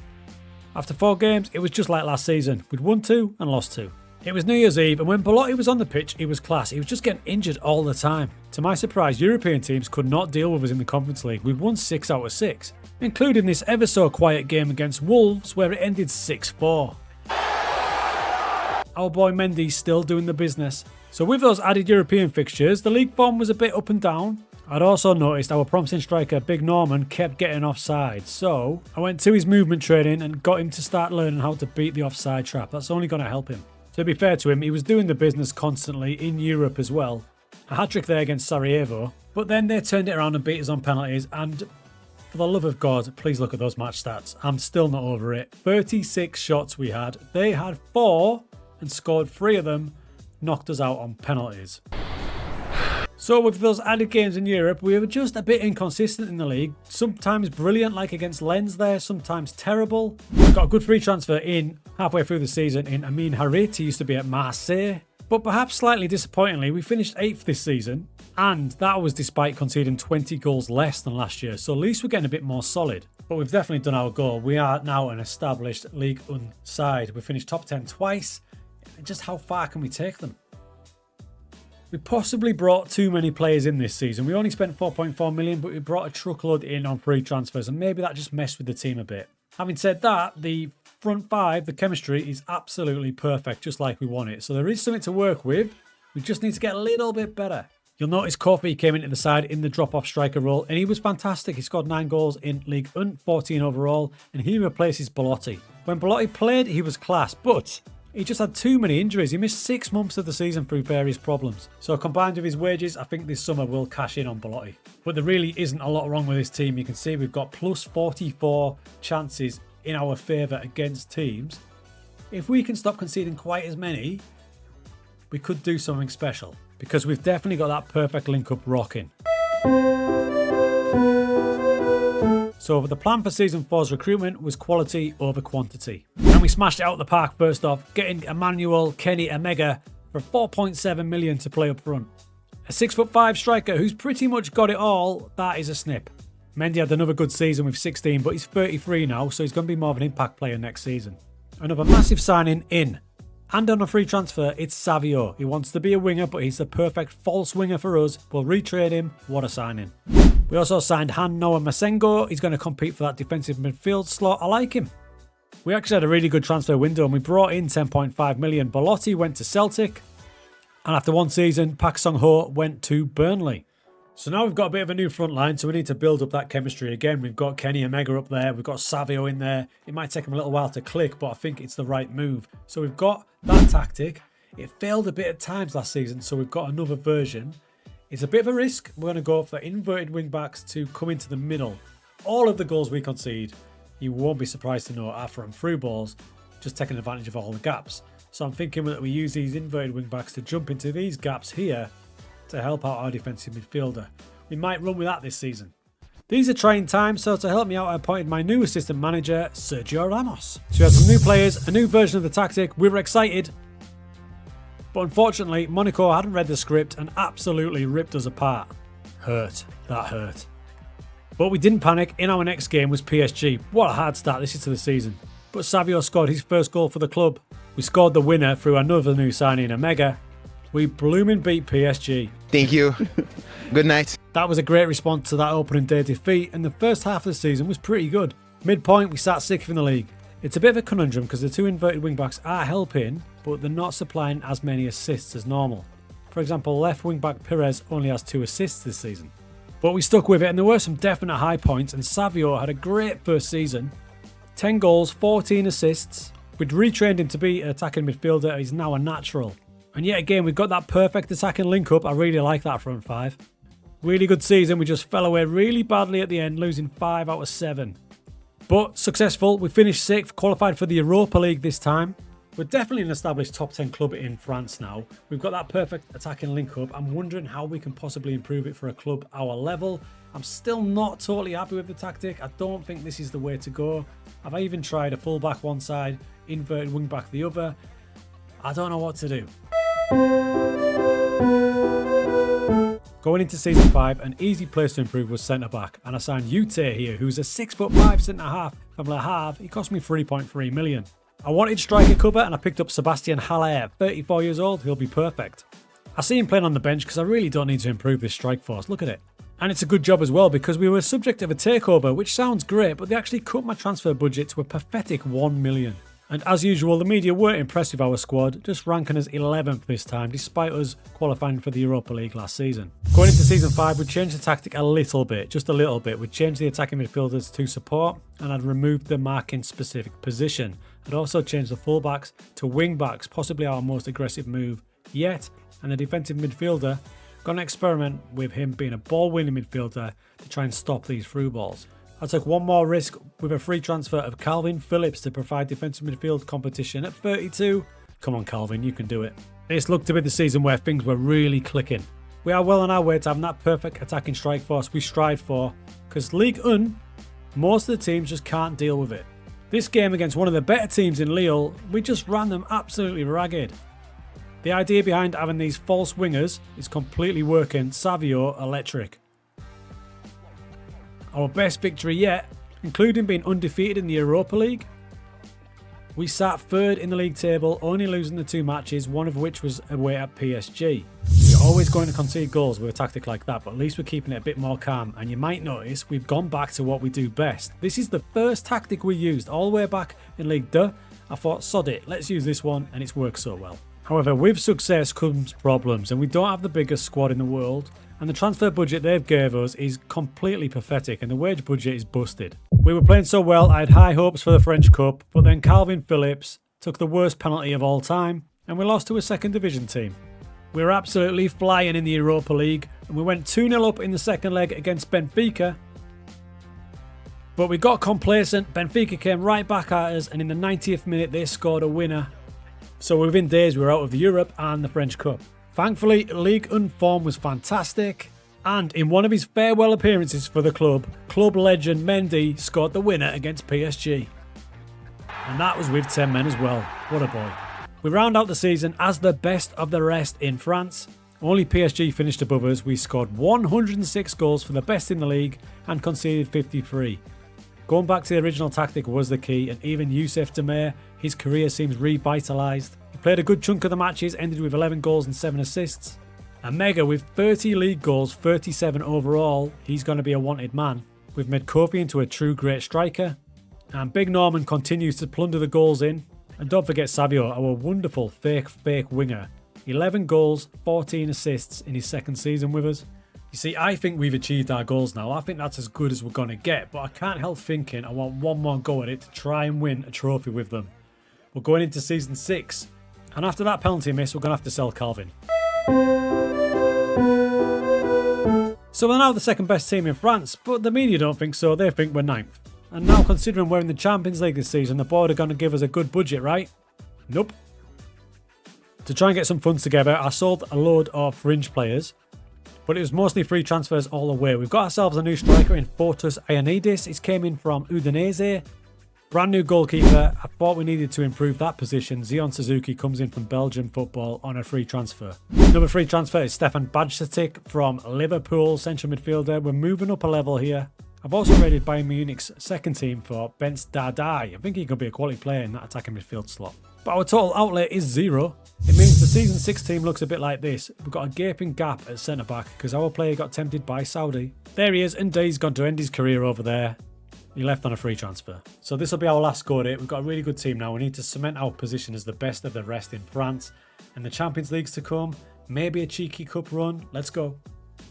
After 4 games, it was just like last season. We'd won 2 and lost 2. It was New Year's Eve, and when Bellotti was on the pitch, he was class. He was just getting injured all the time. To my surprise, European teams could not deal with us in the Conference League. We won 6 out of 6. Including this ever so quiet game against Wolves where it ended 6-4. Our boy Mendy's still doing the business. So with those added European fixtures, the league form was a bit up and down. I'd also noticed our promising striker Big Norman kept getting offside, so I went to his movement training and got him to start learning how to beat the offside trap. That's only going to help him. To be fair to him, he was doing the business constantly in Europe as well. A hat-trick there against Sarajevo, but then they turned it around and beat us on penalties, and for the love of God, please look at those match stats. I'm still not over it. 36 shots we had. They had 4 and scored 3 of them. Knocked us out on penalties. So with those added games in Europe, we were just a bit inconsistent in the league. Sometimes brilliant like against Lens there, sometimes terrible. We got a good free transfer in halfway through the season in Amin Harit. He used to be at Marseille. But perhaps slightly disappointingly, we finished 8th this season, and that was despite conceding 20 goals less than last year, so at least we're getting a bit more solid. But we've definitely done our goal. We are now an established Ligue 1 side. We finished top 10 twice, and just how far can we take them? We possibly brought too many players in this season. We only spent 4.4 million, but we brought a truckload in on free transfers, and maybe that just messed with the team a bit. Having said that, the front 5, the chemistry is absolutely perfect, just like we want it. So there is something to work with. We just need to get a little bit better. You'll notice Kofi came into the side in the drop-off striker role, and he was fantastic. He scored 9 goals in Ligue 1, 14 overall, and he replaces Bellotti. When Bellotti played, he was class, but he just had too many injuries. He missed 6 months of the season through various problems. So combined with his wages, I think this summer we'll cash in on Bellotti. But there really isn't a lot wrong with this team. You can see we've got plus 44 chances in our favour against teams. If we can stop conceding quite as many, we could do something special, because we've definitely got that perfect link-up rocking. So the plan for Season 4's recruitment was quality over quantity. And we smashed it out of the park first off, getting Emmanuel Kenny Omega for 4.7 million to play up front. A 6'5" striker who's pretty much got it all, that is a snip. Mendy had another good season with 16, but he's 33 now, so he's going to be more of an impact player next season. Another massive signing in. And on a free transfer, it's Savio. He wants to be a winger, but he's the perfect false winger for us. We'll retrade him. What a signing. We also signed Han Noah Masengo. He's going to compete for that defensive midfield slot. I like him. We actually had a really good transfer window, and we brought in 10.5 million. Bellotti went to Celtic. And after 1 season, Pak Sang-ho went to Burnley. So now we've got a bit of a new front line, so we need to build up that chemistry again. We've got Kenny Omega up there, we've got Savio in there. It might take him a little while to click, but I think it's the right move. So we've got that tactic. It failed a bit at times last season, so we've got another version. It's a bit of a risk. We're going to go for inverted wing backs to come into the middle. All of the goals we concede, you won't be surprised to know, are from through balls, just taking advantage of all the gaps. So I'm thinking that we use these inverted wing backs to jump into these gaps here to help out our defensive midfielder. We might run with that this season. These are trying times, so to help me out, I appointed my new assistant manager, Sergio Ramos. So we had some new players, a new version of the tactic. We were excited, but unfortunately, Monaco hadn't read the script and absolutely ripped us apart. Hurt. That hurt. But we didn't panic. In our next game was PSG. What a hard start this is to the season. But Savio scored his first goal for the club. We scored the winner through another new signing, Omega. We blooming beat PSG. Thank you. Good night. That was a great response to that opening day defeat, and the first half of the season was pretty good. Midpoint, we sat 6th in the league. It's a bit of a conundrum because the two inverted wing-backs are helping, but they're not supplying as many assists as normal. For example, left wing-back Perez only has 2 assists this season. But we stuck with it, and there were some definite high points, and Savio had a great first season. 10 goals, 14 assists. We'd retrained him to be an attacking midfielder, he's now a natural. And yet again, we've got that perfect attacking link-up. I really like that front five. Really good season, we just fell away really badly at the end, losing 5 out of 7. But successful, we finished 6th, qualified for the Europa League this time. We're definitely an established top 10 club in France now. We've got that perfect attacking link-up. I'm wondering how we can possibly improve it for a club our level. I'm still not totally happy with the tactic. I don't think this is the way to go. I've even tried a full-back one side, inverted wing-back the other. I don't know what to do. Going into season 5, an easy place to improve was centre-back, and I signed Ute here, who's a 6'5" centre-half from Le Havre. He cost me 3.3 million. I wanted striker cover, and I picked up Sebastian Haller, 34 years old, he'll be perfect. I see him playing on the bench because I really don't need to improve this strike force, look at it. And it's a good job as well because we were subject of a takeover, which sounds great, but they actually cut my transfer budget to a pathetic 1 million. And as usual, the media weren't impressed with our squad, just ranking us 11th this time, despite us qualifying for the Europa League last season. Going into season 5, we changed the tactic a little bit, just a little bit. We changed the attacking midfielders to support, and I'd removed the marking specific position. I'd also changed the fullbacks to wing-backs, possibly our most aggressive move yet, and the defensive midfielder, gonna experiment with him being a ball-winning midfielder to try and stop these through balls. I took one more risk with a free transfer of Calvin Phillips to provide defensive midfield competition at 32. Come on Calvin, you can do it. This looked to be the season where things were really clicking. We are well on our way to having that perfect attacking strike force we strive for, because Ligue 1, most of the teams just can't deal with it. This game against one of the better teams in Lille, we just ran them absolutely ragged. The idea behind having these false wingers is completely working. Savio electric. Our best victory yet, including being undefeated in the Europa League. We sat 3rd in the league table, only losing the 2 matches, one of which was away at PSG. You're always going to concede goals with a tactic like that, but at least we're keeping it a bit more calm. And you might notice we've gone back to what we do best. This is the first tactic we used all the way back in Ligue 2. I thought, sod it, let's use this one, and it's worked so well. However, with success comes problems, and we don't have the biggest squad in the world. And the transfer budget they've gave us is completely pathetic, and the wage budget is busted. We were playing so well, I had high hopes for the French Cup, but then Calvin Phillips took the worst penalty of all time, and we lost to a 2nd division team. We were absolutely flying in the Europa League, and we went 2-0 up in the second leg against Benfica. But we got complacent, Benfica came right back at us, and in the 90th minute they scored a winner. So within days we were out of the Europe and the French Cup. Thankfully, Ligue 1 form was fantastic, and in one of his farewell appearances for the club legend Mendy scored the winner against PSG. And that was with 10 men as well. What a boy. We round out the season as the best of the rest in France. Only PSG finished above us. We scored 106 goals for the best in the league and conceded 53. Going back to the original tactic was the key, and even Youssef Demir, his career seems revitalised. He played a good chunk of the matches, ended with 11 goals and 7 assists. And Mega with 30 league goals, 37 overall, he's going to be a wanted man. We've made Kofi into a true great striker. And Big Norman continues to plunder the goals in. And don't forget Savio, our wonderful fake winger. 11 goals, 14 assists in his 2nd season with us. You see, I think we've achieved our goals now. I think that's as good as we're going to get. But I can't help thinking I want one more go at it to try and win a trophy with them. We're going into season 6. And after that penalty miss, we're going to have to sell Calvin. So we're now the 2nd best team in France, but the media don't think so, they think we're 9th. And now considering we're in the Champions League this season, the board are going to give us a good budget, right? Nope. To try and get some funds together, I sold a load of fringe players, but it was mostly free transfers all the way. We've got ourselves a new striker in Fortus Ioannidis. He's came in from Udinese. Brand new goalkeeper. I thought we needed to improve that position. Zion Suzuki comes in from Belgian football on a free transfer. Another free transfer is Stefan Bajcetic from Liverpool, central midfielder. We're moving up a level here. I've also rated Bayern Munich's 2nd team for Bence Dardai. I think he could be a quality player in that attacking midfield slot. But our total outlay is 0. It means the Season 6 team looks a bit like this. We've got a gaping gap at centre-back because our player got tempted by Saudi. There he is, and he's gone to end his career over there. He left on a free transfer. So this will be our last score date. We've got a really good team now. We need to cement our position as the best of the rest in France. And the Champions League's to come. Maybe a cheeky cup run. Let's go.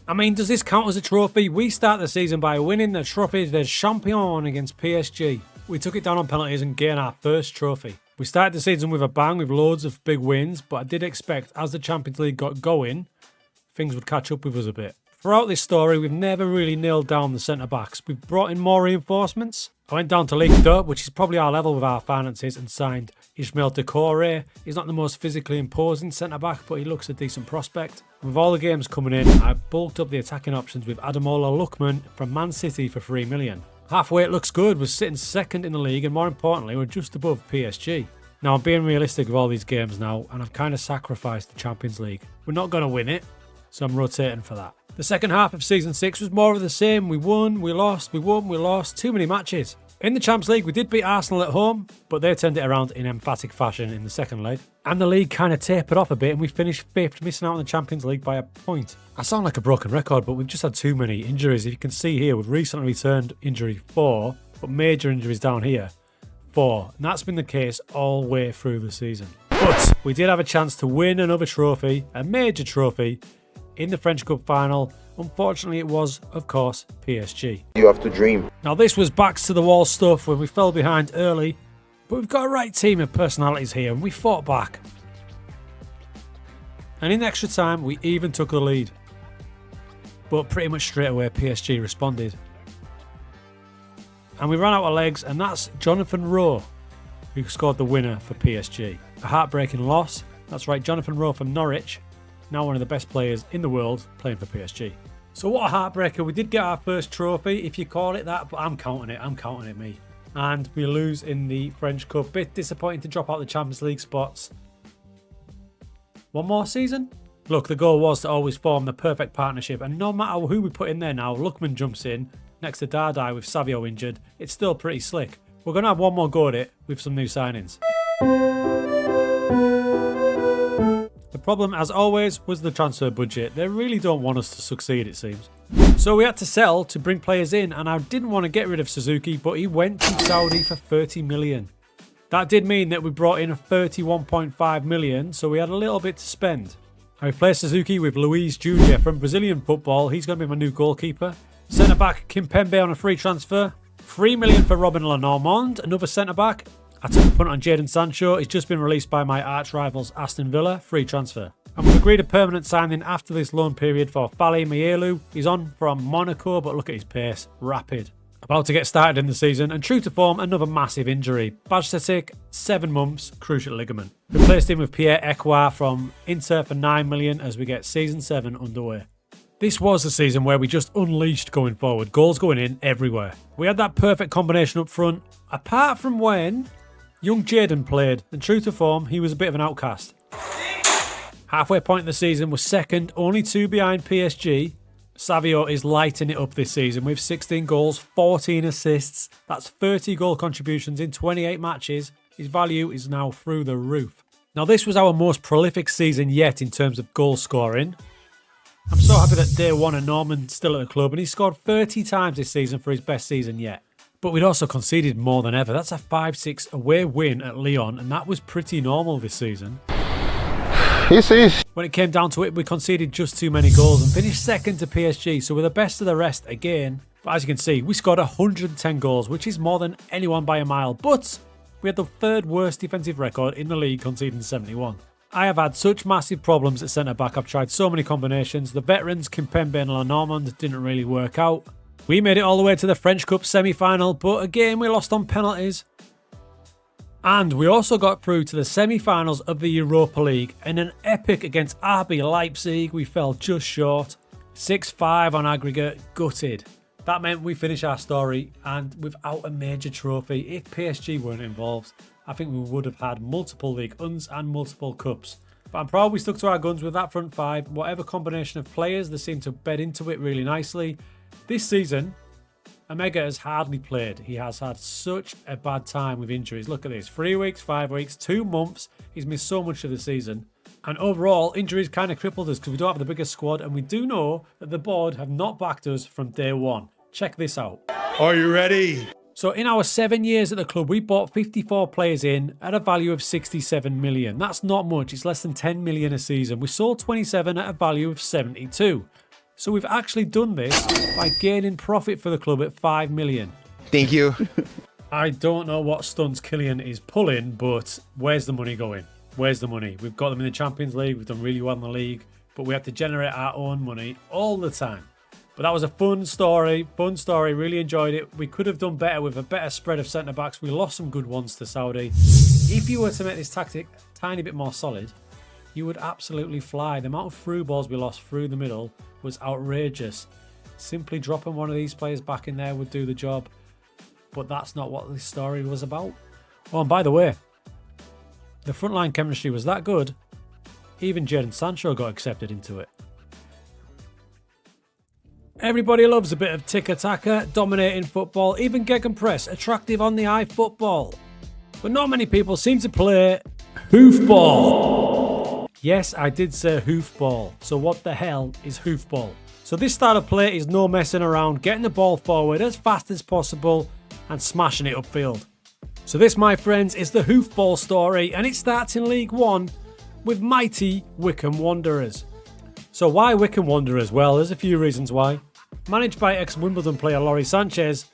I mean, does this count as a trophy? We start the season by winning the Trophée des Champions against PSG. We took it down on penalties and gained our first trophy. We started the season with a bang with loads of big wins, but I did expect as the Champions League got going, things would catch up with us a bit. Throughout this story, we've never really nailed down the centre-backs. We've brought in more reinforcements. I went down to Ligue 2, which is probably our level with our finances, and signed Ismail Decore. He's not the most physically imposing centre-back, but he looks a decent prospect. And with all the games coming in, I bulked up the attacking options with Ademola Lookman from Man City for 3 million. Halfway it looks good, we're sitting second in the league, and more importantly, we're just above PSG. Now, I'm being realistic with all these games now, and I've kind of sacrificed the Champions League. We're not going to win it, so I'm rotating for that. The second half of Season 6 was more of the same. We won, we lost, we won, we lost. Too many matches. In the Champions League, we did beat Arsenal at home, but they turned it around in emphatic fashion in the second leg. And the league kind of tapered off a bit, and we finished 5th, missing out on the Champions League by a point. I sound like a broken record, but we've just had too many injuries. If you can see here, we've recently returned injury 4, but major injuries down here, 4. And that's been the case all the way through the season. But we did have a chance to win another trophy, a major trophy, in the French Cup final. Unfortunately, it was, of course, PSG. You have to dream. Now, this was backs to the wall stuff when we fell behind early, but we've got a right team of personalities here, and we fought back. And in extra time, we even took the lead. But pretty much straight away, PSG responded. And we ran out of legs, and that's Jonathan Rowe, who scored the winner for PSG. A heartbreaking loss. That's right, Jonathan Rowe from Norwich, now one of the best players in the world playing for PSG. So what a heartbreaker. We did get our first trophy, if you call it that, but I'm counting it, me. And we lose in the French Cup. Bit disappointing to drop out the Champions League spots. One more season? Look, the goal was to always form the perfect partnership, and no matter who we put in there now, Lookman jumps in next to Dardai with Savio injured. It's still pretty slick. We're going to have one more go at it with some new signings. The problem, as always, was the transfer budget. They really don't want us to succeed, it seems. So we had to sell to bring players in, and I didn't want to get rid of Suzuki, but he went to Saudi for 30 million. That did mean that we brought in 31.5 million, so we had a little bit to spend. I replaced Suzuki with Luis Jr. from Brazilian football. He's going to be my new goalkeeper. Centre-back Kimpembe on a free transfer. 3 million for Robin Lenormand, another centre-back. I took a punt on Jadon Sancho. He's just been released by my arch-rivals Aston Villa, free transfer. And we've agreed a permanent signing after this loan period for Fali Mielu. He's on from Monaco, but look at his pace, rapid. About to get started in the season, and true to form, another massive injury. Bajcetic, 7 months, cruciate ligament. Replaced him with Pierre Ekwa from Inter for 9 million as we get Season 7 underway. This was the season where we just unleashed going forward, goals going in everywhere. We had that perfect combination up front, apart from when young Jadon played, and true to form, he was a bit of an outcast. Halfway point in the season, we're second, only 2 behind PSG. Savio is lighting it up this season with 16 goals, 14 assists. That's 30 goal contributions in 28 matches. His value is now through the roof. Now, this was our most prolific season yet in terms of goal scoring. I'm so happy that day one and Norman's still at the club, and he scored 30 times this season for his best season yet. But we'd also conceded more than ever. That's a 5-6 away win at Lyon, and that was pretty normal this season. When it came down to it, we conceded just too many goals and finished second to PSG, so we're the best of the rest again. But as you can see, we scored 110 goals, which is more than anyone by a mile. But we had the 3rd worst defensive record in the league, conceding 71. I have had such massive problems at centre-back. I've tried so many combinations. The veterans, Kimpembe and Lenormand, didn't really work out. We made it all the way to the French Cup semi-final, but again, we lost on penalties. And we also got through to the semi-finals of the Europa League. In an epic against RB Leipzig, we fell just short. 6-5 on aggregate, gutted. That meant we finished our story, and without a major trophy. If PSG weren't involved, I think we would have had multiple League Uns and multiple Cups. But I'm proud we stuck to our guns with that front 5. Whatever combination of players, they seem to bed into it really nicely. This season, Omega has hardly played. He has had such a bad time with injuries. Look at this. 3 weeks, 5 weeks, 2 months. He's missed so much of the season. And overall, injuries kind of crippled us because we don't have the biggest squad, and we do know that the board have not backed us from day one. Check this out. Are you ready? So in our 7 years at the club, we bought 54 players in at a value of 67 million. That's not much. It's less than 10 million a season. We sold 27 at a value of 72. So we've actually done this by gaining profit for the club at 5 million. Thank you. I don't know what stunts Killian is pulling, but where's the money going? Where's the money? We've got them in the Champions League. We've done really well in the league, but we have to generate our own money all the time. But that was a fun story. Really enjoyed it. We could have done better with a better spread of centre-backs. We lost some good ones to Saudi. If you were to make this tactic a tiny bit more solid, you would absolutely fly. The amount of through balls we lost through the middle was outrageous. Simply dropping one of these players back in there would do the job. But that's not what this story was about. Oh, and by the way, the frontline chemistry was that good, even Jadon Sancho got accepted into it. Everybody loves a bit of tiki-taka, dominating football, even gegenpress, attractive on the eye football. But not many people seem to play hoofball. Yes, I did say hoofball. So what the hell is hoofball? So this style of play is no messing around, getting the ball forward as fast as possible and smashing it upfield. So this, my friends, is the hoofball story, and it starts in League One with mighty Wycombe Wanderers. So why Wycombe Wanderers? Well, there's a few reasons why. Managed by ex-Wimbledon player Laurie Sanchez,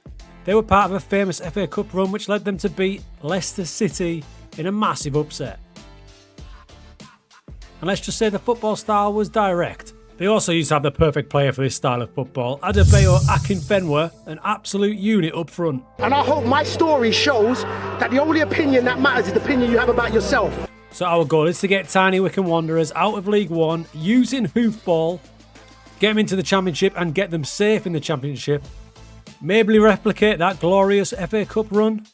they were part of a famous FA Cup run which led them to beat Leicester City in a massive upset. And let's just say the football style was direct. They also used to have the perfect player for this style of football, Adebayo Akinfenwa, an absolute unit up front. And I hope my story shows that the only opinion that matters is the opinion you have about yourself. So our goal is to get tiny Wycombe Wanderers out of League One using hoofball, get them into the Championship and get them safe in the Championship. Maybe replicate that glorious FA Cup run.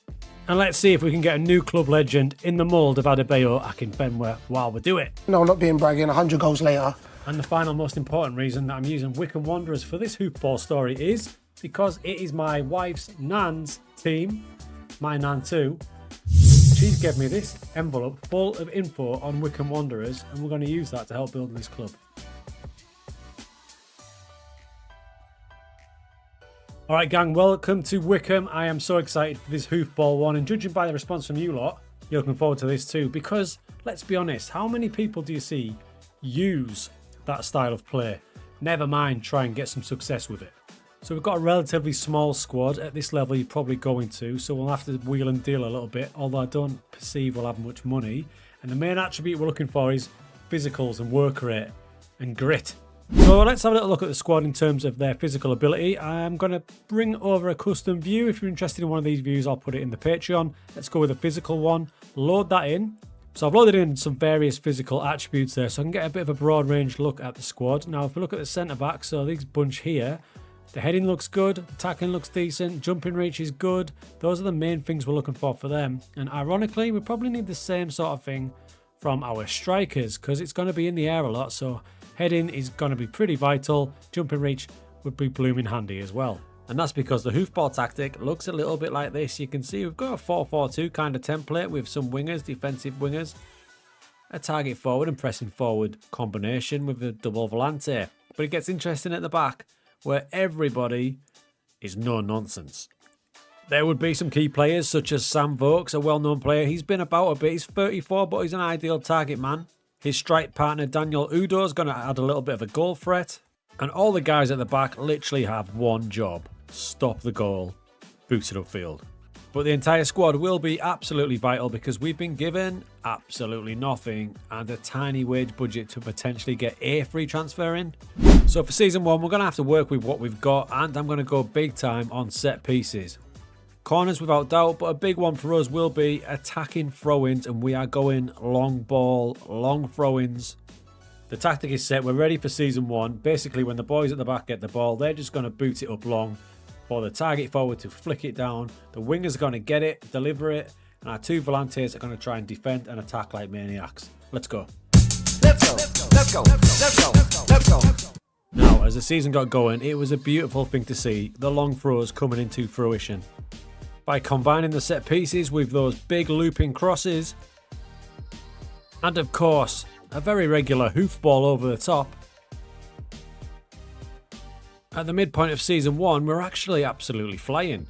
And let's see if we can get a new club legend in the mould of Adebayo Akinfenwa while we do it. No, not being bragging, 100 goals later. And the final most important reason that I'm using Wycombe Wanderers for this hoofball story is because it is my wife's nan's team, my nan too. She's given me this envelope full of info on Wycombe Wanderers, and we're going to use that to help build this club. Alright gang, welcome to Wycombe. I am so excited for this hoofball one, and judging by the response from you lot, you're looking forward to this too, because let's be honest, how many people do you see use that style of play? Never mind try and get some success with it. So we've got a relatively small squad. At this level you're probably going to, so we'll have to wheel and deal a little bit, although I don't perceive we'll have much money. And the main attribute we're looking for is physicals and work rate and grit. So let's have a little look at the squad in terms of their physical ability. I'm going to bring over a custom view. If you're interested in one of these views, I'll put it in the Patreon. Let's go with a physical one. Load that in. So I've loaded in some various physical attributes there, so I can get a bit of a broad range look at the squad. Now if we look at the centre back, so this bunch here, the heading looks good, the tackling looks decent, jumping reach is good. Those are the main things we're looking for them. And ironically, we probably need the same sort of thing from our strikers, because it's going to be in the air a lot, so heading is going to be pretty vital. Jumping reach would be blooming handy as well. And that's because the hoofball tactic looks a little bit like this. You can see we've got a 4-4-2 kind of template with some wingers, defensive wingers, a target forward and pressing forward combination with a double volante. But it gets interesting at the back, where everybody is no nonsense. There would be some key players such as Sam Vokes, a well-known player. He's been about a bit. He's 34, but he's an ideal target man. His strike partner Daniel Udo is going to add a little bit of a goal threat. And all the guys at the back literally have one job: stop the goal, boot it upfield. But the entire squad will be absolutely vital because we've been given absolutely nothing and a tiny wage budget to potentially get a free transfer in. So for season one, we're going to have to work with what we've got, and I'm going to go big time on set pieces. Corners without doubt, but a big one for us will be attacking throw-ins, and we are going long ball, long throw-ins. The tactic is set, we're ready for season one. Basically when the boys at the back get the ball, they're just going to boot it up long for the target forward to flick it down. The wingers are going to get it, deliver it, and our two volantes are going to try and defend and attack like maniacs. Let's go. Let's go. Let's go. Let's go. Let's go. Now, as the season got going, it was a beautiful thing to see the long throws coming into fruition. By combining the set pieces with those big looping crosses, and of course, a very regular hoofball over the top. At the midpoint of Season 1, we're actually absolutely flying.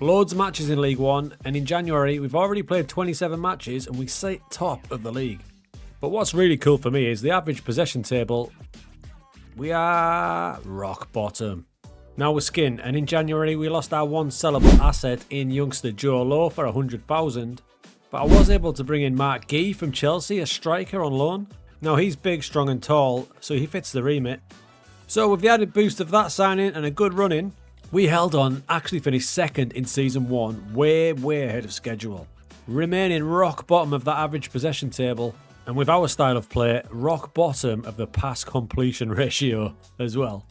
Loads of matches in League 1, and in January we've already played 27 matches and we sit top of the league. But what's really cool for me is the average possession table. We are rock bottom. Now we're skin, and in January we lost our one sellable asset in youngster Joe Lowe for 100,000. But I was able to bring in Mark Gee from Chelsea, a striker on loan. Now he's big, strong and tall, so he fits the remit. So with the added boost of that signing and a good run in, we held on, actually finished second in Season 1, way ahead of schedule. Remaining rock bottom of that average possession table, and with our style of play, rock bottom of the pass completion ratio as well.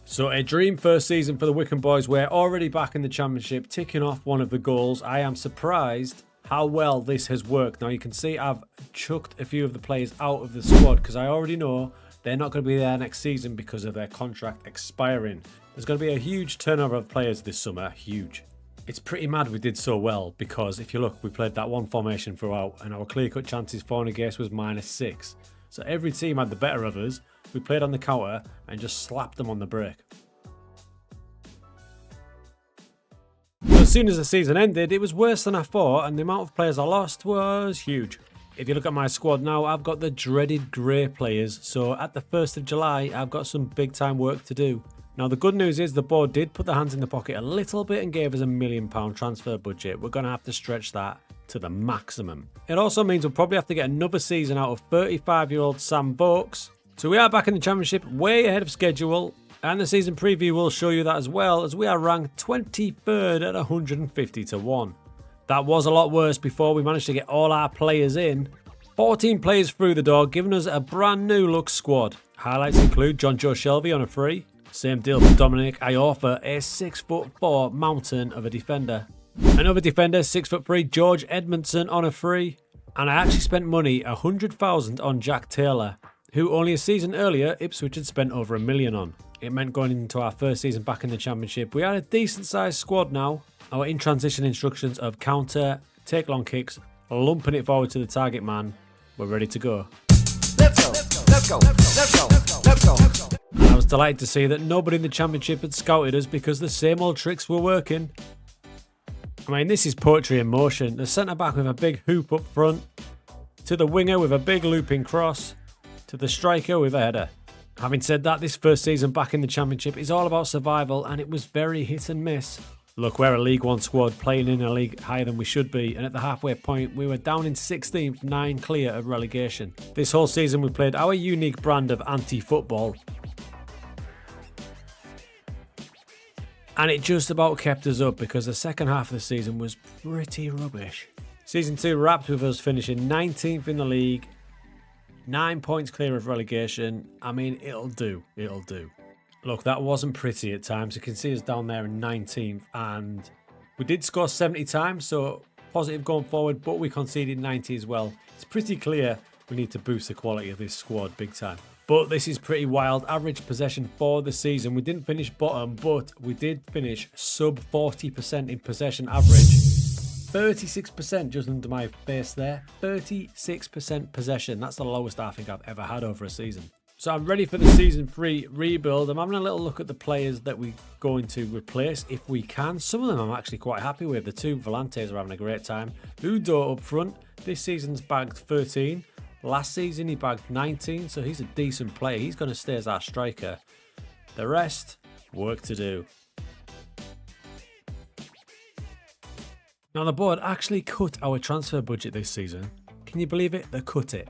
So a dream first season for the Wycombe boys. We're already back in the Championship, ticking off one of the goals. I am surprised how well this has worked. Now you can see I've chucked a few of the players out of the squad because I already know they're not going to be there next season because of their contract expiring. There's going to be a huge turnover of players this summer, huge. It's pretty mad we did so well because if you look, we played that one formation throughout and our clear-cut chances for and against was -6. So every team had the better of us. We played on the counter and just slapped them on the break. But as soon as the season ended, it was worse than I thought and the amount of players I lost was huge. If you look at my squad now, I've got the dreaded grey players. So at the 1st of July, I've got some big time work to do. Now the good news is the board did put their hands in the pocket a little bit and gave us a £1 million transfer budget. We're going to have to stretch that to the maximum. It also means we'll probably have to get another season out of 35-year-old Sam Vokes. So we are back in the Championship, way ahead of schedule. And the season preview will show you that as well, as we are ranked 23rd at 150 to 1. That was a lot worse before we managed to get all our players in. 14 players through the door, giving us a brand new look squad. Highlights include John Joe Shelby on a free. Same deal for Dominic Iorfa, a 6'4" mountain of a defender. Another defender, 6'3", George Edmondson on a free. And I actually spent money, 100,000 on Jack Taylor, who only a season earlier Ipswich had spent over £1 million on. It meant going into our first season back in the Championship, we had a decent sized squad now. Our in-transition instructions of counter, take long kicks, lumping it forward to the target man. We're ready to go. Let's go. Let's go. Let's go. Let's go. And I was delighted to see that nobody in the Championship had scouted us because the same old tricks were working. I mean, this is poetry in motion. The centre-back with a big hoop up front, to the winger with a big looping cross, to the striker with a header. Having said that, this first season back in the Championship is all about survival and it was very hit and miss. Look, we're a League 1 squad playing in a league higher than we should be, and at the halfway point we were down in 16th, 9 clear of relegation. This whole season we played our unique brand of anti-football. And it just about kept us up because the second half of the season was pretty rubbish. Season 2 wrapped with us finishing 19th in the league, 9 points clear of relegation. I mean, it'll do. Look, that wasn't pretty at times. You can see us down there in 19th and we did score 70 times, so positive going forward, but we conceded 90 as well. It's pretty clear we need to boost the quality of this squad big time. But this is pretty wild. Average possession for the season. We didn't finish bottom, but we did finish sub 40% in possession average. 36% just under my face there. 36% possession. That's the lowest I think I've ever had over a season. So I'm ready for the Season 3 rebuild. I'm having a little look at the players that we're going to replace if we can. Some of them I'm actually quite happy with. The two Volantes are having a great time. Udo up front. This season's bagged 13. Last season he bagged 19, so he's a decent player. He's going to stay as our striker. The rest, work to do. Now the board actually cut our transfer budget this season. Can you believe it? They cut it.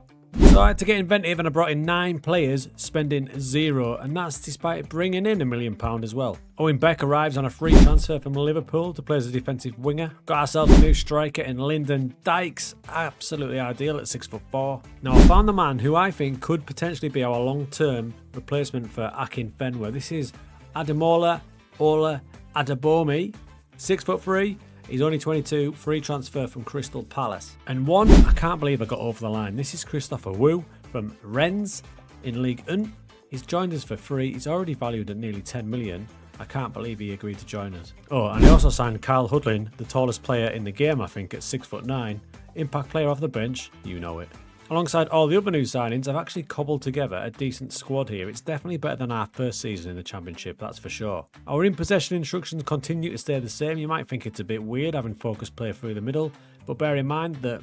So I had to get inventive and I brought in 9 players, spending 0, and that's despite bringing in £1 million as well. Owen Beck arrives on a free transfer from Liverpool to play as a defensive winger. Got ourselves a new striker in Lyndon Dykes, absolutely ideal at 6'4". Now I found the man who I think could potentially be our long-term replacement for Akin Fenwa. This is Ademola Ola Adebomi, 6'3". He's only 22, free transfer from Crystal Palace. And one, I can't believe I got over the line. This is Christopher Wu from Rennes in Ligue 1. He's joined us for free. He's already valued at nearly 10 million. I can't believe he agreed to join us. Oh, and he also signed Kyle Hudlin, the tallest player in the game, I think, at 6'9". Impact player off the bench, you know it. Alongside all the other new signings, I've actually cobbled together a decent squad here. It's definitely better than our first season in the Championship, that's for sure. Our in-possession instructions continue to stay the same. You might think it's a bit weird having focused play through the middle, but bear in mind that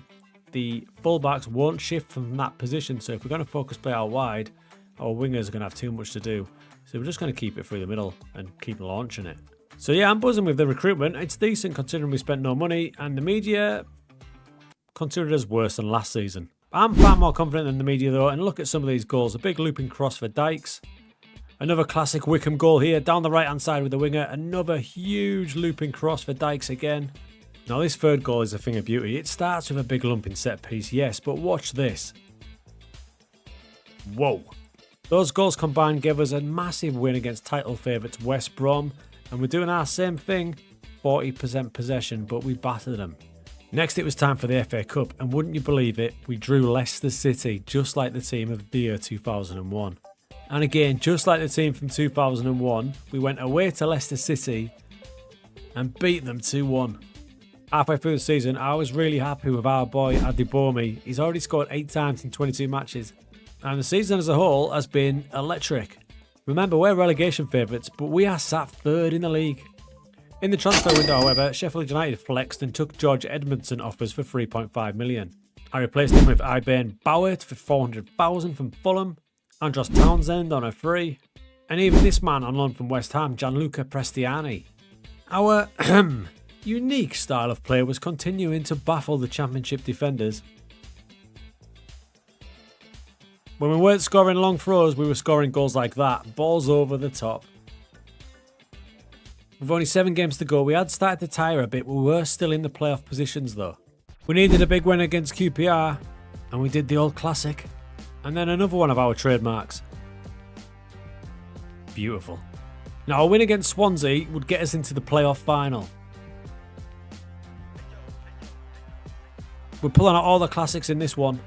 the fullbacks won't shift from that position, so if we're going to focus play out wide, our wingers are going to have too much to do. So we're just going to keep it through the middle and keep launching it. So yeah, I'm buzzing with the recruitment. It's decent considering we spent no money, and the media considered us worse than last season. I'm far more confident than the media though, and look at some of these goals. A big looping cross for Dykes. Another classic Wycombe goal here, down the right hand side with the winger. Another huge looping cross for Dykes again. Now this third goal is a thing of beauty. It starts with a big lumping set piece, yes, but watch this. Whoa. Those goals combined gave us a massive win against title favourites West Brom, and we're doing our same thing, 40% possession, but we battered them. Next it was time for the FA Cup, and wouldn't you believe it, we drew Leicester City, just like the team of the year 2001. And again, just like the team from 2001, we went away to Leicester City and beat them 2-1. Halfway through the season, I was really happy with our boy Adibomi. He's already scored 8 times in 22 matches, and the season as a whole has been electric. Remember, we're relegation favourites, but we are sat 3rd in the league. In the transfer window, however, Sheffield United flexed and took George Edmondson offers for 3.5 million. I replaced him with Ibain Bowert for 400,000 from Fulham, Andros Townsend on a free, and even this man on loan from West Ham, Gianluca Prestiani. Our unique style of play was continuing to baffle the Championship defenders. When we weren't scoring long throws, we were scoring goals like that, balls over the top. With only 7 games to go, we had started to tire a bit, but we were still in the playoff positions though. We needed a big win against QPR, and we did the old classic. And then another one of our trademarks. Beautiful. Now a win against Swansea would get us into the playoff final. We're pulling out all the classics in this one.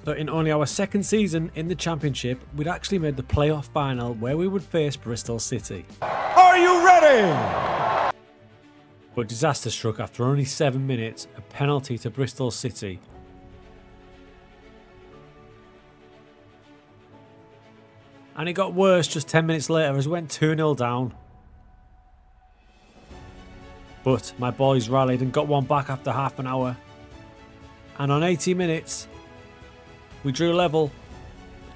So in only our second season in the Championship, we'd actually made the playoff final where we would face Bristol City. Are you ready? But disaster struck after only 7 minutes, a penalty to Bristol City. And it got worse just 10 minutes later as we went 2-0 down. But my boys rallied and got one back after half an hour. And on 80 minutes, we drew level,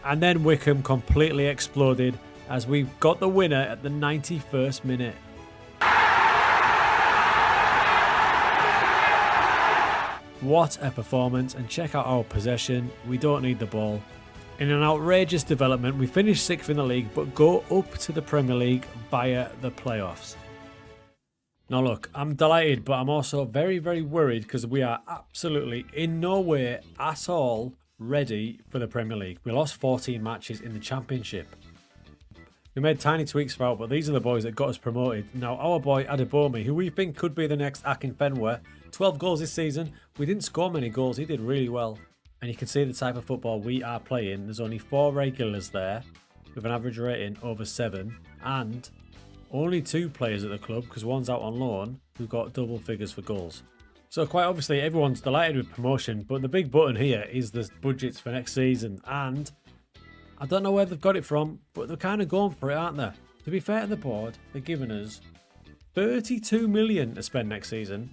and then Wycombe completely exploded as we got the winner at the 91st minute. What a performance, and check out our possession, we don't need the ball. In an outrageous development, we finished 6th in the league but go up to the Premier League via the playoffs. Now look, I'm delighted, but I'm also very, very worried because we are absolutely in no way at all ready for the Premier League. We lost 14 matches in the Championship. We made tiny tweaks throughout, but these are the boys that got us promoted. Now our boy Adibomi, who we think could be the next Akinfenwa, 12 goals this season. We didn't score many goals, he did really well. And you can see the type of football we are playing. There's only 4 regulars there with an average rating over 7, and only 2 players at the club, because one's out on loan, who got double figures for goals. So quite obviously everyone's delighted with promotion, but the big button here is the budgets for next season, and I don't know where they've got it from, but they're kind of going for it, aren't they? To be fair to the board, they're giving us 32 million to spend next season.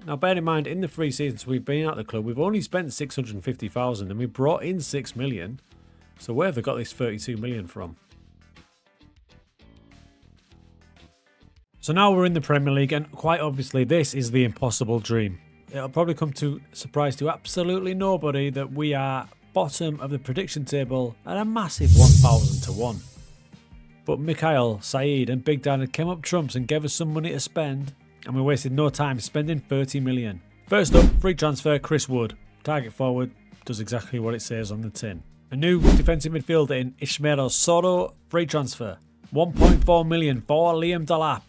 Now bear in mind, in the 3 seasons we've been at the club, we've only spent 650,000 and we brought in 6 million. So where have they got this 32 million from? So now we're in the Premier League, and quite obviously this is the impossible dream. It'll probably come to surprise to absolutely nobody that we are bottom of the prediction table at a massive 1,000 to 1. But Mikhail, Saeed and Big Dan had came up trumps and gave us some money to spend, and we wasted no time spending 30 million. First up, free transfer Chris Wood. Target forward, does exactly what it says on the tin. A new defensive midfielder in Ismail Soro, free transfer. 1.4 million for Liam Delap.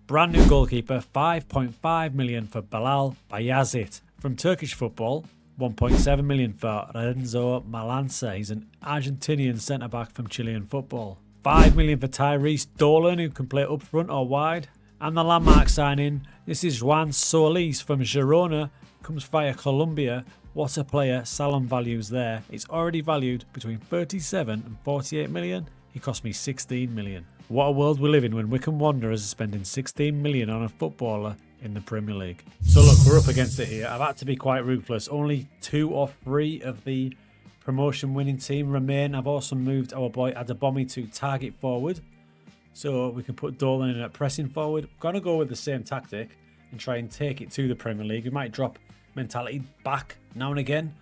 Brand new goalkeeper, 5.5 million for Bilal Bayazit. From Turkish football, 1.7 million for Renzo Malanza. He's an Argentinian centre-back from Chilean football. 5 million for Tyrese Dolan, who can play up front or wide. And the landmark signing, this is Juan Solis from Girona, comes via Colombia. What a player, Salon values there. It's already valued between 37 and 48 million. He cost me 16 million. What a world we live in when Wycombe Wanderers are spending 16 million on a footballer in the Premier League. So look, we're up against it here. I've had to be quite ruthless. Only 2 or 3 of the promotion winning team remain. I've also moved our boy Adebomi to target forward, so we can put Dolan in at pressing forward. Gonna go with the same tactic and try and take it to the Premier League. We might drop mentality back now and again,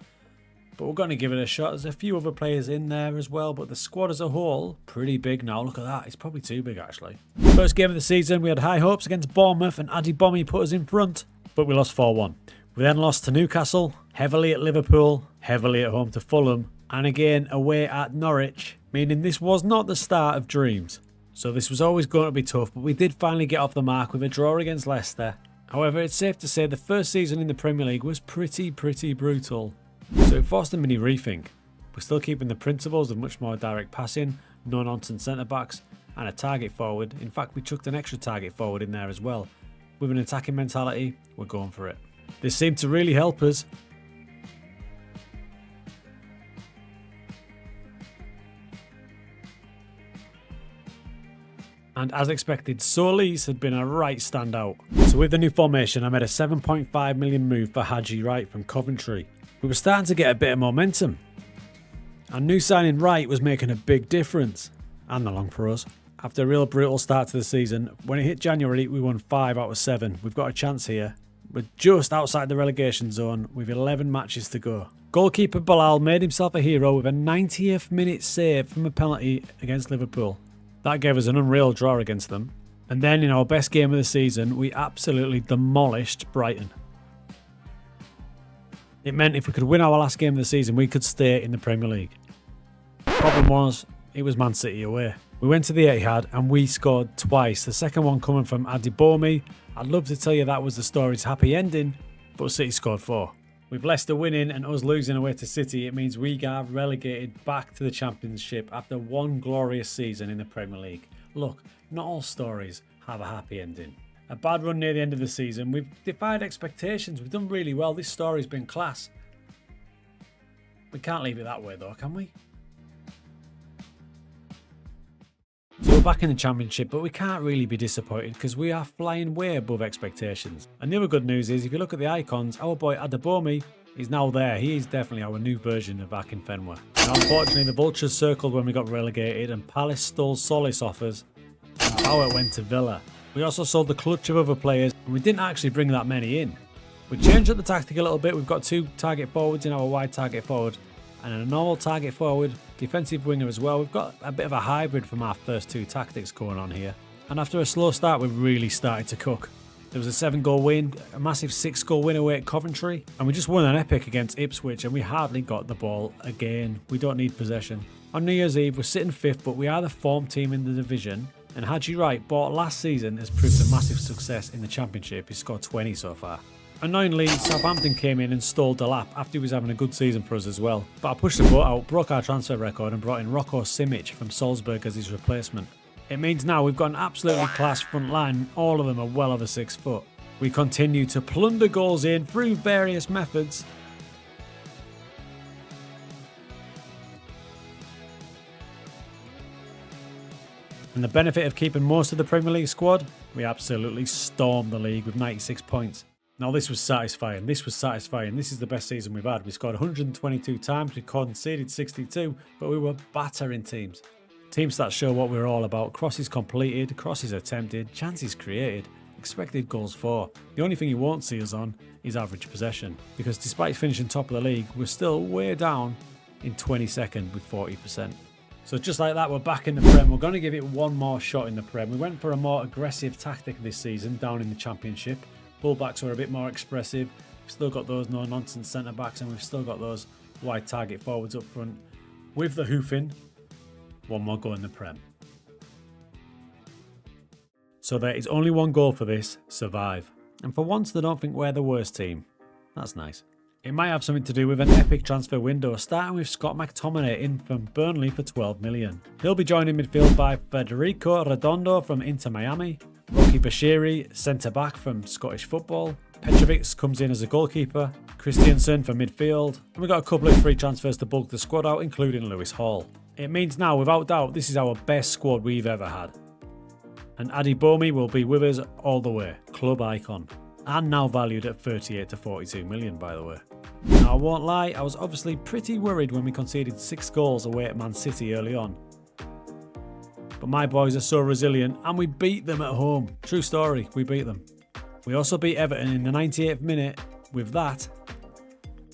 but we're going to give it a shot. There's a few other players in there as well, but the squad as a whole, pretty big now. Look at that. It's probably too big, actually. First game of the season, we had high hopes against Bournemouth, and Adebomi put us in front, but we lost 4-1. We then lost to Newcastle, heavily at Liverpool, heavily at home to Fulham, and again away at Norwich, meaning this was not the start of dreams. So this was always going to be tough, but we did finally get off the mark with a draw against Leicester. However, it's safe to say the first season in the Premier League was pretty brutal. So it forced a mini rethink. We're still keeping the principles of much more direct passing, no nonsense centre backs, and a target forward. In fact, we chucked an extra target forward in there as well. With an attacking mentality, we're going for it. This seemed to really help us. And as expected, Solis had been a right standout. So with the new formation, I made a 7.5 million move for Haji Wright from Coventry. We were starting to get a bit of momentum. Our new signing Wright was making a big difference, and the long for us. After a real brutal start to the season, when it hit January, we won 5 out of 7. We've got a chance here. We're just outside the relegation zone with 11 matches to go. Goalkeeper Bilal made himself a hero with a 90th minute save from a penalty against Liverpool. That gave us an unreal draw against them. And then in our best game of the season, we absolutely demolished Brighton. It meant if we could win our last game of the season, we could stay in the Premier League. Problem was, it was Man City away. We went to the Etihad and we scored twice. The second one coming from Adebomi. I'd love to tell you that was the story's happy ending, but City scored 4. With Leicester winning and us losing away to City, it means we got relegated back to the Championship after one glorious season in the Premier League. Look, not all stories have a happy ending. A bad run near the end of the season. We've defied expectations. We've done really well. This story's been class. We can't leave it that way though, can we? So we're back in the Championship, but we can't really be disappointed because we are flying way above expectations. And the other good news is, if you look at the icons, our boy Adebomi is now there. He is definitely our new version of Akinfenwa. Now, unfortunately, the Vultures circled when we got relegated and Palace stole Solis offers and power went to Villa. We also sold the clutch of other players and we didn't actually bring that many in. We changed up the tactic a little bit. We've got 2 target forwards in our wide target forward and a normal target forward, defensive winger as well. We've got a bit of a hybrid from our first 2 tactics going on here. And after a slow start, we've really started to cook. There was a 7-goal win, a massive 6-goal win away at Coventry, and we just won an epic against Ipswich, and we hardly got the ball again. We don't need possession. On New Year's Eve, we're sitting 5th, but we are the form team in the division, and Haji Wright, bought last season, has proved a massive success in the Championship. He's scored 20 so far. Annoyingly, Southampton came in and stole the lap after he was having a good season for us as well. But I pushed the boat out, broke our transfer record and brought in Rocco Simic from Salzburg as his replacement. It means now we've got an absolutely class front line. All of them are well over 6 foot. We continue to plunder goals in through various methods. And the benefit of keeping most of the Premier League squad, we absolutely stormed the league with 96 points. Now this was satisfying. This is the best season we've had. We scored 122 times, we conceded 62, but we were battering teams. Team stats show what we're all about. Crosses completed, crosses attempted, chances created, expected goals for. The only thing you won't see us on is average possession, because despite finishing top of the league, we're still way down in 22nd with 40%. So just like that, we're back in the Prem. We're going to give it one more shot in the Prem. We went for a more aggressive tactic this season down in the Championship. Fullbacks were a bit more expressive. We've still got those no-nonsense centre-backs and we've still got those wide target forwards up front. With the hoofing, one more goal in the Prem. So there is only one goal for this: survive. And for once, they don't think we're the worst team. That's nice. It might have something to do with an epic transfer window, starting with Scott McTominay in from Burnley for 12 million. He'll be joined in midfield by Federico Redondo from Inter Miami, Roque Aki Bashiri, centre-back from Scottish football. Petrovic comes in as a goalkeeper. Christiansen for midfield. And we've got a couple of free transfers to bulk the squad out, including Lewis Hall. It means now, without doubt, this is our best squad we've ever had. And Adi Bomi will be with us all the way. Club icon. And now valued at 38 to 42 million, by the way. Now, I won't lie, I was obviously pretty worried when we conceded 6 goals away at Man City early on. But my boys are so resilient, and we beat them at home. True story, we beat them. We also beat Everton in the 98th minute with that.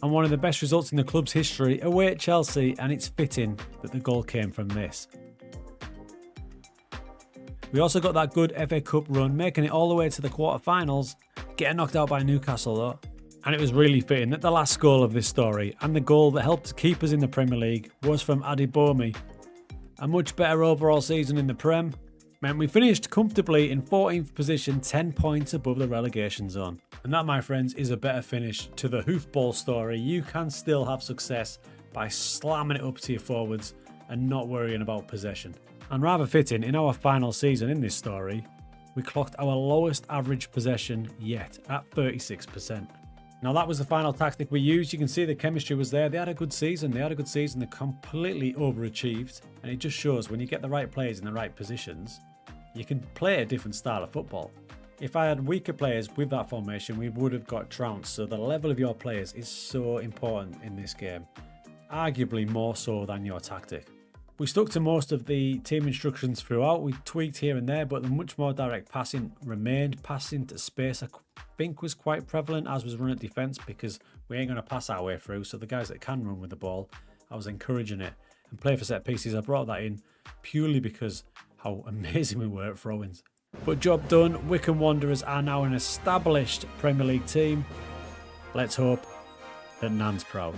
And one of the best results in the club's history away at Chelsea, and it's fitting that the goal came from this. We also got that good FA Cup run, making it all the way to the quarter-finals, getting knocked out by Newcastle though. And it was really fitting that the last goal of this story, and the goal that helped keep us in the Premier League, was from Adi Bomi. A much better overall season in the Prem meant we finished comfortably in 14th position, 10 points above the relegation zone. And that, my friends, is a better finish to the hoofball story. You can still have success by slamming it up to your forwards and not worrying about possession. And rather fitting, in our final season in this story, we clocked our lowest average possession yet at 36%. Now that was the final tactic we used. You can see the chemistry was there. They had a good season. They completely overachieved. And it just shows when you get the right players in the right positions, you can play a different style of football. If I had weaker players with that formation, we would have got trounced. So the level of your players is so important in this game. Arguably more so than your tactic. We stuck to most of the team instructions throughout. We tweaked here and there, but the much more direct passing remained. Passing to space, I think, was quite prevalent, as was run at defence, because we ain't going to pass our way through. So the guys that can run with the ball, I was encouraging it. And play for set pieces, I brought that in purely because how amazing we were at throw-ins. But job done. Wycombe Wanderers are now an established Premier League team. Let's hope that Nan's proud.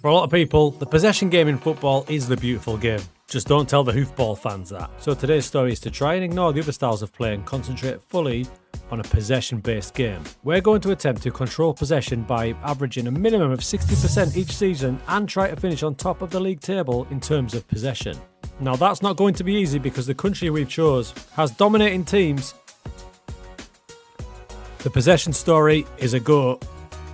For a lot of people, the possession game in football is the beautiful game. Just don't tell the hoofball fans that. So today's story is to try and ignore the other styles of play and concentrate fully on a possession-based game. We're going to attempt to control possession by averaging a minimum of 60% each season and try to finish on top of the league table in terms of possession. Now that's not going to be easy because the country we've chose has dominating teams. The possession story is a go.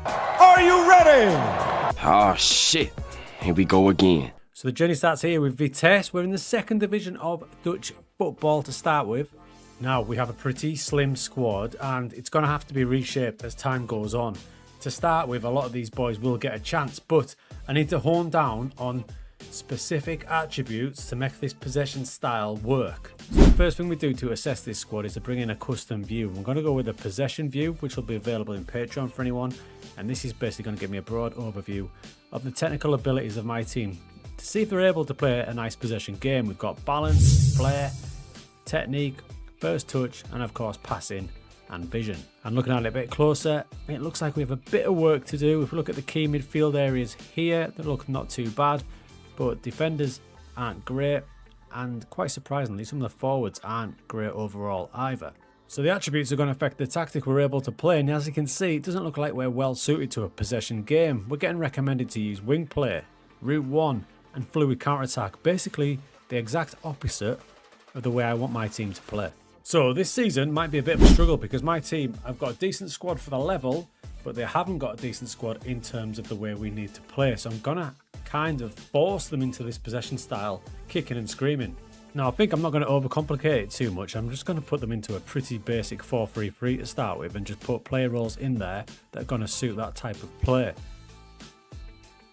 Are you ready? Oh shit, here we go again. So the journey starts here with Vitesse. We're in the second division of Dutch football to start with. Now we have a pretty slim squad and it's going to have to be reshaped as time goes on. To start with, a lot of these boys will get a chance, but I need to hone down on specific attributes to make this possession style work. So the first thing we do to assess this squad is to bring in a custom view. I'm going to go with a possession view, which will be available in Patreon for anyone. And this is basically going to give me a broad overview of the technical abilities of my team to see if they're able to play a nice possession game. We've got balance, flair, technique, first touch, and of course passing and vision. And looking at it a bit closer, it looks like we have a bit of work to do. If we look at the key midfield areas here, they look not too bad, but defenders aren't great, and quite surprisingly, some of the forwards aren't great overall either. So the attributes are going to affect the tactic we're able to play, and as you can see, it doesn't look like we're well suited to a possession game. We're getting recommended to use wing play, route 1, and fluid counter-attack. Basically, the exact opposite of the way I want my team to play. So this season might be a bit of a struggle because my team, I've got a decent squad for the level, but they haven't got a decent squad in terms of the way we need to play. So I'm going to kind of force them into this possession style, kicking and screaming. Now I think I'm not going to overcomplicate it too much. I'm just going to put them into a pretty basic 4-3-3 to start with and just put player roles in there that are going to suit that type of play.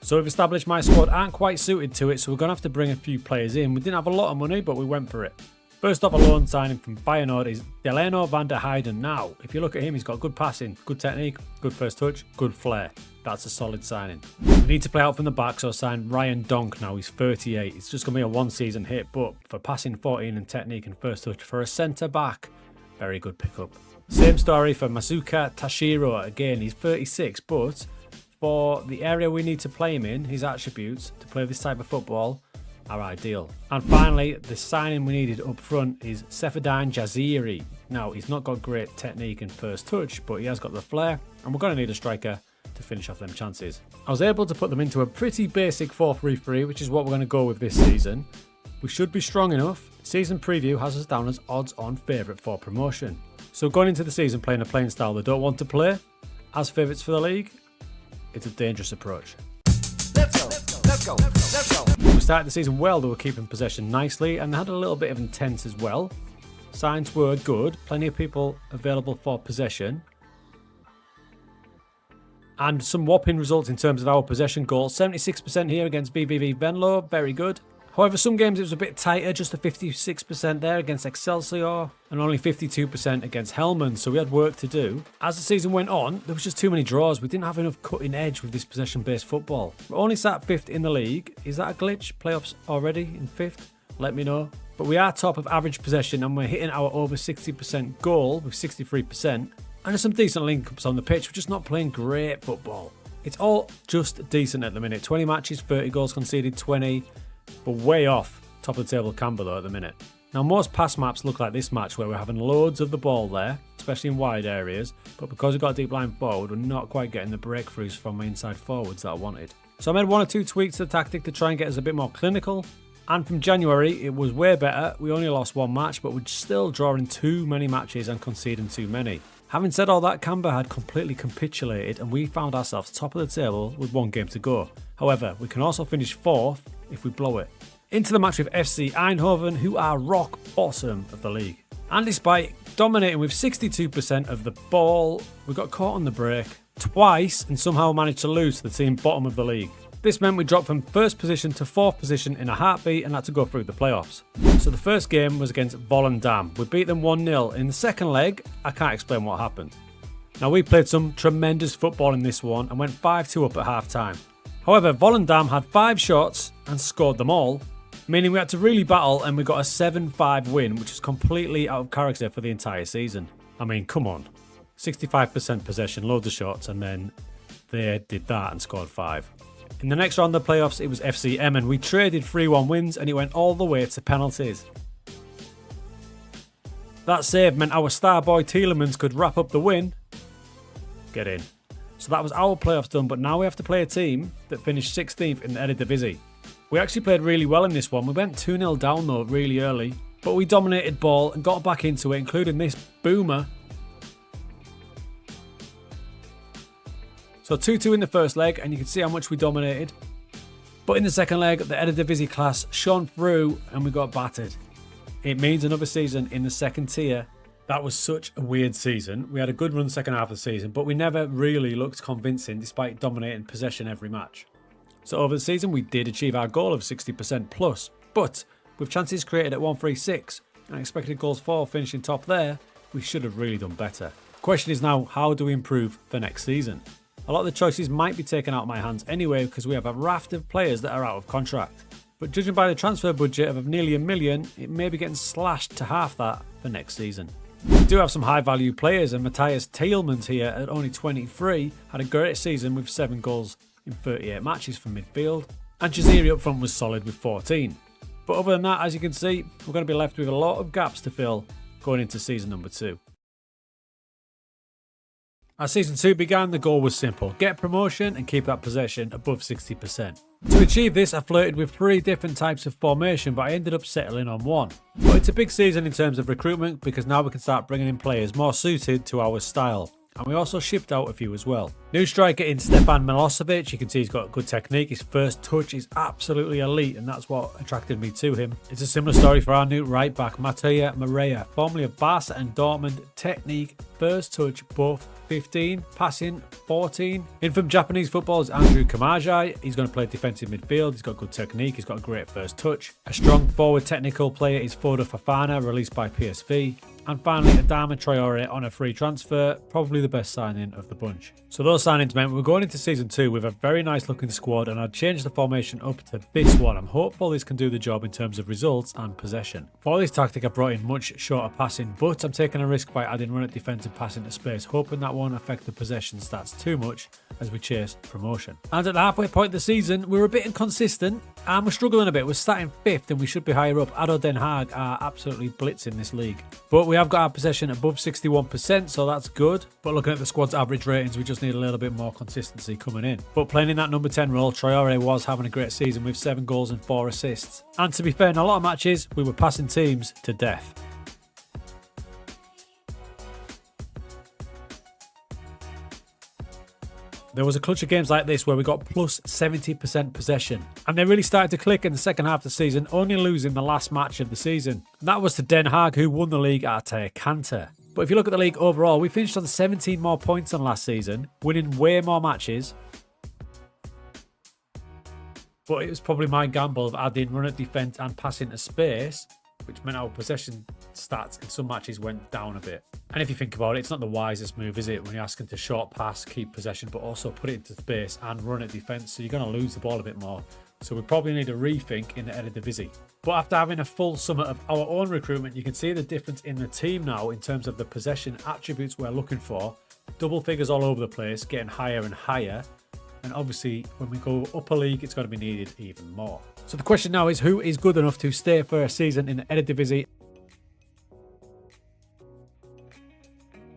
So we've established my squad aren't quite suited to it, so we're going to have to bring a few players in. We didn't have a lot of money, but we went for it. First off, a loan signing from Feyenoord is Delano van der Heijden. Now, if you look at him, he's got good passing, good technique, good first touch, good flair. That's a solid signing. We need to play out from the back, so sign Ryan Donk now. He's 38. It's just going to be a one-season hit, but for passing 14 and technique and first touch for a centre-back, very good pickup. Same story for Masuka Tashiro. Again, he's 36, but for the area we need to play him in, his attributes to play this type of football are ideal. And finally, the signing we needed up front is Seferdine Jaziri. Now, he's not got great technique and first touch, but he has got the flair, and we're going to need a striker to finish off them chances. I was able to put them into a pretty basic 4-3-3, which is what we're going to go with this season. We should be strong enough Season preview has us down as odds on favourite for promotion. So going into the season playing a playing style they don't want to play, as favourites for the league, it's a dangerous approach. Let's go. We started the season well, they were keeping possession nicely and they had a little bit of intent as well. Signs were good, plenty of people available for possession. And some whopping results in terms of our possession goals. 76% here against VVV Venlo, very good. However, some games it was a bit tighter, just a 56% there against Excelsior and only 52% against Helmand, so we had work to do. As the season went on, there was just too many draws. We didn't have enough cutting edge with this possession-based football. We're only sat 5th in the league. Is that a glitch? Playoffs already in 5th? Let me know. But we are top of average possession and we're hitting our over 60% goal with 63%. And there's some decent link-ups on the pitch. We're just not playing great football. It's all just decent at the minute. 20 matches, 30 goals conceded, 20... but way off top of the table Canberra though at the minute. Now most pass maps look like this match where we're having loads of the ball there, especially in wide areas, but because we've got a deep line forward, we're not quite getting the breakthroughs from my inside forwards that I wanted. So I made 1 or 2 tweaks to the tactic to try and get us a bit more clinical, and from January it was way better. We only lost 1 match, but we're still drawing too many matches and conceding too many. Having said all that, Canberra had completely capitulated and we found ourselves top of the table with 1 game to go. However, we can also finish 4th if we blow it. Into the match with FC Eindhoven, who are rock bottom of the league. And despite dominating with 62% of the ball, we got caught on the break twice and somehow managed to lose to the team bottom of the league. This meant we dropped from 1st position to 4th position in a heartbeat and had to go through the playoffs. So the first game was against Volendam. We beat them 1-0. In the second leg, I can't explain what happened. Now we played some tremendous football in this one and went 5-2 up at half time. However, Volendam had 5 shots and scored them all, meaning we had to really battle and we got a 7-5 win, which is completely out of character for the entire season. I mean, come on. 65% possession, loads of shots, and then they did that and scored 5. In the next round of the playoffs, it was FC Emmen. We traded 3-1 wins and it went all the way to penalties. That save meant our star boy Tielemans could wrap up the win. Get in. So that was our playoffs done, but now we have to play a team that finished 16th in the Eredivisie. We actually played really well in this one. We went 2-0 down though really early, but we dominated ball and got back into it, including this boomer. So 2-2 in the first leg, and you can see how much we dominated. But in the second leg, the Eredivisie class shone through and we got battered. It means another season in the second tier. That was such a weird season. We had a good run the second half of the season, but we never really looked convincing despite dominating possession every match. So over the season, we did achieve our goal of 60% plus, but with chances created at 136 and expected goals for finishing top there, we should have really done better. The question is now, how do we improve for next season? A lot of the choices might be taken out of my hands anyway because we have a raft of players that are out of contract. But judging by the transfer budget of nearly $1 million, it may be getting slashed to half that for next season. We do have some high value players, and Matthias Tielemans here at only 23 had a great season with 7 goals in 38 matches from midfield, and Jaziri up front was solid with 14. But other than that, as you can see, we're going to be left with a lot of gaps to fill going into season number 2. As season 2 began, the goal was simple: get promotion and keep that possession above 60%. To achieve this, I flirted with 3 different types of formation, but I ended up settling on 1. But it's a big season in terms of recruitment because now we can start bringing in players more suited to our style. And we also shipped out a few as well. New striker in Stefan Milosevic. You can see he's got good technique. His first touch is absolutely elite, and that's what attracted me to him. It's a similar story for our new right back, Mattia Moreira, formerly of Barca and Dortmund. Technique, first touch, both 15, passing 14. In from Japanese football is Andrew Kamajai. He's going to play defensive midfield. He's got good technique. He's got a great first touch. A strong forward technical player is Foda Fofana, released by PSV. And finally, Adama Traore on a free transfer, probably the best signing of the bunch. So those signings meant we're going into season 2 with a very nice looking squad, and I'd changed the formation up to this one. I'm hopeful this can do the job in terms of results and possession. For this tactic, I brought in much shorter passing, but I'm taking a risk by adding run at defensive passing to space, hoping that won't affect the possession stats too much as we chase promotion. And at the halfway point of the season, we're a bit inconsistent and we're struggling a bit. We're sat in 5th and we should be higher up. ADO Den Haag are absolutely blitzing this league. But we have got our possession above 61%, so that's good. But looking at the squad's average ratings, we just need a little bit more consistency coming in. But playing in that number 10 role, Traore was having a great season with 7 goals and 4 assists. And to be fair, in a lot of matches, we were passing teams to death. There was a clutch of games like this where we got plus 70% possession. And they really started to click in the second half of the season, only losing the last match of the season. And that was to Den Haag, who won the league at a canter. But if you look at the league overall, we finished on 17 more points than last season, winning way more matches. But it was probably my gamble of adding run at defence and passing to space, which meant our possession stats in some matches went down a bit. And if you think about it, it's not the wisest move, is it? When you're asking to short pass, keep possession, but also put it into space and run at defence, so you're going to lose the ball a bit more. So we probably need a rethink in the Eredivisie. But after having a full summer of our own recruitment, you can see the difference in the team now in terms of the possession attributes we're looking for. Double figures all over the place, getting higher and higher. And obviously, when we go up a league, it's going to be needed even more. So the question now is, who is good enough to stay for a season in the Eredivisie?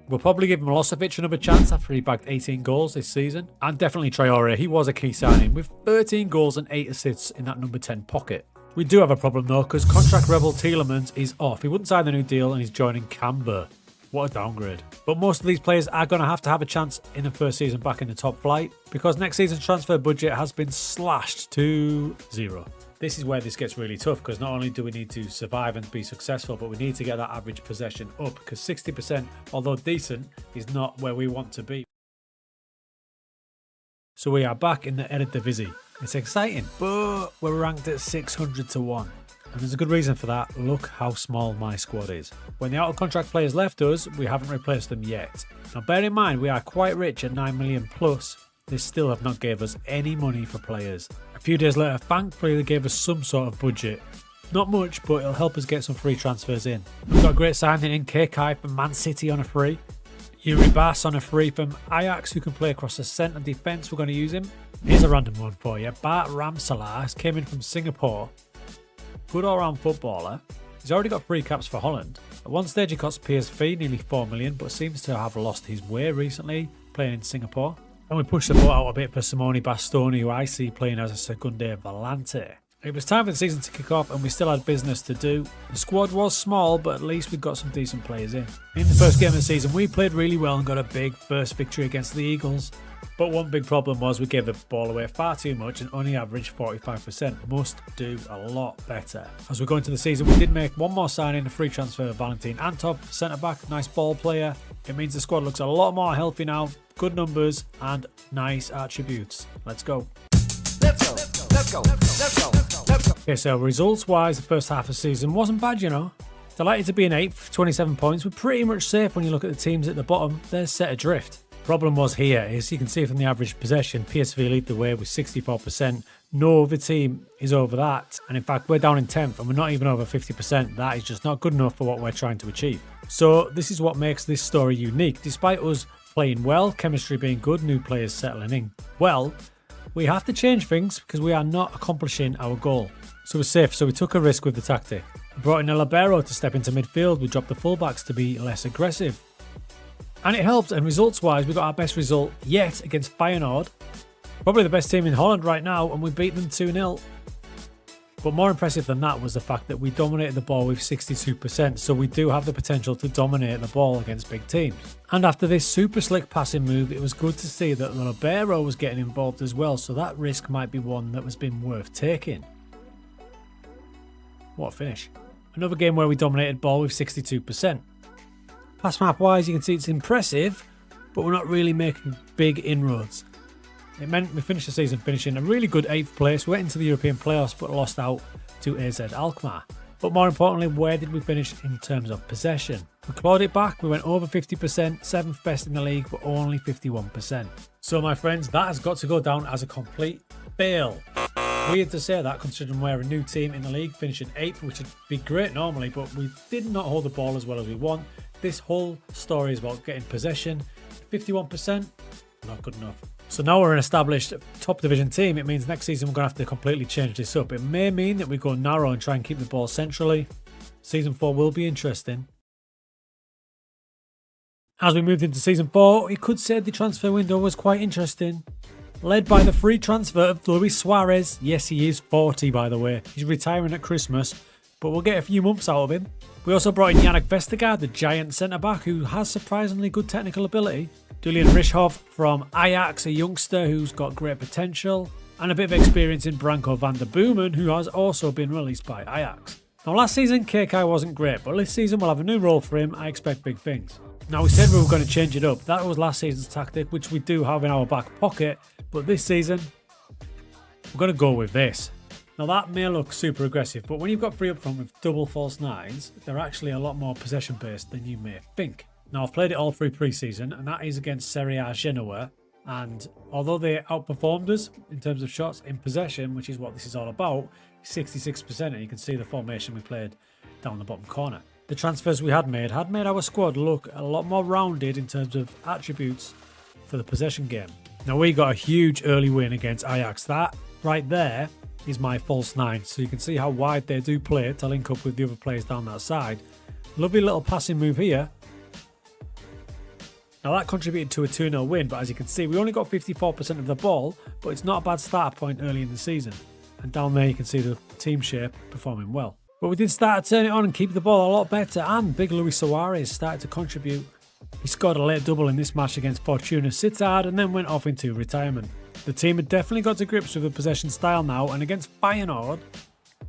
We'll probably give Milosevic another chance after he bagged 18 goals this season. And definitely Traore, he was a key signing with 13 goals and 8 assists in that number 10 pocket. We do have a problem though, because contract rebel Tielemans is off. He wouldn't sign the new deal and he's joining Camber. What a downgrade. But most of these players are going to have a chance in the first season back in the top flight, because next season's transfer budget has been slashed to 0. This is where this gets really tough, because not only do we need to survive and be successful, but we need to get that average possession up, because 60%, although decent, is not where we want to be. So we are back in the Eredivisie. It's exciting, but we're ranked at 600 to 1. And there's a good reason for that. Look how small my squad is. When the out-of-contract players left us, we haven't replaced them yet. Now bear in mind, we are quite rich at 9 million plus. They still have not gave us any money for players. A few days later, thankfully they gave us some sort of budget. Not much, but it'll help us get some free transfers in. We've got a great signing in Kickoff from Man City on a free. Yuri Bass on a free from Ajax, who can play across the centre defence. We're going to use him. Here's a random one for you. Bart Ramselaar came in from Singapore. Good all-round footballer. He's already got 3 caps for Holland. At one stage he cost PSV nearly 4 million, but seems to have lost his way recently, playing in Singapore. And we pushed the boat out a bit for Simone Bastoni, who I see playing as a Seconde Volante. It was time for the season to kick off and we still had business to do. The squad was small, but at least we got some decent players in. In the first game of the season, we played really well and got a big first victory against the Eagles. But one big problem was we gave the ball away far too much and only averaged 45%. Must do a lot better. As we go into the season, we did make one more signing, a free transfer of Valentin Antov, centre-back, nice ball player. It means the squad looks a lot more healthy now, good numbers and nice attributes. Let's go. Okay, so results-wise, the first half of the season wasn't bad, you know. Delighted to be in 8th, 27 points. We're pretty much safe when you look at the teams at the bottom. They're set adrift. Problem was here, as you can see from the average possession, PSV lead the way with 64%. No other team is over that. And in fact, we're down in 10th and we're not even over 50%. That is just not good enough for what we're trying to achieve. So this is what makes this story unique. Despite us playing well, chemistry being good, new players settling in well, we have to change things because we are not accomplishing our goal. So we're safe, so we took a risk with the tactic. We brought in a libero to step into midfield. We dropped the fullbacks to be less aggressive. And it helped, and results-wise, we got our best result yet against Feyenoord. Probably the best team in Holland right now, and we beat them 2-0. But more impressive than that was the fact that we dominated the ball with 62%, so we do have the potential to dominate the ball against big teams. And after this super slick passing move, it was good to see that the libero was getting involved as well, so that risk might be one that was been worth taking. What a finish. Another game where we dominated ball with 62%. Pass map wise, you can see it's impressive, but we're not really making big inroads. It meant we finished the season finishing a really good 8th place. We went into the European playoffs but lost out to AZ Alkmaar. But more importantly, where did we finish in terms of possession? We clawed it back, we went over 50%, 7th best in the league, but only 51%. So my friends, that has got to go down as a complete fail. Weird to say that considering we're a new team in the league, finishing 8th, which would be great normally, but we did not hold the ball as well as we want. This whole story is about getting possession. 51%, not good enough. So now we're an established top division team. It means next season we're going to have to completely change this up. It may mean that we go narrow and try and keep the ball centrally. Season 4 will be interesting. As we moved into season 4, we could say the transfer window was quite interesting. Led by the free transfer of Luis Suarez. Yes, he is 40 by the way. He's retiring at Christmas, but we'll get a few months out of him. We also brought in Yannick Vestergaard, the giant centre-back who has surprisingly good technical ability. Julian Rischhoff from Ajax, a youngster who's got great potential. And a bit of experience in Branko van der Boomen, who has also been released by Ajax. Now last season KK wasn't great, but this season we'll have a new role for him. I expect big things. Now we said we were going to change it up. That was last season's tactic, which we do have in our back pocket. But this season, we're going to go with this. Now that may look super aggressive, but when you've got 3 up front with double false 9s, they're actually a lot more possession based than you may think. Now I've played it all through pre-season, and that is against Serie A Genoa. And although they outperformed us in terms of shots in possession, which is what this is all about, 66%, and you can see the formation we played down the bottom corner. The transfers we had made our squad look a lot more rounded in terms of attributes for the possession game. Now we got a huge early win against Ajax. That right there is my false 9, so you can see how wide they do play to link up with the other players down that side. Lovely little passing move here. Now that contributed to a 2-0 win, but as you can see we only got 54% of the ball, but it's not a bad starter point early in the season. And down there you can see the team shape performing well. But we did start to turn it on and keep the ball a lot better, and big Luis Suarez started to contribute. He scored a late double in this match against Fortuna Sittard and then went off into retirement. The team had definitely got to grips with the possession style now, and against Feyenoord,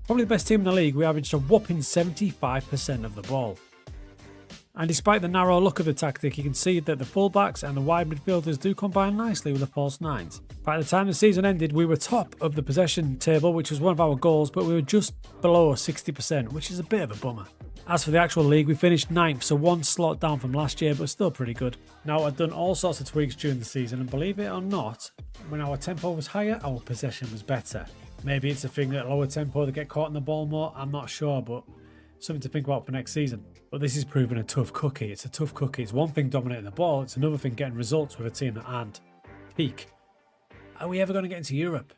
probably the best team in the league, we averaged a whopping 75% of the ball. And despite the narrow look of the tactic, you can see that the fullbacks and the wide midfielders do combine nicely with the false 9s. By the time the season ended, we were top of the possession table, which was one of our goals, but we were just below 60%, which is a bit of a bummer. As for the actual league, we finished 9th, so 1 slot down from last year, but still pretty good. Now, I've done all sorts of tweaks during the season, and believe it or not, when our tempo was higher, our possession was better. Maybe it's a thing that lower tempo, they get caught in the ball more, I'm not sure, but something to think about for next season. But this is proving a tough cookie. It's a tough cookie. It's one thing dominating the ball, it's another thing getting results with a team that aren't peak. Are we ever going to get into Europe?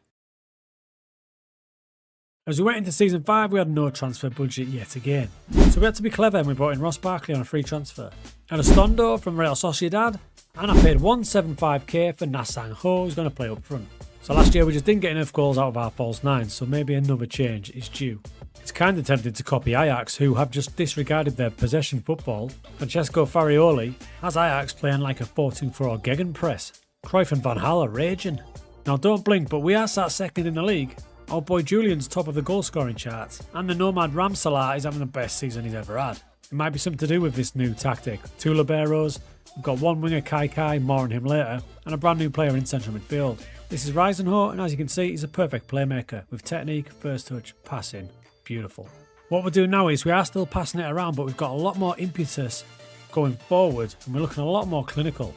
As we went into season 5, we had no transfer budget yet again. So we had to be clever and we brought in Ross Barkley on a free transfer. And Estondo from Real Sociedad, and I paid 175k for Nasang Ho, who's going to play up front. So last year we just didn't get enough goals out of our false 9s, so maybe another change is due. It's kind of tempting to copy Ajax, who have just disregarded their possession football. Francesco Farioli has Ajax playing like a 4-2-4 gegenpress. Cruyff and Van Gaal are raging. Now don't blink, but we are sat second in the league. Our boy Julian's top of the goal scoring charts, and the nomad Ramsalah is having the best season he's ever had. It might be something to do with this new tactic. 2 liberos, we've got 1 winger Kai, more on him later, and a brand new player in central midfield. This is Reisenholt, and as you can see, he's a perfect playmaker with technique, first touch, passing. Beautiful. What we're doing now is we are still passing it around, but we've got a lot more impetus going forward, and we're looking a lot more clinical.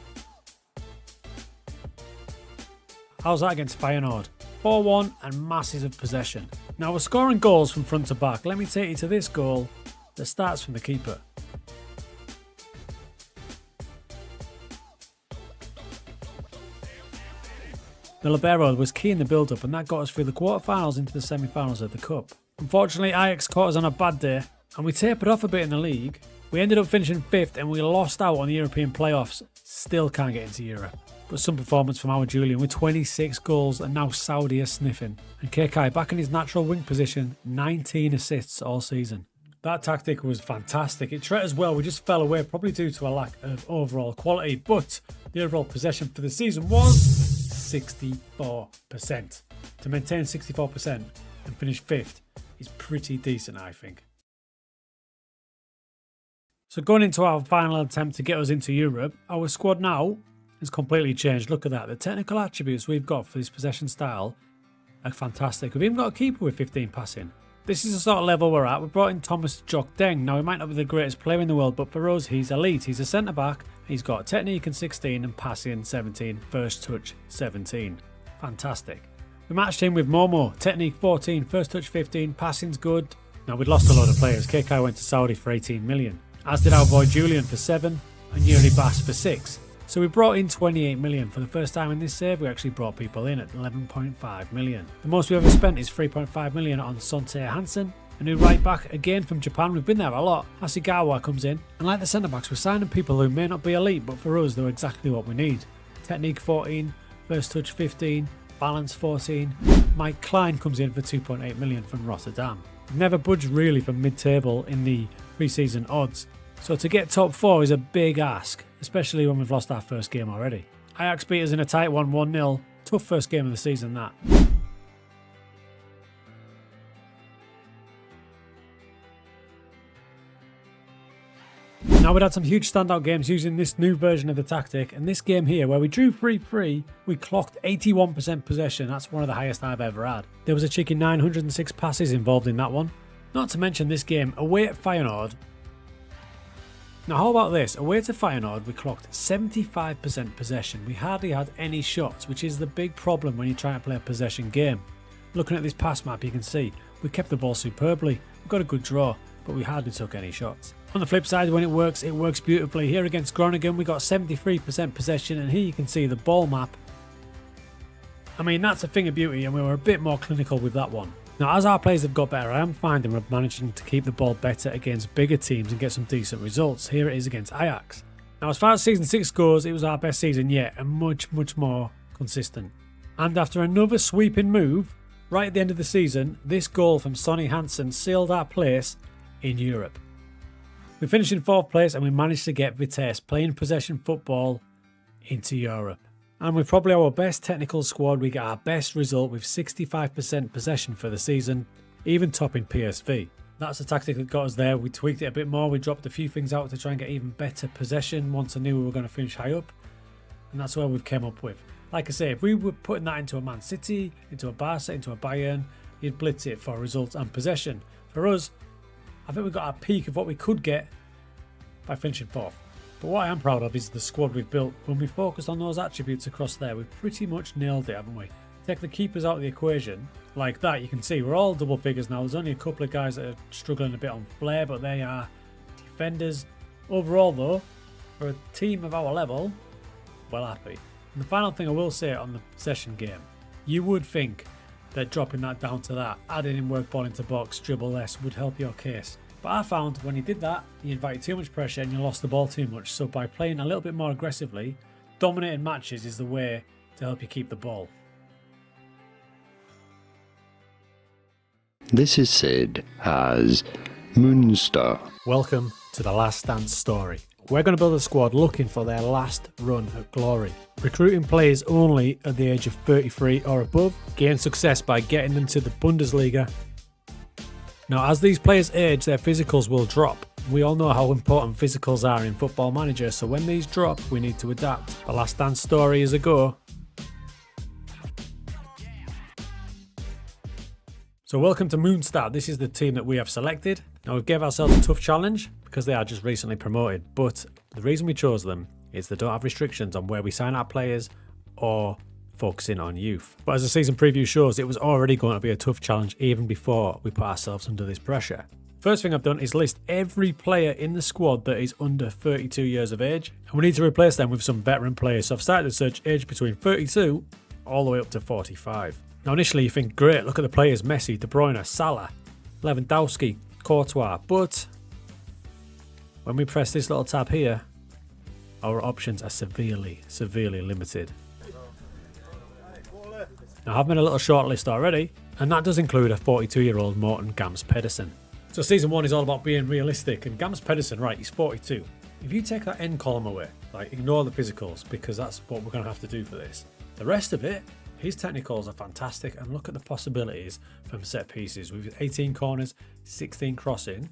How's that against Feyenoord? 4-1 and masses of possession. Now we're scoring goals from front to back. Let me take you to this goal that starts from the keeper. The libero was key in the build-up, and that got us through the quarter-finals into the semi-finals of the Cup. Unfortunately, Ajax caught us on a bad day, and we tapered off a bit in the league. We ended up finishing 5th, and we lost out on the European playoffs. Still can't get into Europe. But some performance from our Julian with 26 goals, and now Saudi are sniffing. And KK back in his natural wing position, 19 assists all season. That tactic was fantastic. It treated us well, we just fell away, probably due to a lack of overall quality, but the overall possession for the season was 64%. To maintain 64% and finish 5th is pretty decent, I think. So going into our final attempt to get us into Europe, our squad now has completely changed. Look at that. The technical attributes we've got for this possession style are fantastic. We've even got a keeper with 15 passing. This is the sort of level we're at. We brought in Thomas Jok Deng. Now, he might not be the greatest player in the world, but for us, he's elite. He's a centre-back. He's got technique in 16 and passing 17. First touch 17. Fantastic. We matched him with Momo. Technique 14, first touch 15, passing's good. Now, we'd lost a lot of players. KK went to Saudi for 18 million. As did our boy Julian for 7 and Yuri Bass for 6. So we brought in 28 million. For the first time in this save, we actually brought people in at 11.5 million. The most we ever spent is 3.5 million on Sonte Hansen, A new right back, again from Japan, we've been there a lot. Hasegawa comes in, and like the centre backs, we're signing people who may not be elite, but for us they're exactly what we need. Technique 14, first touch 15, balance 14. Mike Klein comes in for 2.8 million from Rotterdam. We've never budged really from mid-table in the pre-season odds, so to get top 4 is a big ask, especially when we've lost our first game already. Ajax beat us in a tight 1-0, tough first game of the season that. Now we'd had some huge standout games using this new version of the tactic, and this game here where we drew 3-3, we clocked 81% possession. That's one of the highest I've ever had. There was a cheeky 906 passes involved in that one. Not to mention this game away at Feyenoord. Now how about this, away to Feyenoord we clocked 75% possession. We hardly had any shots, which is the big problem when you're trying to play a possession game. Looking at this pass map you can see, we kept the ball superbly, we got a good draw, but we hardly took any shots. On the flip side, when it works beautifully. Here against Groningen we got 73% possession, and here you can see the ball map. I mean, that's a thing of beauty, and we were a bit more clinical with that one. Now as our players have got better, I am finding we're managing to keep the ball better against bigger teams and get some decent results. Here it is against Ajax. Now as far as season 6 goes, it was our best season yet, and much more consistent. And after another sweeping move, right at the end of the season, this goal from Sonny Hansen sealed our place in Europe. We finished in 4th place, and we managed to get Vitesse playing possession football into Europe. And with probably our best technical squad, we get our best result with 65% possession for the season, even topping PSV. That's the tactic that got us there. We tweaked it a bit more, we dropped a few things out to try and get even better possession once I knew we were going to finish high up. And that's what we've came up with. Like I say, if we were putting that into a Man City, into a Barca, into a Bayern, you'd blitz it for results and possession. For us, I think we got our peak of what we could get by finishing 4th. But what I am proud of is the squad we've built. When we focused on those attributes across there, we've pretty much nailed it, haven't we? Take the keepers out of the equation, like that, you can see we're all double figures now. There's only a couple of guys that are struggling a bit on flair, but they are defenders. Overall though, for a team of our level, well happy. And the final thing I will say on the possession game, you would think that dropping that down to that, adding in work ball into box, dribble less would help your case. But I found when you did that, you invited too much pressure and you lost the ball too much. So by playing a little bit more aggressively, dominating matches is the way to help you keep the ball. This is said as Moonstar. Welcome to the Last Dance story. We're going to build a squad looking for their last run at glory. Recruiting players only at the age of 33 or above, gain success by getting them to the Bundesliga. Now, as these players age, their physicals will drop. We all know how important physicals are in Football Manager, so when these drop, we need to adapt. The Last Dance story is a go. So welcome to Moonstar. This is the team that we have selected. Now we gave ourselves a tough challenge because they are just recently promoted, but the reason we chose them is they don't have restrictions on where we sign our players or focusing on youth. But as the season preview shows, it was already going to be a tough challenge even before we put ourselves under this pressure. First thing I've done is list every player in the squad that is under 32 years of age, and we need to replace them with some veteran players. So I've started to search age between 32 all the way up to 45. Now initially you think, great, look at the players: Messi, De Bruyne, Salah, Lewandowski, Courtois, but when we press this little tab here, our options are severely limited. Now I've made a little short list already, and that does include a 42-year-old Morten Gams Pedersen. So season 1 is all about being realistic, and Gams Pedersen, right, he's 42. If you take that end column away, like ignore the physicals, because that's what we're going to have to do for this. The rest of it, his technicals are fantastic, and look at the possibilities from set pieces with 18 corners, 16 crossing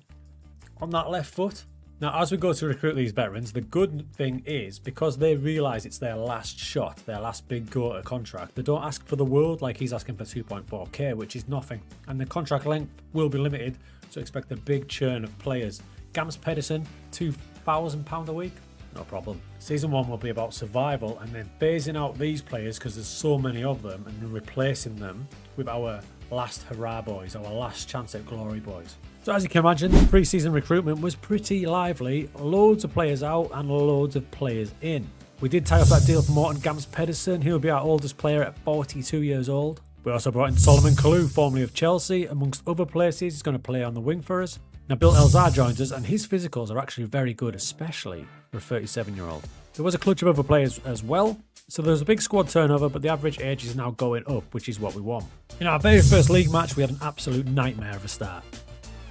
on that left foot. Now, as we go to recruit these veterans, the good thing is because they realise it's their last shot, their last big go at a contract, they don't ask for the world like he's asking for 2.4k, which is nothing. And the contract length will be limited, so expect a big churn of players. Gams Pedersen, £2,000 a week? No problem. Season 1 will be about survival and then phasing out these players because there's so many of them and then replacing them with our last hurrah boys, our last chance at glory boys. So as you can imagine, the pre-season recruitment was pretty lively. Loads of players out and loads of players in. We did tie up that deal for Morten Gams Pedersen. He'll be our oldest player at 42 years old. We also brought in Solomon Kalou, formerly of Chelsea, amongst other places. He's going to play on the wing for us. Nabil Elzar joins us, and his physicals are actually very good, especially for a 37-year-old. There was a clutch of other players as well, so there was a big squad turnover, but the average age is now going up, which is what we want. In our very first league match, we had an absolute nightmare of a start.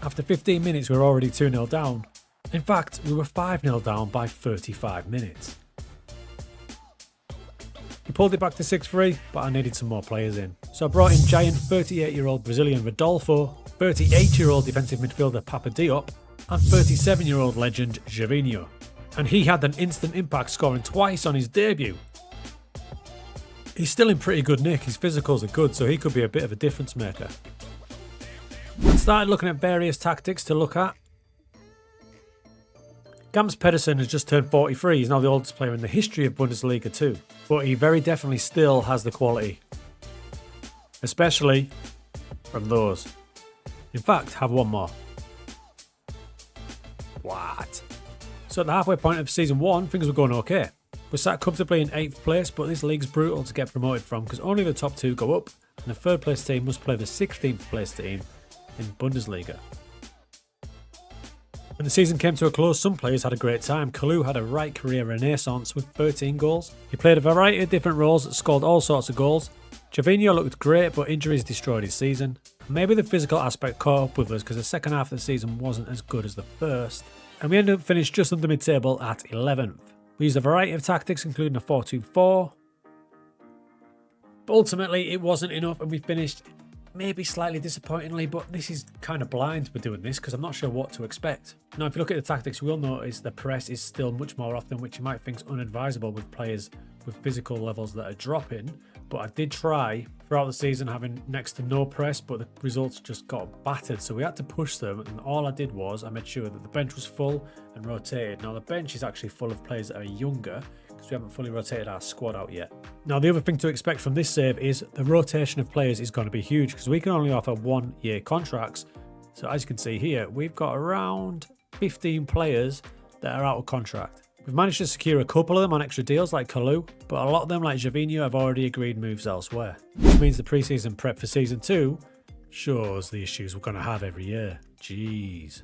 After 15 minutes, we were already 2-0 down. In fact, we were 5-0 down by 35 minutes. He pulled it back to 6-3, but I needed some more players in. So I brought in giant 38-year-old Brazilian Rodolfo, 38-year-old defensive midfielder Papa Diop, and 37-year-old legend Gervinho. And he had an instant impact, scoring twice on his debut. He's still in pretty good nick, his physicals are good, so he could be a bit of a difference maker. I started looking at various tactics to look at. Gams Pedersen has just turned 43, he's now the oldest player in the history of Bundesliga too. But he very definitely still has the quality. Especially from those. In fact, have one more. What? So at the halfway point of season 1, things were going okay. We're sat comfortably in 8th place, but this league's brutal to get promoted from because only the top 2 go up, and the 3rd place team must play the 16th place team in Bundesliga. When the season came to a close, some players had a great time. Kalou had a right career renaissance with 13 goals. He played a variety of different roles that scored all sorts of goals. Gervinho looked great, but injuries destroyed his season. Maybe the physical aspect caught up with us because the second half of the season wasn't as good as the first. And we ended up finished just under mid-table at 11th. We used a variety of tactics, including a 4-2-4. But ultimately, it wasn't enough, and we finished maybe slightly disappointingly, but this is kind of blind for doing this because I'm not sure what to expect. Now, if you look at the tactics, you will notice the press is still much more often, which you might think is unadvisable with players with physical levels that are dropping. But I did try throughout the season having next to no press, but the results just got battered. So we had to push them, and all I did was I made sure that the bench was full and rotated. Now the bench is actually full of players that are younger because we haven't fully rotated our squad out yet. Now the other thing to expect from this save is the rotation of players is going to be huge because we can only offer 1-year contracts. So as you can see here, we've got around 15 players that are out of contract. We've managed to secure a couple of them on extra deals like Kalou, but a lot of them like Gervinho have already agreed moves elsewhere. Which means the pre-season prep for season 2 shows the issues we're going to have every year. Jeez.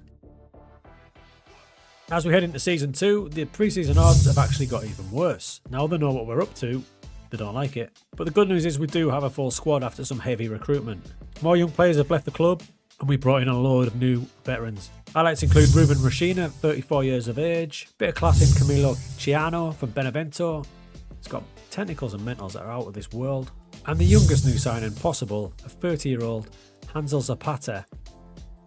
As we head into season 2, the pre-season odds have actually got even worse. Now they know what we're up to, they don't like it. But the good news is we do have a full squad after some heavy recruitment. More young players have left the club, and we brought in a load of new veterans. Highlights include Ruben Rashina, 34 years of age, bit of class in Camilo Ciano from Benevento. He's got technicals and mentals that are out of this world. And the youngest new signing possible, a 30-year-old Hansel Zapata,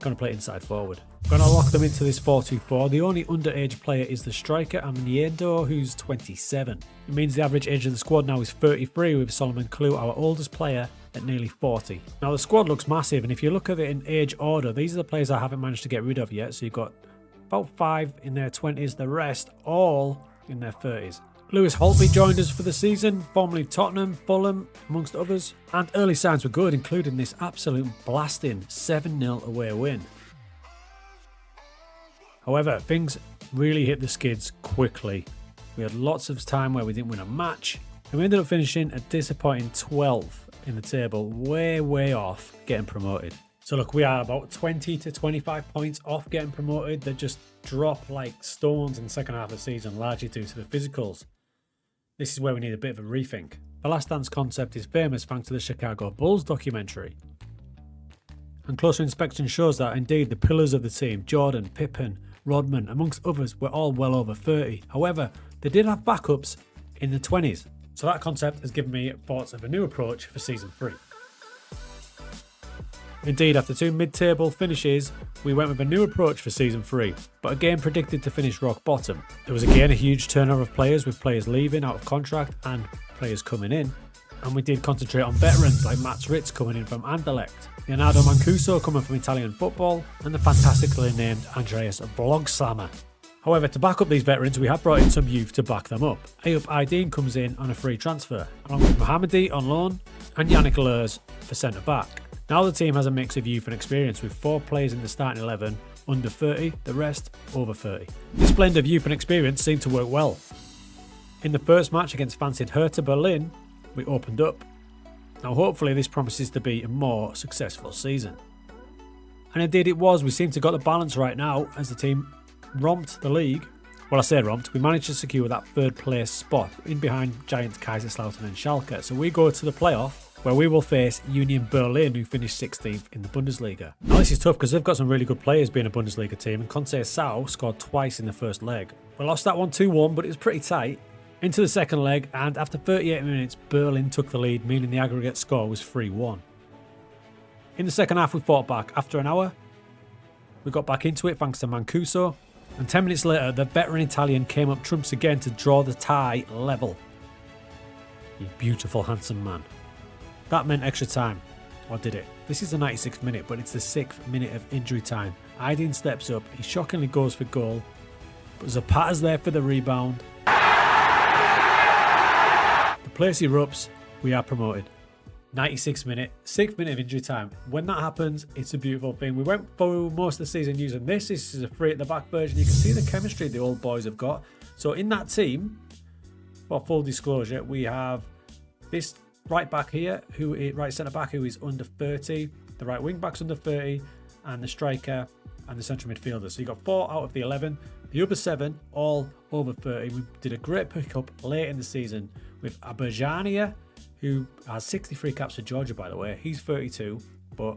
going to play inside forward. Going to lock them into this 4-2-4. The only underage player is the striker, Amniendo, who's 27. It means the average age of the squad now is 33, with Solomon Kalou, our oldest player, at nearly 40. Now the squad looks massive, and if you look at it in age order, these are the players I haven't managed to get rid of yet. So you've got about 5 in their 20s, the rest all in their 30s. Lewis Holtby joined us for the season, formerly Tottenham, Fulham, amongst others. And early signs were good, including this absolute blasting 7-0 away win. However, things really hit the skids quickly. We had lots of time where we didn't win a match, and we ended up finishing a disappointing 12th in the table, way off getting promoted. So look, we are about 20 to 25 points off getting promoted. They just drop like stones in the second half of the season, largely due to the physicals. This is where we need a bit of a rethink. The Last Dance concept is famous thanks to the Chicago Bulls documentary. And closer inspection shows that indeed the pillars of the team, Jordan, Pippen, Rodman, amongst others, were all well over 30. However, they did have backups in the 20s. So that concept has given me thoughts of a new approach for season 3. Indeed, after 2 mid-table finishes, we went with a new approach for season 3, but again predicted to finish rock bottom. There was again a huge turnover of players, with players leaving out of contract and players coming in. And we did concentrate on veterans like Mats Ritz coming in from Anderlecht, Leonardo Mancuso coming from Italian football, and the fantastically named Andreas Blogslammer. However, to back up these veterans, we have brought in some youth to back them up. Ayup Aydin comes in on a free transfer, along with Mohamedi on loan, and Yannick Leurs for centre-back. Now the team has a mix of youth and experience, with 4 players in the starting 11 under 30, the rest over 30. This blend of youth and experience seemed to work well. In the first match against fancied Hertha Berlin, we opened up, Now hopefully this promises to be a more successful season. And indeed it was. We seem to got the balance right now as the team romped the league. Well, I say romped, we managed to secure that third place spot in behind giants Kaiserslautern and Schalke. So we go to the playoff where we will face Union Berlin, who finished 16th in the Bundesliga. Now this is tough because they've got some really good players being a Bundesliga team, and Conceição scored twice in the first leg. We lost that one 2-1, but it was pretty tight. Into the second leg, and after 38 minutes, Berlin took the lead, meaning the aggregate score was 3-1. In the second half, we fought back. After an hour, we got back into it thanks to Mancuso. And 10 minutes later, the veteran Italian came up trumps again to draw the tie level. You beautiful, handsome man. That meant extra time. Or did it? This is the 96th minute, but it's the 6th minute of injury time. Aydin steps up. He shockingly goes for goal. But Zapata's there for the rebound. The place erupts. We are promoted. 96th minute, 6th minute of injury time. When that happens, it's a beautiful thing. We went through most of the season using this. This is a free at the back version. You can see the chemistry the old boys have got. So in that team, for full disclosure, we have this right back here, right centre back who is under 30, the right wing back's under 30, and the striker and the central midfielder. So you got 4 out of the 11. The other 7 all over 30. We did a great pickup late in the season with Abajania, who has 63 caps for Georgia, by the way. He's 32, but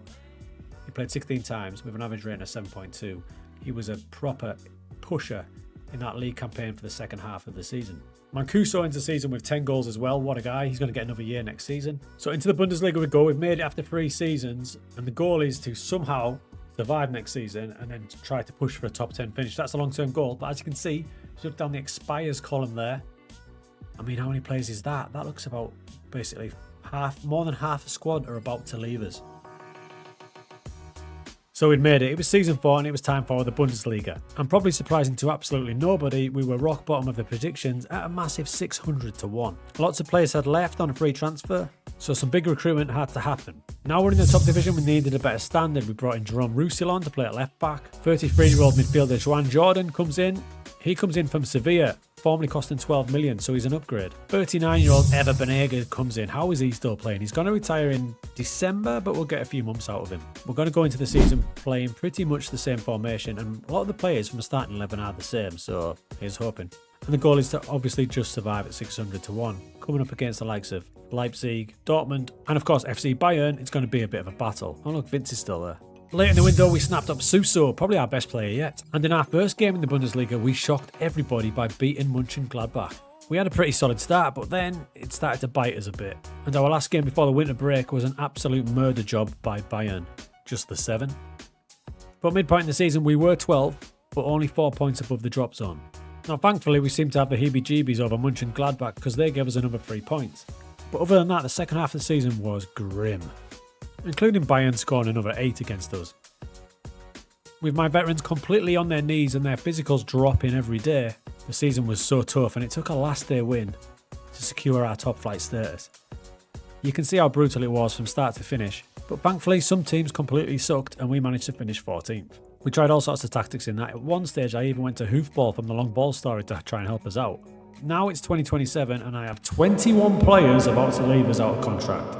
he played 16 times with an average rating of 7.2. He was a proper pusher in that league campaign for the second half of the season. Mancuso into the season with 10 goals as well. What a guy. He's going to get another year next season. So into the Bundesliga we go. We've made it after 3 seasons, and the goal is to somehow survive next season and then try to push for a top 10 finish. That's a long-term goal, but as you can see, if you look down the expires column there, I mean, how many players is that? That looks about basically more than half the squad are about to leave us. So we'd made it. It was season 4 and it was time for the Bundesliga. And probably surprising to absolutely nobody, we were rock bottom of the predictions at a massive 600-1. Lots of players had left on a free transfer, so some big recruitment had to happen. Now we're in the top division, we needed a better standard. We brought in Jerome Roussillon to play at left back. 33-year-old midfielder Joan Jordan comes in. He comes in from Sevilla, formerly costing 12 million, so he's an upgrade. 39-year-old Ever Banega comes in. How is he still playing? He's going to retire in December, but we'll get a few months out of him. We're going to go into the season playing pretty much the same formation, and a lot of the players from the starting 11 are the same, so here's hoping. And the goal is to obviously just survive at 600-1, coming up against the likes of Leipzig, Dortmund, and of course FC Bayern. It's going to be a bit of a battle. Oh look, Vince is still there. Late in the window, we snapped up Suso, probably our best player yet. And in our first game in the Bundesliga, we shocked everybody by beating Mönchengladbach. We had a pretty solid start, but then it started to bite us a bit. And our last game before the winter break was an absolute murder job by Bayern. Just the 7. But midpoint in the season, we were 12, but only 4 points above the drop zone. Now, thankfully, we seem to have the heebie-jeebies over Mönchengladbach because they gave us another 3 points. But other than that, the second half of the season was grim, including Bayern scoring another 8 against us. With my veterans completely on their knees and their physicals dropping every day, the season was so tough, and it took a last day win to secure our top flight status. You can see how brutal it was from start to finish, but thankfully some teams completely sucked and we managed to finish 14th. We tried all sorts of tactics in that. At one stage I even went to hoofball from the long ball story to try and help us out. Now it's 2027 and I have 21 players about to leave us out of contract.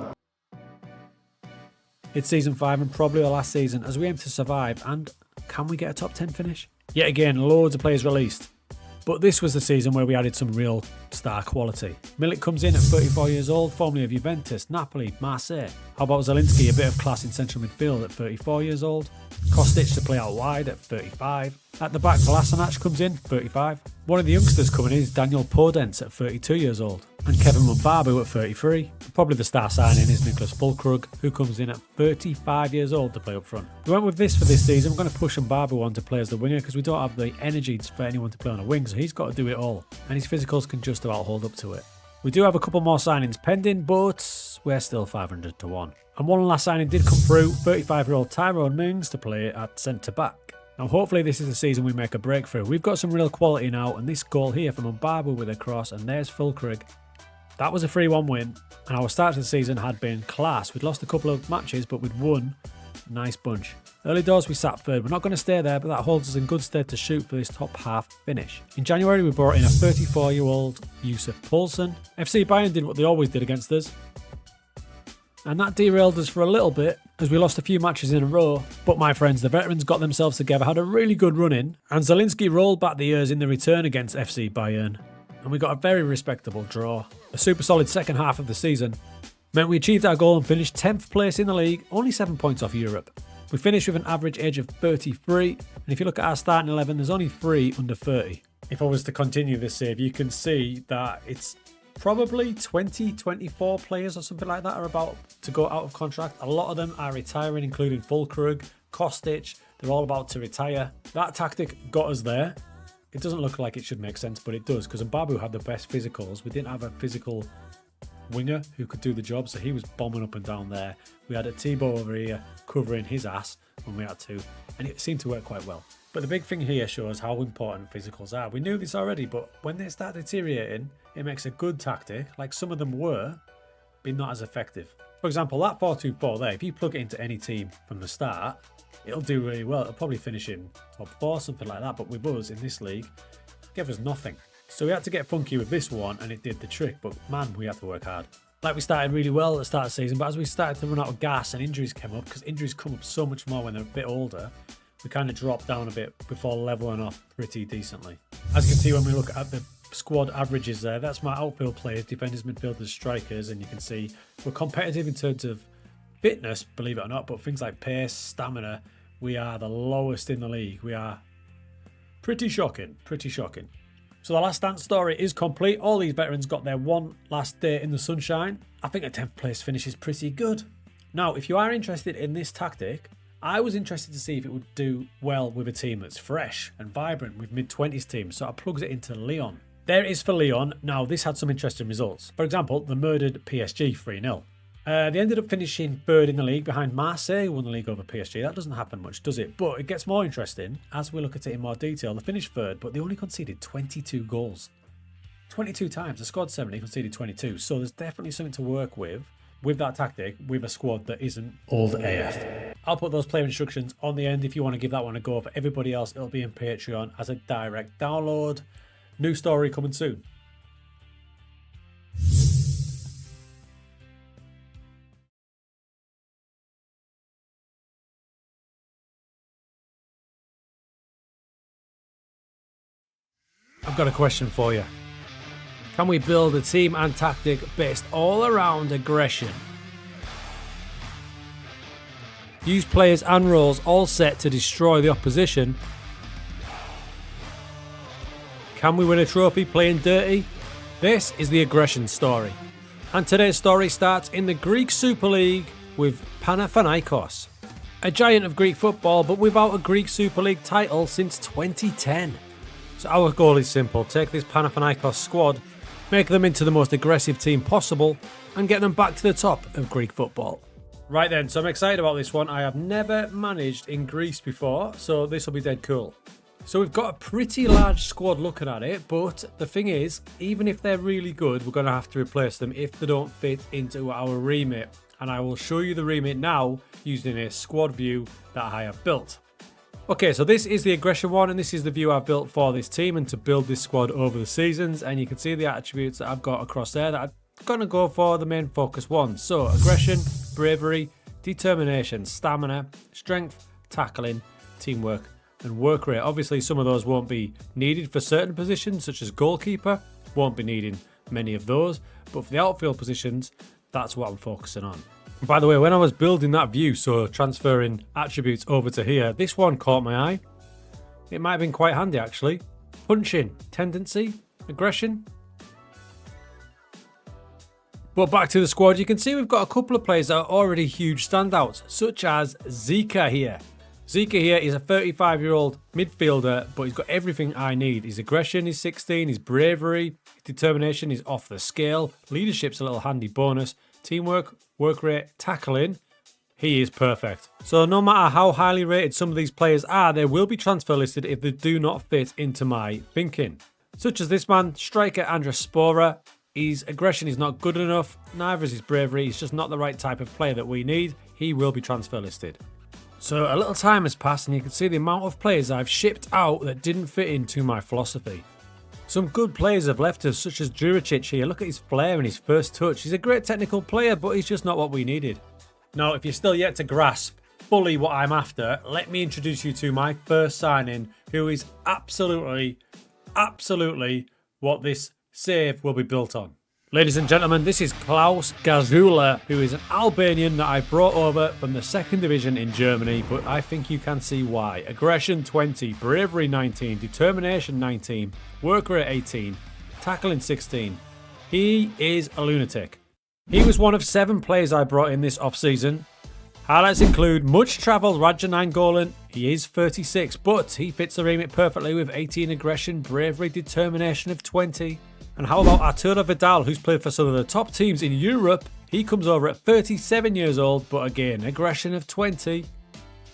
It's season 5 and probably the last season as we aim to survive, and can we get a top 10 finish? Yet again, loads of players released. But this was the season where we added some real star quality. Milik comes in at 34 years old, formerly of Juventus, Napoli, Marseille. How about Zelinski, a bit of class in central midfield at 34 years old. Kostic to play out wide at 35. At the back, Kolasinac comes in, 35. One of the youngsters coming in is Daniel Podence at 32 years old. And Kevin Mumbabu at 33. Probably the star signing is Nicholas Fulkrug, who comes in at 35 years old to play up front. We went with this for this season. We're going to push Mumbabu on to play as the winger because we don't have the energy for anyone to play on a wing, so he's got to do it all. And his physicals can just about hold up to it. We do have a couple more signings pending, but we're still 500-1. And one last signing did come through, 35-year-old Tyrone Mings to play at centre-back. Now hopefully this is the season we make a breakthrough. We've got some real quality now, and this goal here from Mumbabu with a cross, and there's Fulkrug. That was a 3-1 win, and our start to the season had been class. We'd lost a couple of matches, but we'd won. Nice bunch. Early doors we sat third. We're not going to stay there, but that holds us in good stead to shoot for this top half finish. In January we brought in a 34-year-old Yusuf Poulsen. FC Bayern did what they always did against us. And that derailed us for a little bit as we lost a few matches in a row. But my friends, the veterans got themselves together, had a really good run in, and Zielinski rolled back the years in the return against FC Bayern. And we got a very respectable draw. A super solid second half of the season meant we achieved our goal and finished 10th place in the league, only 7 points off Europe. We finished with an average age of 33, and if you look at our starting 11, there's only 3 under 30. If I was to continue this save, you can see that it's probably 20, 24 players or something like that are about to go out of contract. A lot of them are retiring, including Fulkrug, Kostic. They're all about to retire. That tactic got us there. It doesn't look like it should make sense, but it does, because Mbabu had the best physicals. We didn't have a physical winger who could do the job, so he was bombing up and down there. We had a Thibaut over here covering his ass when we had to, and it seemed to work quite well. But the big thing here shows how important physicals are. We knew this already, but when they start deteriorating, it makes a good tactic, like some of them were, be not as effective. For example, that 4-2-4 there, if you plug it into any team from the start, it'll do really well. It'll probably finish in top 4, something like that. But with us in this league, it gave us nothing. So we had to get funky with this one, and it did the trick. But man, we had to work hard. Like, we started really well at the start of the season, but as we started to run out of gas and injuries came up, because injuries come up so much more when they're a bit older, we kind of dropped down a bit before leveling off pretty decently. As you can see when we look at the squad averages there, that's my outfield players, defenders, midfielders, strikers, and you can see we're competitive in terms of fitness, believe it or not, but things like pace, stamina, we are the lowest in the league. We are pretty shocking, pretty shocking. So the last dance story is complete. All these veterans got their one last day in the sunshine. I think a 10th place finish is pretty good. Now, if you are interested in this tactic, I was interested to see if it would do well with a team that's fresh and vibrant with mid-20s teams, so I plugged it into Lyon. There it is for Lyon. Now, this had some interesting results. For example, the murdered PSG 3-0. They ended up finishing third in the league behind Marseille, who won the league over PSG. That doesn't happen much, does it? But it gets more interesting as we look at it in more detail. They finished third, but they only conceded 22 goals. 22 times. They scored 70, conceded 22. So there's definitely something to work with that tactic, with a squad that isn't old AF. I'll put those player instructions on the end if you want to give that one a go. For everybody else, it'll be in Patreon as a direct download. New story coming soon. I've got a question for you. Can we build a team and tactic based all around aggression? Use players and roles all set to destroy the opposition. Can we win a trophy playing dirty? This is the aggression story. And today's story starts in the Greek Super League with Panathinaikos. A giant of Greek football, but without a Greek Super League title since 2010. So our goal is simple: take this Panathinaikos squad, make them into the most aggressive team possible, and get them back to the top of Greek football. Right then, so I'm excited about this one. I have never managed in Greece before, so this will be dead cool. So we've got a pretty large squad looking at it, but the thing is, even if they're really good, we're going to have to replace them if they don't fit into our remit. And I will show you the remit now using a squad view that I have built. Okay, so this is the aggression one, and this is the view I've built for this team and to build this squad over the seasons. And you can see the attributes that I've got across there that I'm going to go for the main focus ones. So aggression, bravery, determination, stamina, strength, tackling, teamwork, and work rate. Obviously, some of those won't be needed for certain positions, such as goalkeeper. Won't be needing many of those. But for the outfield positions, that's what I'm focusing on. By the way, when I was building that view, so transferring attributes over to here, this one caught my eye. It might have been quite handy, actually. Punching, tendency, aggression. But back to the squad, you can see we've got a couple of players that are already huge standouts, such as Zika here. Zika here is a 35-year-old midfielder, but he's got everything I need. His aggression is 16, his bravery, his determination is off the scale, leadership's a little handy bonus, teamwork, work rate, tackling, he is perfect. So no matter how highly rated some of these players are, they will be transfer listed if they do not fit into my thinking. Such as this man, striker Andres Spora. His aggression is not good enough, neither is his bravery. He's just not the right type of player that we need. He will be transfer listed. So a little time has passed and you can see the amount of players I've shipped out that didn't fit into my philosophy. Some good players have left us, such as Juricic here. Look at his flair and his first touch. He's a great technical player, but he's just not what we needed. Now, if you're still yet to grasp fully what I'm after, let me introduce you to my first signing, who is absolutely what this save will be built on. Ladies and gentlemen, this is Klaus Gazula, who is an Albanian that I brought over from the 2nd division in Germany, but I think you can see why. Aggression 20, bravery 19, determination 19, work rate 18, tackling 16. He is a lunatic. He was one of 7 players I brought in this off-season. Highlights include much travelled Radja Nainggolan. He is 36, but he fits the remit perfectly with 18 aggression, bravery, determination of 20. And how about Arturo Vidal, who's played for some of the top teams in Europe? He comes over at 37 years old, but again, aggression of 20.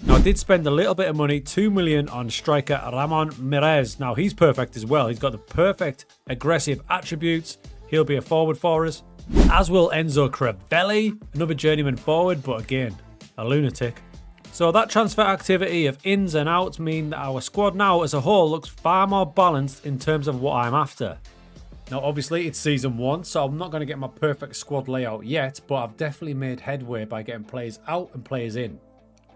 Now, I did spend a little bit of money, 2 million, on striker Ramon Mirez. Now, he's perfect as well. He's got the perfect aggressive attributes. He'll be a forward for us. As will Enzo Crevelli, another journeyman forward, but again, a lunatic. So that transfer activity of ins and outs mean that our squad now as a whole looks far more balanced in terms of what I'm after. Now, obviously, it's season 1, so I'm not going to get my perfect squad layout yet, but I've definitely made headway by getting players out and players in.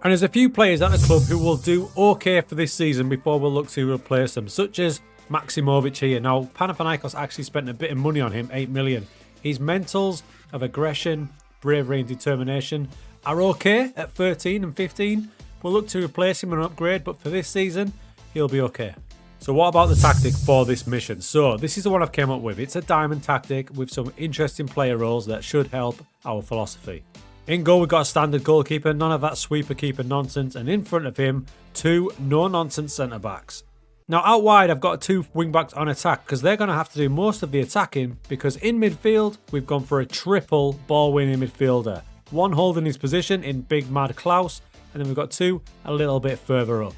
And there's a few players at the club who will do okay for this season before we'll look to replace them, such as Maximovic here. Now, Panathinaikos actually spent a bit of money on him, 8 million. His mentals of aggression, bravery and determination are okay at 13 and 15. We'll look to replace him and upgrade, but for this season, he'll be okay. So what about the tactic for this mission? So this is the one I've came up with. It's a diamond tactic with some interesting player roles that should help our philosophy. In goal, we've got a standard goalkeeper, none of that sweeper keeper nonsense, and in front of him, 2 no-nonsense centre-backs. Now out wide, I've got 2 wing-backs on attack because they're going to have to do most of the attacking, because in midfield, we've gone for a triple ball-winning midfielder. 1 holding his position in Big Mad Klaus, and then we've got 2 a little bit further up.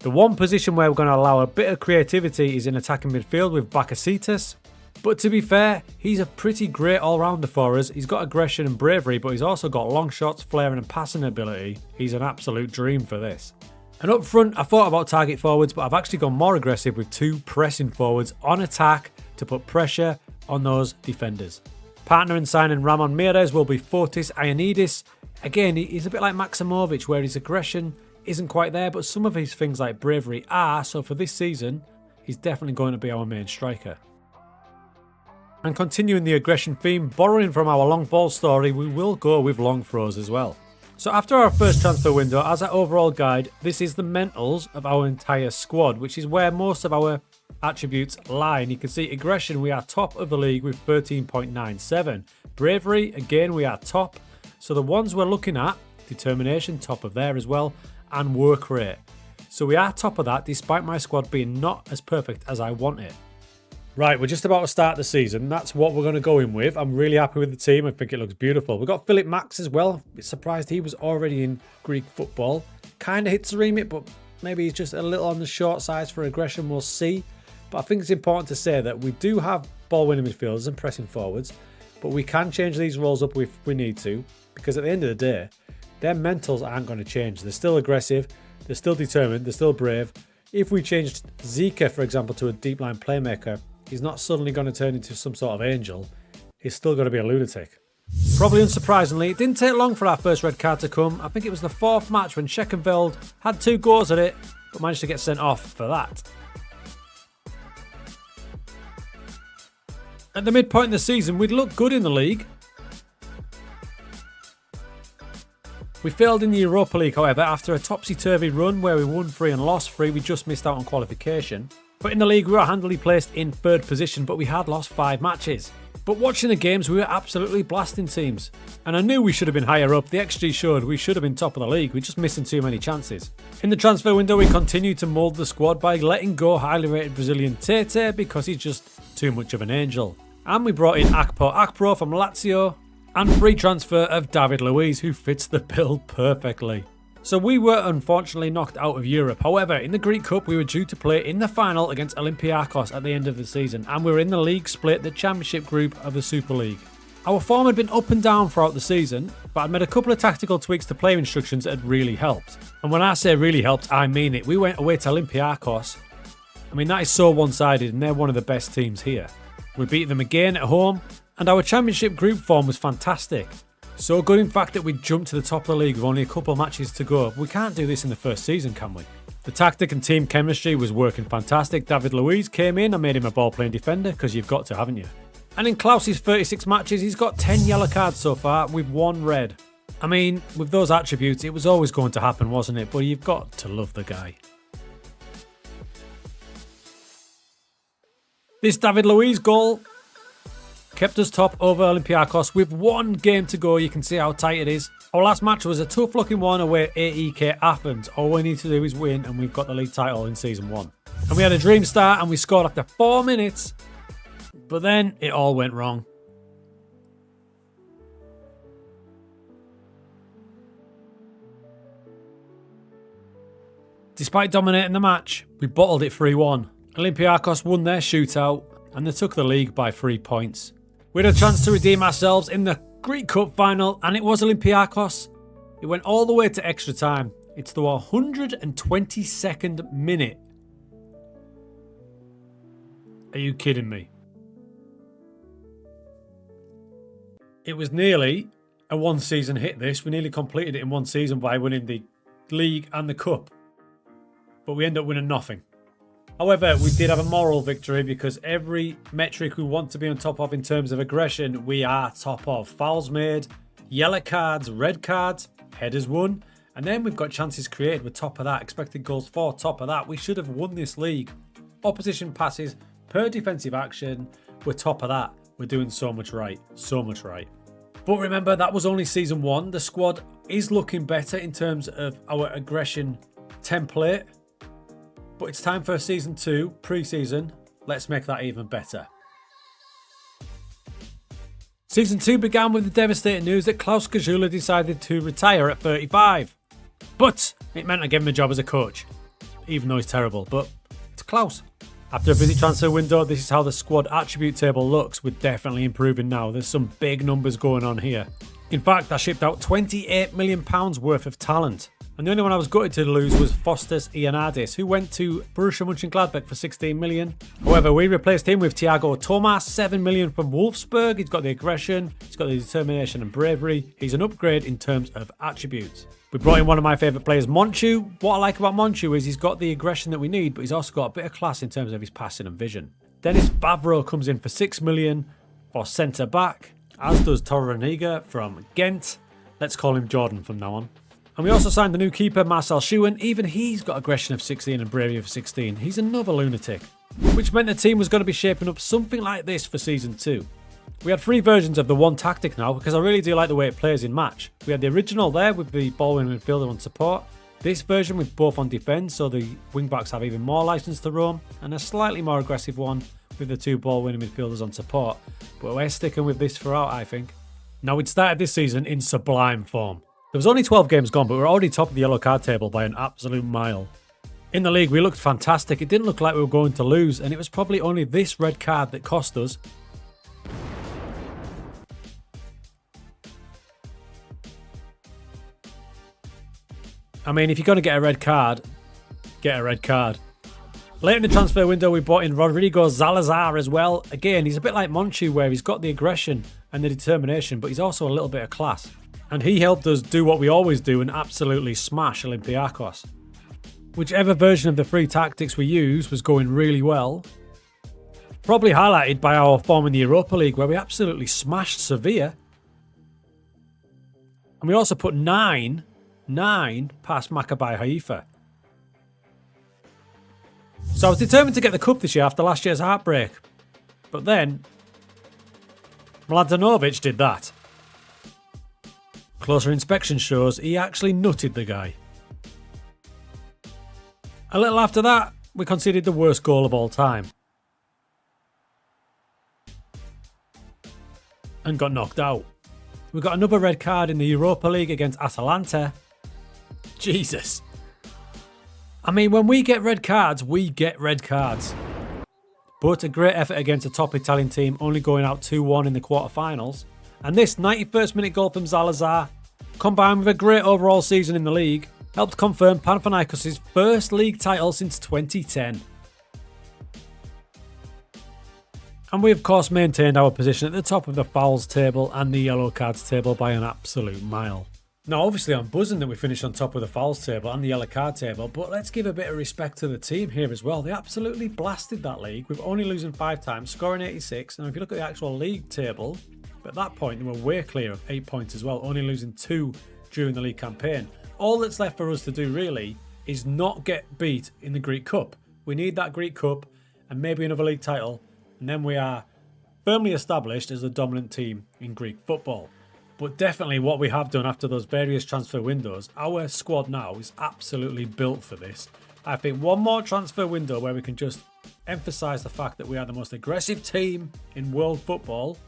The one position where we're going to allow a bit of creativity is in attacking midfield with Bakasetas. But to be fair, he's a pretty great all-rounder for us. He's got aggression and bravery, but he's also got long shots, flair and passing ability. He's an absolute dream for this. And up front, I thought about target forwards, but I've actually gone more aggressive with 2 pressing forwards on attack to put pressure on those defenders. Partner in signing Ramon Mirez will be Fotis Ioannidis. Again, he's a bit like Maximovic, where his aggression isn't quite there, but some of his things like bravery are, so for this season, he's definitely going to be our main striker. And continuing the aggression theme, borrowing from our long ball story, we will go with long throws as well. So after our first transfer window, as our overall guide, this is the mentals of our entire squad, which is where most of our attributes lie. And you can see aggression, we are top of the league with 13.97. Bravery, again, we are top. So the ones we're looking at, determination, top of there as well, and work rate. So we are top of that, despite my squad being not as perfect as I want it. Right, we're just about to start the season. That's what we're going to go in with. I'm really happy with the team. I think it looks beautiful. We've got Philip Max as well. I'm surprised he was already in Greek football. Kind of hits the remit, but maybe he's just a little on the short size for aggression. We'll see. But I think it's important to say that we do have ball-winning midfielders and pressing forwards, but we can change these roles up if we need to, because at the end of the day, their mentals aren't going to change. They're still aggressive, they're still determined, they're still brave. If we changed Zika, for example, to a deep line playmaker, he's not suddenly going to turn into some sort of angel. He's still going to be a lunatic. Probably unsurprisingly, it didn't take long for our first red card to come. I think it was the 4th match when Scheckenveld had 2 goals at it, but managed to get sent off for that. At the midpoint in the season, we'd looked good in the league. We failed in the Europa League, however, after a topsy-turvy run where we won 3 and lost 3. We just missed out on qualification. But in the league, we were handily placed in 3rd position, but we had lost 5 matches. But watching the games, we were absolutely blasting teams. And I knew we should have been higher up. The XG showed we should have been top of the league. We're just missing too many chances. In the transfer window, we continued to mould the squad by letting go highly rated Brazilian TATO because he's just too much of an angel. And we brought in Akpro from Lazio, and free transfer of David Luiz, who fits the bill perfectly. So we were unfortunately knocked out of Europe. However, in the Greek Cup, we were due to play in the final against Olympiacos at the end of the season, and we were in the league split, the championship group of the Super League. Our form had been up and down throughout the season, but I'd made a couple of tactical tweaks to player instructions that had really helped. And when I say really helped, I mean it. We went away to Olympiacos, I mean, that is so one-sided, and they're one of the best teams here. We beat them again at home, and our championship group form was fantastic. So good, in fact, that we jumped to the top of the league with only a couple of matches to go. We can't do this in the first season, can we? The tactic and team chemistry was working fantastic. David Luiz came in and made him a ball-playing defender, because you've got to, haven't you? And in Klaus's 36 matches, he's got 10 yellow cards so far with 1 red. I mean, with those attributes, it was always going to happen, wasn't it? But you've got to love the guy. This David Luiz goal kept us top over Olympiacos with 1 game to go. You can see how tight it is. Our last match was a tough looking one away at AEK Athens. All we need to do is win, and we've got the league title in season 1. And we had a dream start, and we scored after 4 minutes. But then it all went wrong. Despite dominating the match, we bottled it 3-1. Olympiacos won their shootout, and they took the league by 3 points. We had a chance to redeem ourselves in the Greek Cup final, and it was Olympiacos. It went all the way to extra time. It's the 122nd minute. Are you kidding me? It was nearly a 1-season hit, this. We nearly completed it in 1 season by winning the league and the cup. But we end up winning nothing. However, we did have a moral victory, because every metric we want to be on top of in terms of aggression, we are top of. Fouls made, yellow cards, red cards, headers won, and then we've got chances created. We're top of that. Expected goals for, top of that. We should have won this league. Opposition passes per defensive action, we're top of that. We're doing so much right. So much right. But remember, that was only season 1. The squad is looking better in terms of our aggression template. But it's time for season 2, pre-season. Let's make that even better. Season 2 began with the devastating news that Klaus Kajula decided to retire at 35. But it meant I gave him a job as a coach. Even though he's terrible, but it's Klaus. After a busy transfer window, this is how the squad attribute table looks. We're definitely improving now. There's some big numbers going on here. In fact, I shipped out £28 million worth of talent. And the only one I was gutted to lose was Fostas Ioannidis, who went to Borussia Mönchengladbach for 16 million. However, we replaced him with Thiago Tomas, 7 million from Wolfsburg. He's got the aggression, he's got the determination and bravery. He's an upgrade in terms of attributes. We brought in one of my favourite players, Monchu. What I like about Monchu is he's got the aggression that we need, but he's also got a bit of class in terms of his passing and vision. Dennis Bavro comes in for 6 million for centre-back, as does Torreniga from Ghent. Let's call him Jordan from now on. And we also signed the new keeper, Marcel Schuhen. Even he's got aggression of 16 and bravery of 16. He's another lunatic. Which meant the team was going to be shaping up something like this for season 2. We had 3 versions of the one tactic now, because I really do like the way it plays in match. We had the original there with the ball-winning midfielder on support. This version with both on defence, so the wing-backs have even more licence to roam. And a slightly more aggressive one with the 2 ball-winning midfielders on support. But we're sticking with this throughout, I think. Now, we'd started this season in sublime form. There was only 12 games gone, but we were already top of the yellow card table by an absolute mile. In the league, we looked fantastic. It didn't look like we were going to lose, and it was probably only this red card that cost us. I mean, if you're going to get a red card, get a red card. Late in the transfer window, we brought in Rodrigo Zalazar as well. Again, he's a bit like Monchu, where he's got the aggression and the determination, but he's also a little bit of class. And he helped us do what we always do and absolutely smash Olympiacos. Whichever version of the 3 tactics we used was going really well. Probably highlighted by our form in the Europa League, where we absolutely smashed Sevilla. And we also put 9 past Maccabi Haifa. So I was determined to get the cup this year after last year's heartbreak. But then, Mladenovic did that. Closer inspection shows he actually nutted the guy. A little after that, we conceded the worst goal of all time. And got knocked out. We got another red card in the Europa League against Atalanta. Jesus. I mean, when we get red cards, we get red cards. But a great effort against a top Italian team, only going out 2-1 in the quarterfinals. And this 91st minute goal from Zalazar, combined with a great overall season in the league, helped confirm Panathinaikos' first league title since 2010. And we of course maintained our position at the top of the fouls table and the yellow cards table by an absolute mile. Now obviously I'm buzzing that we finished on top of the fouls table and the yellow card table, but let's give a bit of respect to the team here as well. They absolutely blasted that league with only losing 5 times, scoring 86, and if you look at the actual league table, at that point they were way clear of 8 points as well, only losing 2 during the league campaign. All that's left for us to do really is not get beat in the Greek Cup. We need that Greek Cup and maybe another league title, and then we are firmly established as the dominant team in Greek football. But definitely what we have done after those various transfer windows, our squad now is absolutely built for this. I think one more transfer window where we can just emphasise the fact that we are the most aggressive team in world football,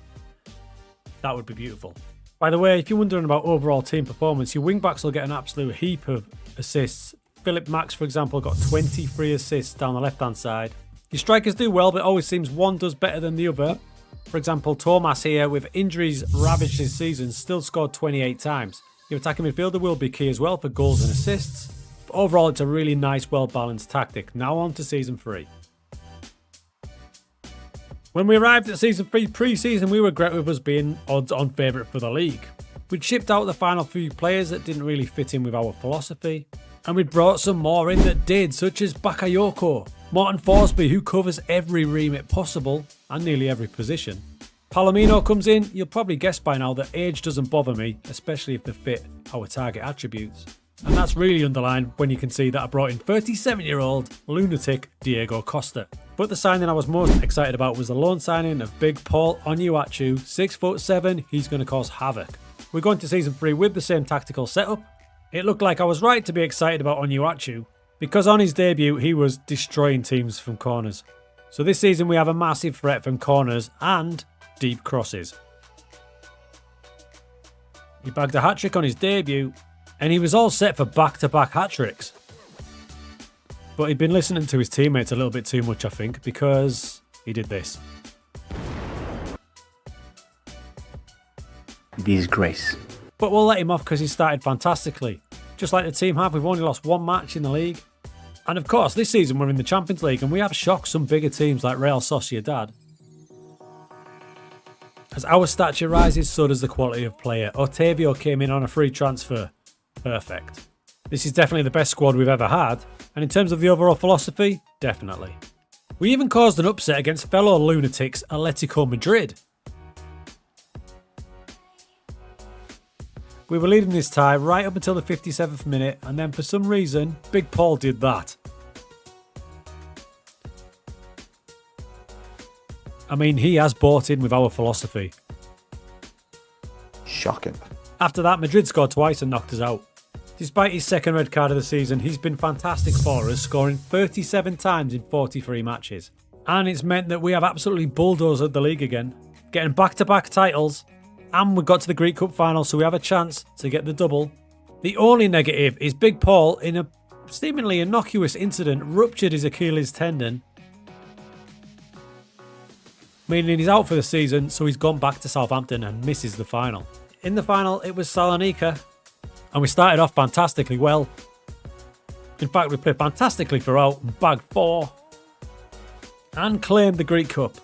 that would be beautiful. By the way, if you're wondering about overall team performance, your wing-backs will get an absolute heap of assists. Philip Max, for example, got 23 assists down the left-hand side. Your strikers do well, but it always seems one does better than the other. For example, Thomas here, with injuries ravaged his season, still scored 28 times. Your attacking midfielder will be key as well for goals and assists. But overall, it's a really nice, well-balanced tactic. Now on to Season 3. When we arrived at Season 3 pre-season, we were great with us being odds-on favourite for the league. We'd shipped out the final few players that didn't really fit in with our philosophy, and we'd brought some more in that did, such as Bakayoko, Morton Forsby, who covers every remit possible and nearly every position. Palomino comes in. You'll probably guess by now that age doesn't bother me, especially if they fit our target attributes. And that's really underlined when you can see that I brought in 37-year-old lunatic Diego Costa. But the signing I was most excited about was the loan signing of Big Paul Onuachu, 6'7". He's going to cause havoc. We're going to Season 3 with the same tactical setup. It looked like I was right to be excited about Onuachu, because on his debut he was destroying teams from corners. So this season we have a massive threat from corners and deep crosses. He bagged a hat-trick on his debut, and he was all set for back-to-back hat-tricks. But he'd been listening to his teammates a little bit too much, I think, because he did this. Disgrace. But we'll let him off because he started fantastically. Just like the team have, we've only lost 1 match in the league. And of course, this season we're in the Champions League and we have shocked some bigger teams like Real Sociedad. As our stature rises, so does the quality of player. Otavio came in on a free transfer. Perfect. This is definitely the best squad we've ever had. And in terms of the overall philosophy, definitely. We even caused an upset against fellow lunatics Atletico Madrid. We were leading this tie right up until the 57th minute, and then for some reason, Big Paul did that. I mean, he has bought in with our philosophy. Shocking. After that, Madrid scored twice and knocked us out. Despite his second red card of the season, he's been fantastic for us, scoring 37 times in 43 matches. And it's meant that we have absolutely bulldozed the league again, getting back-to-back titles. And we got to the Greek Cup final, so we have a chance to get the double. The only negative is Big Paul, in a seemingly innocuous incident, ruptured his Achilles tendon, meaning he's out for the season, so he's gone back to Southampton and misses the final. In the final, it was Salonika, and we started off fantastically well. In fact, we played fantastically throughout, bagged 4, and claimed the Greek Cup.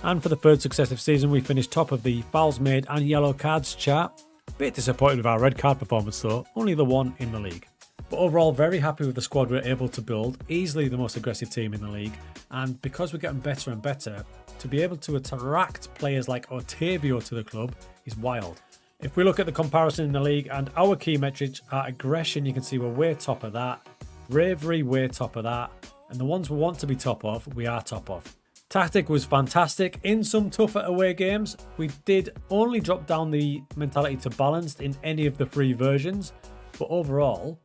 And for the third successive season, we finished top of the fouls made and yellow cards chart. Bit disappointed with our red card performance though, only the 1 in the league. But overall, very happy with the squad we're able to build, easily the most aggressive team in the league. And because we're getting better and better, to be able to attract players like Otavio to the club is wild. If we look at the comparison in the league and our key metrics are aggression, you can see we're way top of that. Bravery, way top of that. And the ones we want to be top of, we are top of. Tactic was fantastic. In some tougher away games, we did only drop down the mentality to balanced in any of the 3 versions. But overall,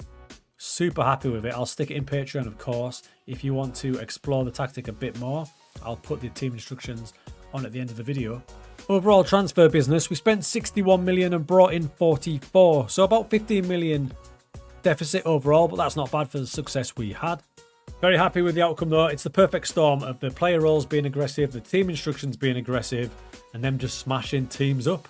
super happy with it. I'll stick it in Patreon, of course. If you want to explore the tactic a bit more, I'll put the team instructions on at the end of the video. Overall transfer business, we spent 61 million and brought in 44. So about 15 million deficit overall, but that's not bad for the success we had. Very happy with the outcome though. It's the perfect storm of the player roles being aggressive, the team instructions being aggressive, and them just smashing teams up.